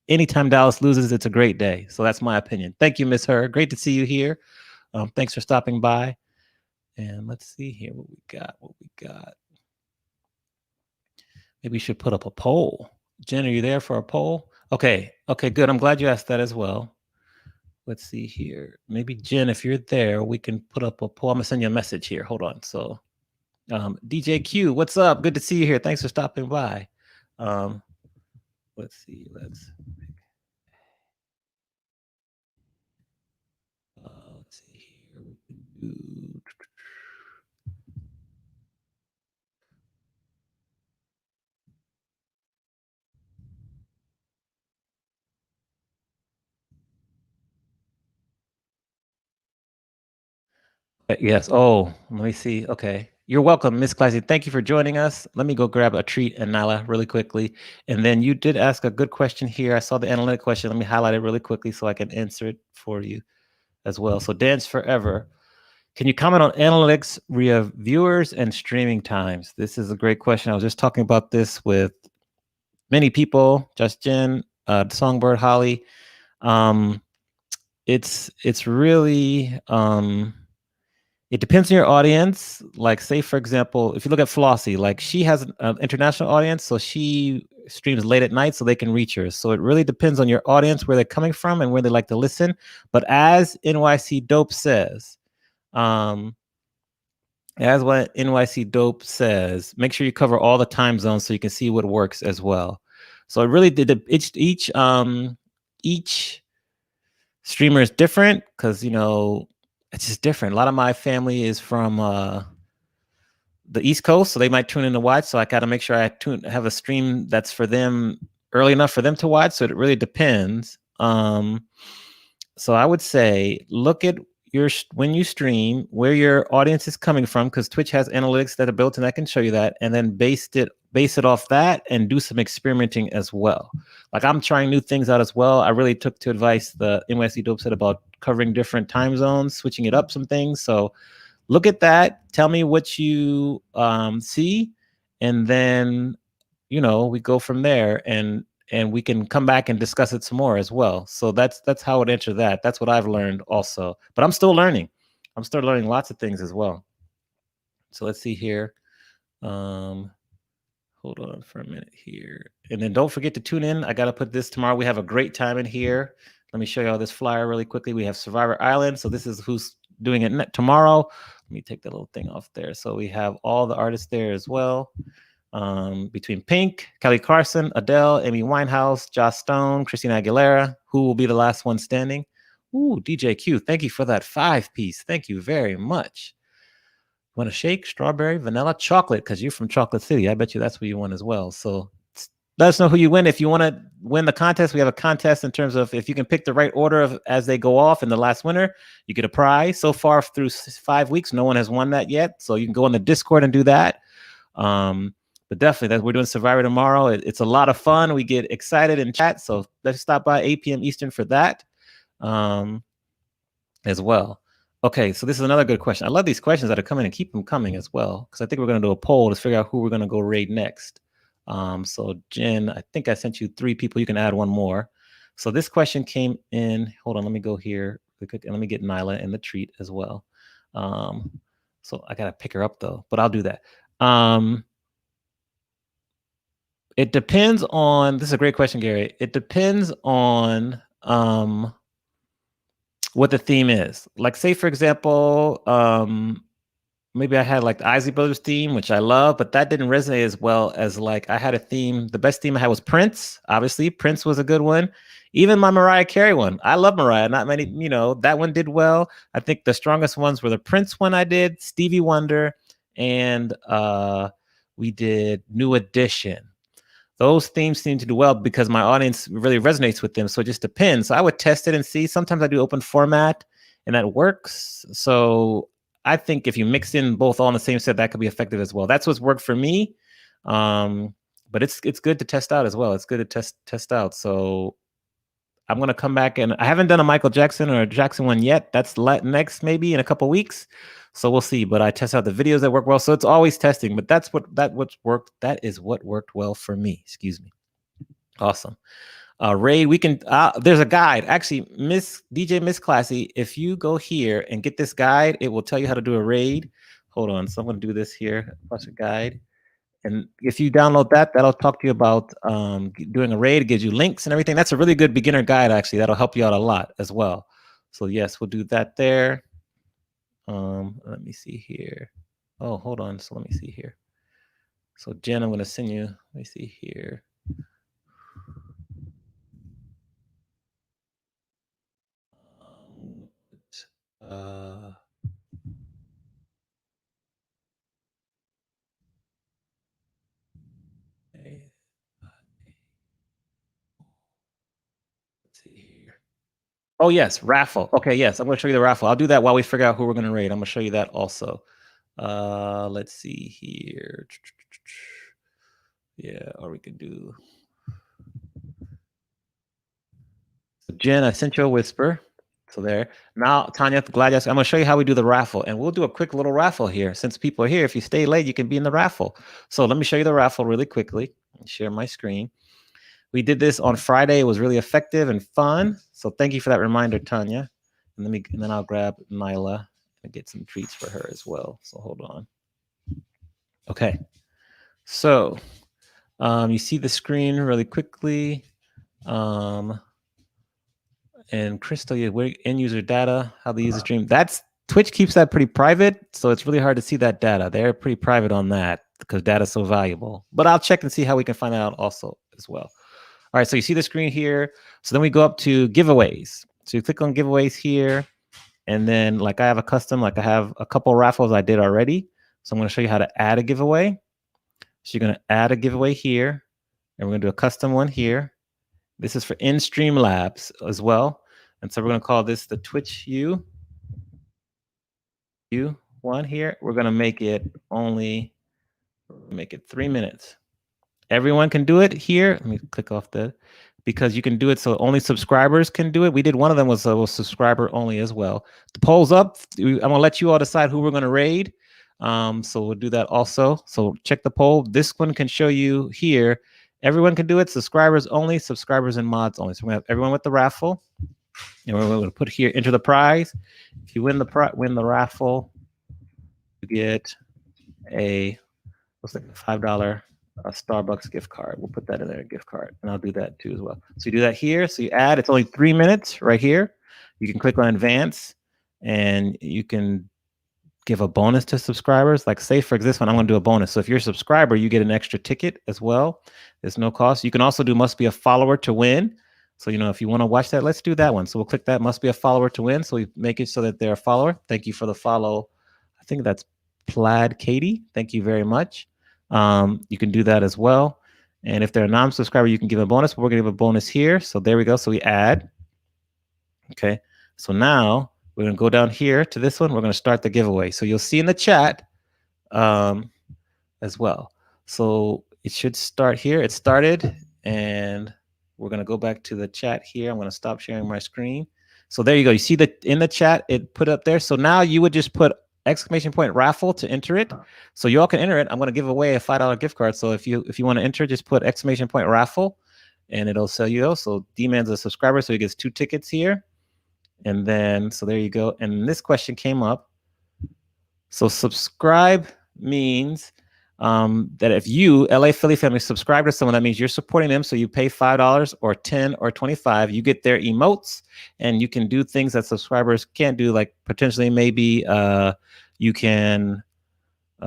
Anytime Dallas loses, it's a great day. So that's my opinion. Thank you, Miss Her. Great to see you here. Thanks for stopping by. And let's see here what we got. Maybe we should put up a poll. Jen, are you there for a poll? Okay, good. I'm glad you asked that as well. Let's see here. Maybe Jen, if you're there, we can put up a poll. I'm gonna send you a message here. Hold on. So DJ Q, what's up? Good to see you here. Thanks for stopping by. Let's see. Let's see here. We can do. Yes. Oh, let me see. Okay. You're welcome, Miss Classy. Thank you for joining us. Let me go grab a treat and Nala really quickly. And then you did ask a good question here. I saw the analytic question. Let me highlight it really quickly so I can answer it for you as well. So Dance Forever. Can you comment on analytics, viewers, and streaming times? This is a great question. I was just talking about this with many people, Justin, Songbird, Holly. It's really it depends on your audience. Like, say, for example, if you look at Flossie, like she has an international audience, so she streams late at night so they can reach her. So it really depends on your audience, where they're coming from and where they like to listen. But as NYC Dope says, make sure you cover all the time zones so you can see what works as well. So it really did each streamer is different because it's just different. A lot of my family is from the East Coast, so they might tune in to watch. So I got to make sure I have a stream that's for them early enough for them to watch. So it really depends. So I would say look at when you stream, where your audience is coming from, because Twitch has analytics that are built and I can show you that, and then base it off that and do some experimenting as well. Like I'm trying new things out as well. I really took to advice the NYC Dope said about covering different time zones, switching it up some things. So look at that. Tell me what you see, and then we go from there, and we can come back and discuss it some more as well. So that's how I would enter that. That's what I've learned also. But I'm still learning. I'm still learning lots of things as well. So let's see here. Hold on for a minute here. And then don't forget to tune in. I got to put this tomorrow. We have a great time in here. Let me show you all this flyer really quickly. We have Survivor Island. So this is who's doing it tomorrow. Let me take that little thing off there. So we have all the artists there as well. Between Pink, Kelly Clarkson, Adele, Amy Winehouse, Joss Stone, Christina Aguilera. Who will be the last one standing? Ooh, DJ Q. Thank you for that 5-piece. Thank you very much. Want a shake, strawberry, vanilla, chocolate, because you're from Chocolate City. I bet you that's what you want as well. So let us know who you win. If you want to win the contest, we have a contest in terms of if you can pick the right order as they go off, and the last winner, you get a prize. So far through 5 weeks, no one has won that yet. So you can go on the Discord and do that. But definitely, we're doing Survivor tomorrow. It's a lot of fun. We get excited in chat. So let's stop by 8 p.m. Eastern for that as well. Okay, so this is another good question. I love these questions that are coming, and keep them coming as well, because I think we're going to do a poll to figure out who we're going to go raid next. So Jen, I think I sent you 3 people. You can add one more. So this question came in. Hold on, let me go here. Let me get Nyla in the treat as well. So I got to pick her up though, but I'll do that. It depends on, this is a great question, Gary. It depends on what the theme is. Like, say, for example, maybe I had like the Isley Brothers theme, which I love, but that didn't resonate as well as like I had a theme. The best theme I had was Prince. Obviously, Prince was a good one. Even my Mariah Carey one. I love Mariah. Not many, that one did well. I think the strongest ones were the Prince one I did, Stevie Wonder, and we did New Edition. Those themes seem to do well because my audience really resonates with them. So it just depends. So I would test it and see. Sometimes I do open format and that works. So I think if you mix in both all in the same set, that could be effective as well. That's what's worked for me. But it's good to test out as well. It's good to test out. So I'm going to come back, and I haven't done a Michael Jackson or a Jackson one yet. That's next, maybe in a couple weeks. So we'll see. But I test out the videos that work well. So it's always testing. But what's worked. That is what worked well for me. Excuse me. Awesome. Raid, we can. There's a guide. Actually, DJ Miss Classy. If you go here and get this guide, it will tell you how to do a raid. Hold on. So I'm going to do this here. Plus a guide. And if you download that, that'll talk to you about doing a raid. It gives you links and everything. That's a really good beginner guide, actually. That'll help you out a lot as well. So yes, we'll do that there. Let me see here. Oh, hold on. So let me see here. So Jen, I'm going to send you. Let me see here. Let's see here. Oh, yes, raffle. Okay, yes, I'm going to show you the raffle. I'll do that while we figure out who we're going to raid. I'm going to show you that also. Let's see here. Yeah, or we could do. So Jen, I sent you a whisper. So there. Now, Tanya, glad you asked. I'm going to show you how we do the raffle. And we'll do a quick little raffle here. Since people are here, if you stay late, you can be in the raffle. So let me show you the raffle really quickly. Share my screen. We did this on Friday. It was really effective and fun. So thank you for that reminder, Tanya. And then I'll grab Nyla and get some treats for her as well. So hold on. Okay. So you see the screen really quickly. And Crystal, where end user data, how the user stream. That's Twitch keeps that pretty private, so it's really hard to see that data. They're pretty private on that because data is so valuable. But I'll check and see how we can find out also as well. All right, so you see the screen here. So then we go up to giveaways. So you click on giveaways here, and then like I have a custom, like I have a couple raffles I did already. So I'm going to show you how to add a giveaway. So you're going to add a giveaway here, and we're going to do a custom one here. This is for in-stream labs as well. And so we're going to call this the Twitch U. you one here. We're gonna make it 3 minutes. Everyone can do it here. Let me click off because you can do it so only subscribers can do it. We did one of them was subscriber only as well. The poll's up. I'm gonna let you all decide who we're gonna raid. So we'll do that also. So check the poll. This one can show you here. Everyone can do it. Subscribers only, subscribers and mods only. So we have everyone with the raffle. And we're going to put here, enter the prize. If you win the raffle, you get looks like a $5 Starbucks gift card. We'll put that in there, gift card, and I'll do that too as well. So you do that here. So you add. It's only 3 minutes right here. You can click on advance, and you can give a bonus to subscribers. Like say for this one, I'm going to do a bonus. So if you're a subscriber, you get an extra ticket as well. There's no cost. You can also do must be a follower to win. So, if you want to watch that, let's do that one. So we'll click that must be a follower to win. So we make it so that they're a follower. Thank you for the follow. I think that's Plaid Katie. Thank you very much. You can do that as well. And if they're a non-subscriber, you can give a bonus. But we're going to give a bonus here. So there we go. So we add. Okay. So now we're going to go down here to this one. We're going to start the giveaway. So you'll see in the chat as well. So it should start here. It started, and we're going to go back to the chat here. I'm going to stop sharing my screen. So there you go. You see that in the chat, it put up there. So now you would just put exclamation point raffle to enter it. So you all can enter it. I'm going to give away a $5 gift card. So if you want to enter, just put exclamation point raffle, and it'll sell you those. So D-Man's a subscriber, so he gets 2 tickets here. And then, so there you go. And this question came up. So subscribe means that if you, LA Philly family, subscribe to someone, that means you're supporting them. So you pay $5 or $10 or $25. You get their emotes, and you can do things that subscribers can't do, like potentially maybe you can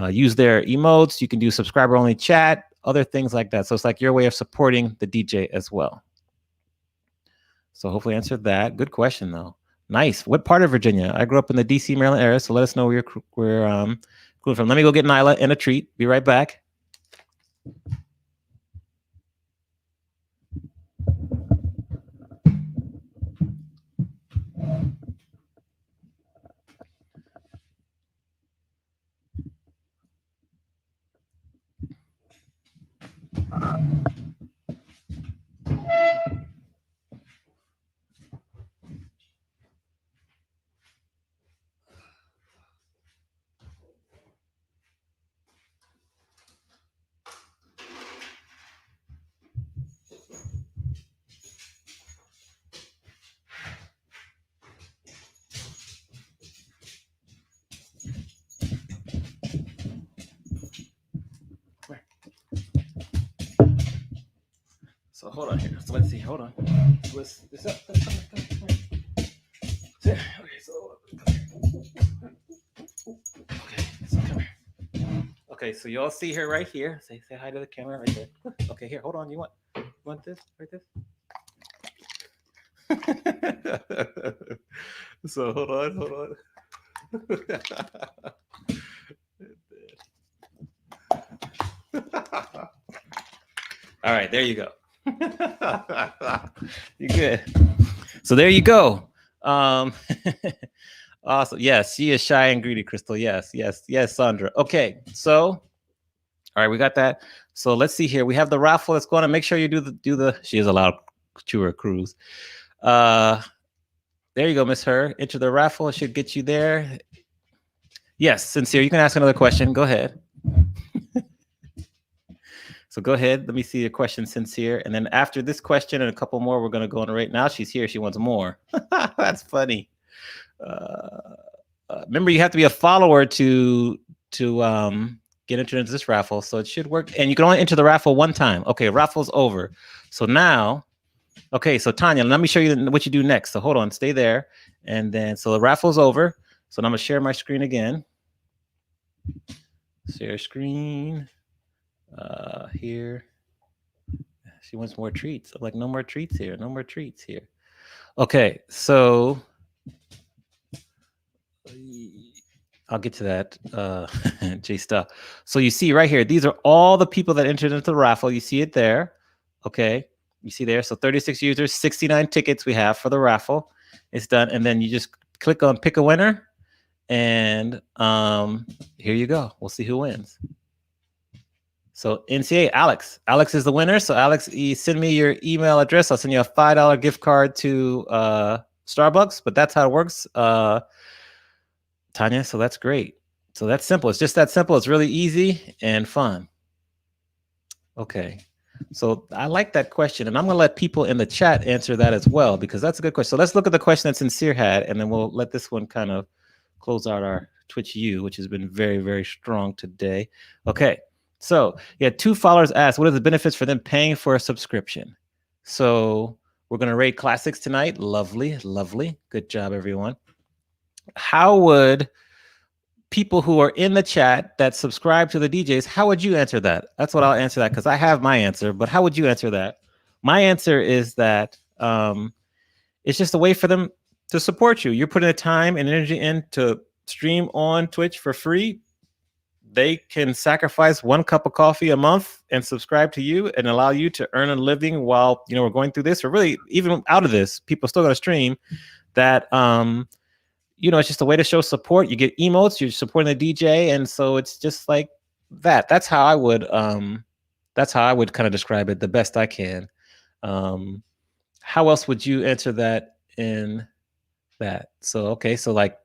use their emotes. You can do subscriber only chat, other things like that. So it's like your way of supporting the DJ as well. So hopefully I answered that. Good question though. Nice. What part of Virginia? I grew up in the DC, Maryland area. So let us know where you're from. Let me go get Nyla and a treat. Be right back. So hold on here. So let's see. Hold on. Let's this up. Okay, so come here. Okay, so you all see her right here. Say hi to the camera right there. Okay, here. Hold on. You want this? Right this? So hold on. All right, there you go. You're good. So there you go. Awesome. Yes, she is shy and greedy, Crystal. Yes, Sandra. Okay, so all right, we got that. So let's see here. We have the raffle that's going on. Make sure you do the. She is allowed to her cruise. There you go, Miss Her. Enter the raffle. It should get you there. Yes, Sincere. You can ask another question. Go ahead. So go ahead. Let me see your question, Sincere. And then after this question and a couple more, we're going to go on right now. She's here. She wants more. That's funny. Remember, you have to be a follower to get entered into this raffle. So it should work. And you can only enter the raffle one time. Okay, raffle's over. So now, okay, so Tanya, let me show you what you do next. So hold on, stay there. And then, so the raffle's over. So now I'm going to share my screen again. Share screen. Here. She wants more treats. I'm like, no more treats here. No more treats here. Okay, so I'll get to that, J Stuff. So you see right here, these are all the people that entered into the raffle. You see it there. Okay, you see there. So 36 users, 69 tickets we have for the raffle. It's done. And then you just click on pick a winner. And here you go. We'll see who wins. So NCA, Alex is the winner. So Alex, you send me your email address. I'll send you a $5 gift card to Starbucks. But that's how it works, Tanya. So that's great. So that's simple. It's just that simple. It's really easy and fun. Okay. So I like that question, and I'm going to let people in the chat answer that as well, because that's a good question. So let's look at the question that Sincere had, and then we'll let this one kind of close out our Twitch U, which has been very, very strong today. Okay. So yeah, 2 followers asked, what are the benefits for them paying for a subscription? So we're going to rate classics tonight. Lovely, lovely. Good job, everyone. How would people who are in the chat that subscribe to the DJs, how would you answer that? That's what I'll answer that, because I have my answer, but how would you answer that? My answer is that it's just a way for them to support you. You're putting the time and energy in to stream on Twitch for free. They can sacrifice 1 cup of coffee a month and subscribe to you and allow you to earn a living while we're going through this, or really even out of this. People still going to stream. That it's just a way to show support. You get emotes, you're supporting the DJ, and so it's just like that. That's how I would kind of describe it the best I can. How else would you answer that in that? So okay, so like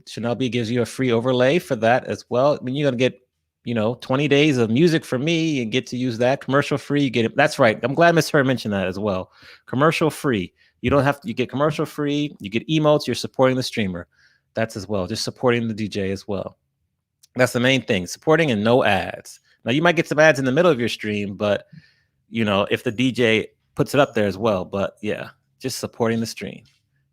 Chanel B gives you a free overlay for that as well. I mean, you're gonna get 20 days of music from me and get to use that commercial free. You get it. That's right. I'm glad Miss Her mentioned that as well. Commercial free. You don't have to. You get commercial free. You get emotes. You're supporting the streamer. That's as well. Just supporting the DJ as well. That's the main thing. Supporting and no ads. Now you might get some ads in the middle of your stream, but if the DJ puts it up there as well. But yeah, just supporting the stream.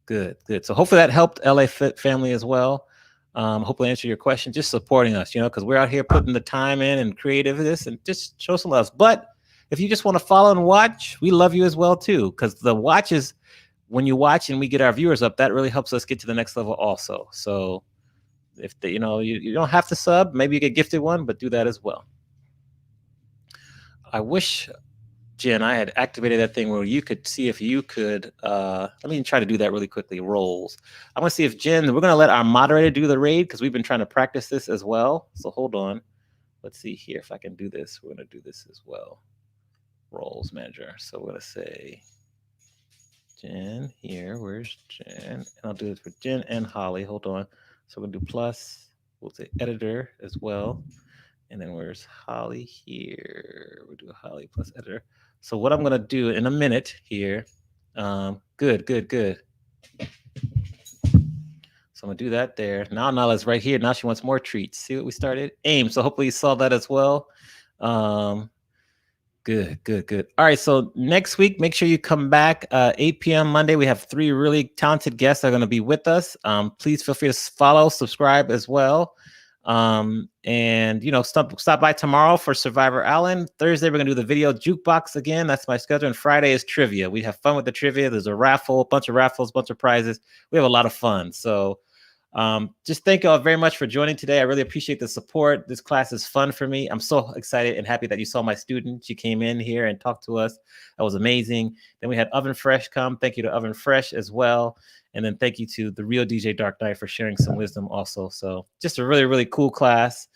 Good. So hopefully that helped LA Fit family as well. Hopefully answer your question. Just supporting us, because we're out here putting the time in and creativeness, and just show some love. But if you just want to follow and watch, we love you as well too, because the watch is when you watch and we get our viewers up, that really helps us get to the next level also. So if you don't have to sub, maybe you get gifted one, but do that as well. I wish, Jen, I had activated that thing where you could see if you could, let me try to do that really quickly, roles. I want to see if Jen, we're going to let our moderator do the raid, because we've been trying to practice this as well. So hold on. Let's see here if I can do this. We're going to do this as well. Roles manager. So we're going to say Jen here. Where's Jen? And I'll do it for Jen and Holly. Hold on. So we're going to do plus. We'll say editor as well. And then where's Holly here? We'll do Holly plus editor. So what I'm going to do in a minute here. Good. So I'm going to do that there. Now Nala's right here. Now she wants more treats. See what we started? AIM. So hopefully you saw that as well. Good. All right. So next week, make sure you come back 8 p.m. Monday. We have 3 really talented guests that are going to be with us. Please feel free to follow, subscribe as well. And stop by tomorrow for Survivor Island. Thursday, we're going to do the video jukebox again. That's my schedule. And Friday is trivia. We have fun with the trivia. There's a raffle, a bunch of raffles, bunch of prizes. We have a lot of fun. So just thank you all very much for joining today. I really appreciate the support. This class is fun for me. I'm so excited and happy that you saw my student. She came in here and talked to us. That was amazing. Then we had Oven Fresh come. Thank you to Oven Fresh as well. And then thank you to the real DJ Dark Knight for sharing some wisdom also. So just a really, really cool class.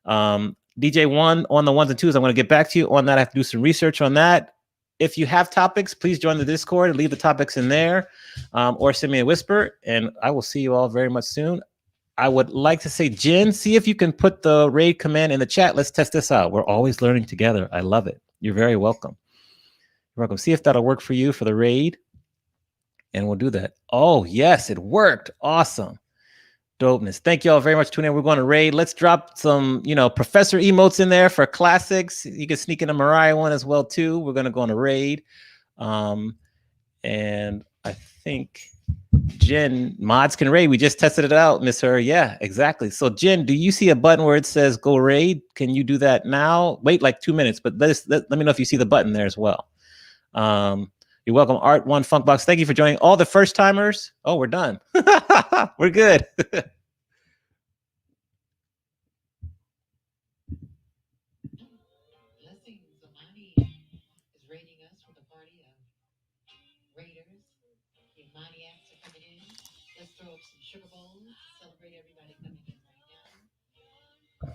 DJ One on the 1s and 2s, I'm going to get back to you on that. I have to do some research on that. If you have topics, please join the Discord and leave the topics in there, or send me a whisper, and I will see you all very much soon. I would like to say, Jen, see if you can put the raid command in the chat. Let's test this out. We're always learning together. I love it. You're very welcome. You're welcome. See if that'll work for you for the raid, and we'll do that. Oh, yes, it worked. Awesome. Dopeness. Thank you all very much for tuning in. We're going to raid. Let's drop some, Professor emotes in there for classics. You can sneak in a Mariah one as well, too. We're going to go on a raid. And I think Jen, mods can raid. We just tested it out, Miss Her. Yeah, exactly. So Jen, do you see a button where it says go raid? Can you do that now? Wait like 2 minutes, but let me know if you see the button there as well. You're welcome, Art One Funkbox. Thank you for joining all the first timers. Oh, we're done. We're good. Zamani is rating us with a party of raiders. The Imaniacs are coming in. Let's throw up some sugar bowls to celebrate everybody coming in right now.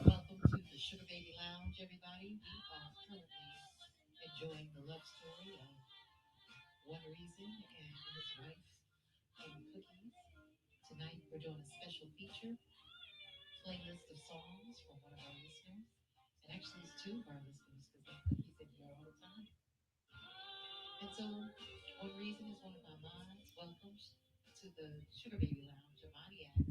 Welcome to the Sugar Baby Lounge, everybody. We are currently enjoying the love story of One Reason and his wife and Cookies. Tonight we're doing a special feature playlist of songs from one of our listeners. And actually it's two of our listeners because Cookies in here all the time. And so One Reason is one of my mods. Welcome to the Sugar Baby Lounge, Amaniac.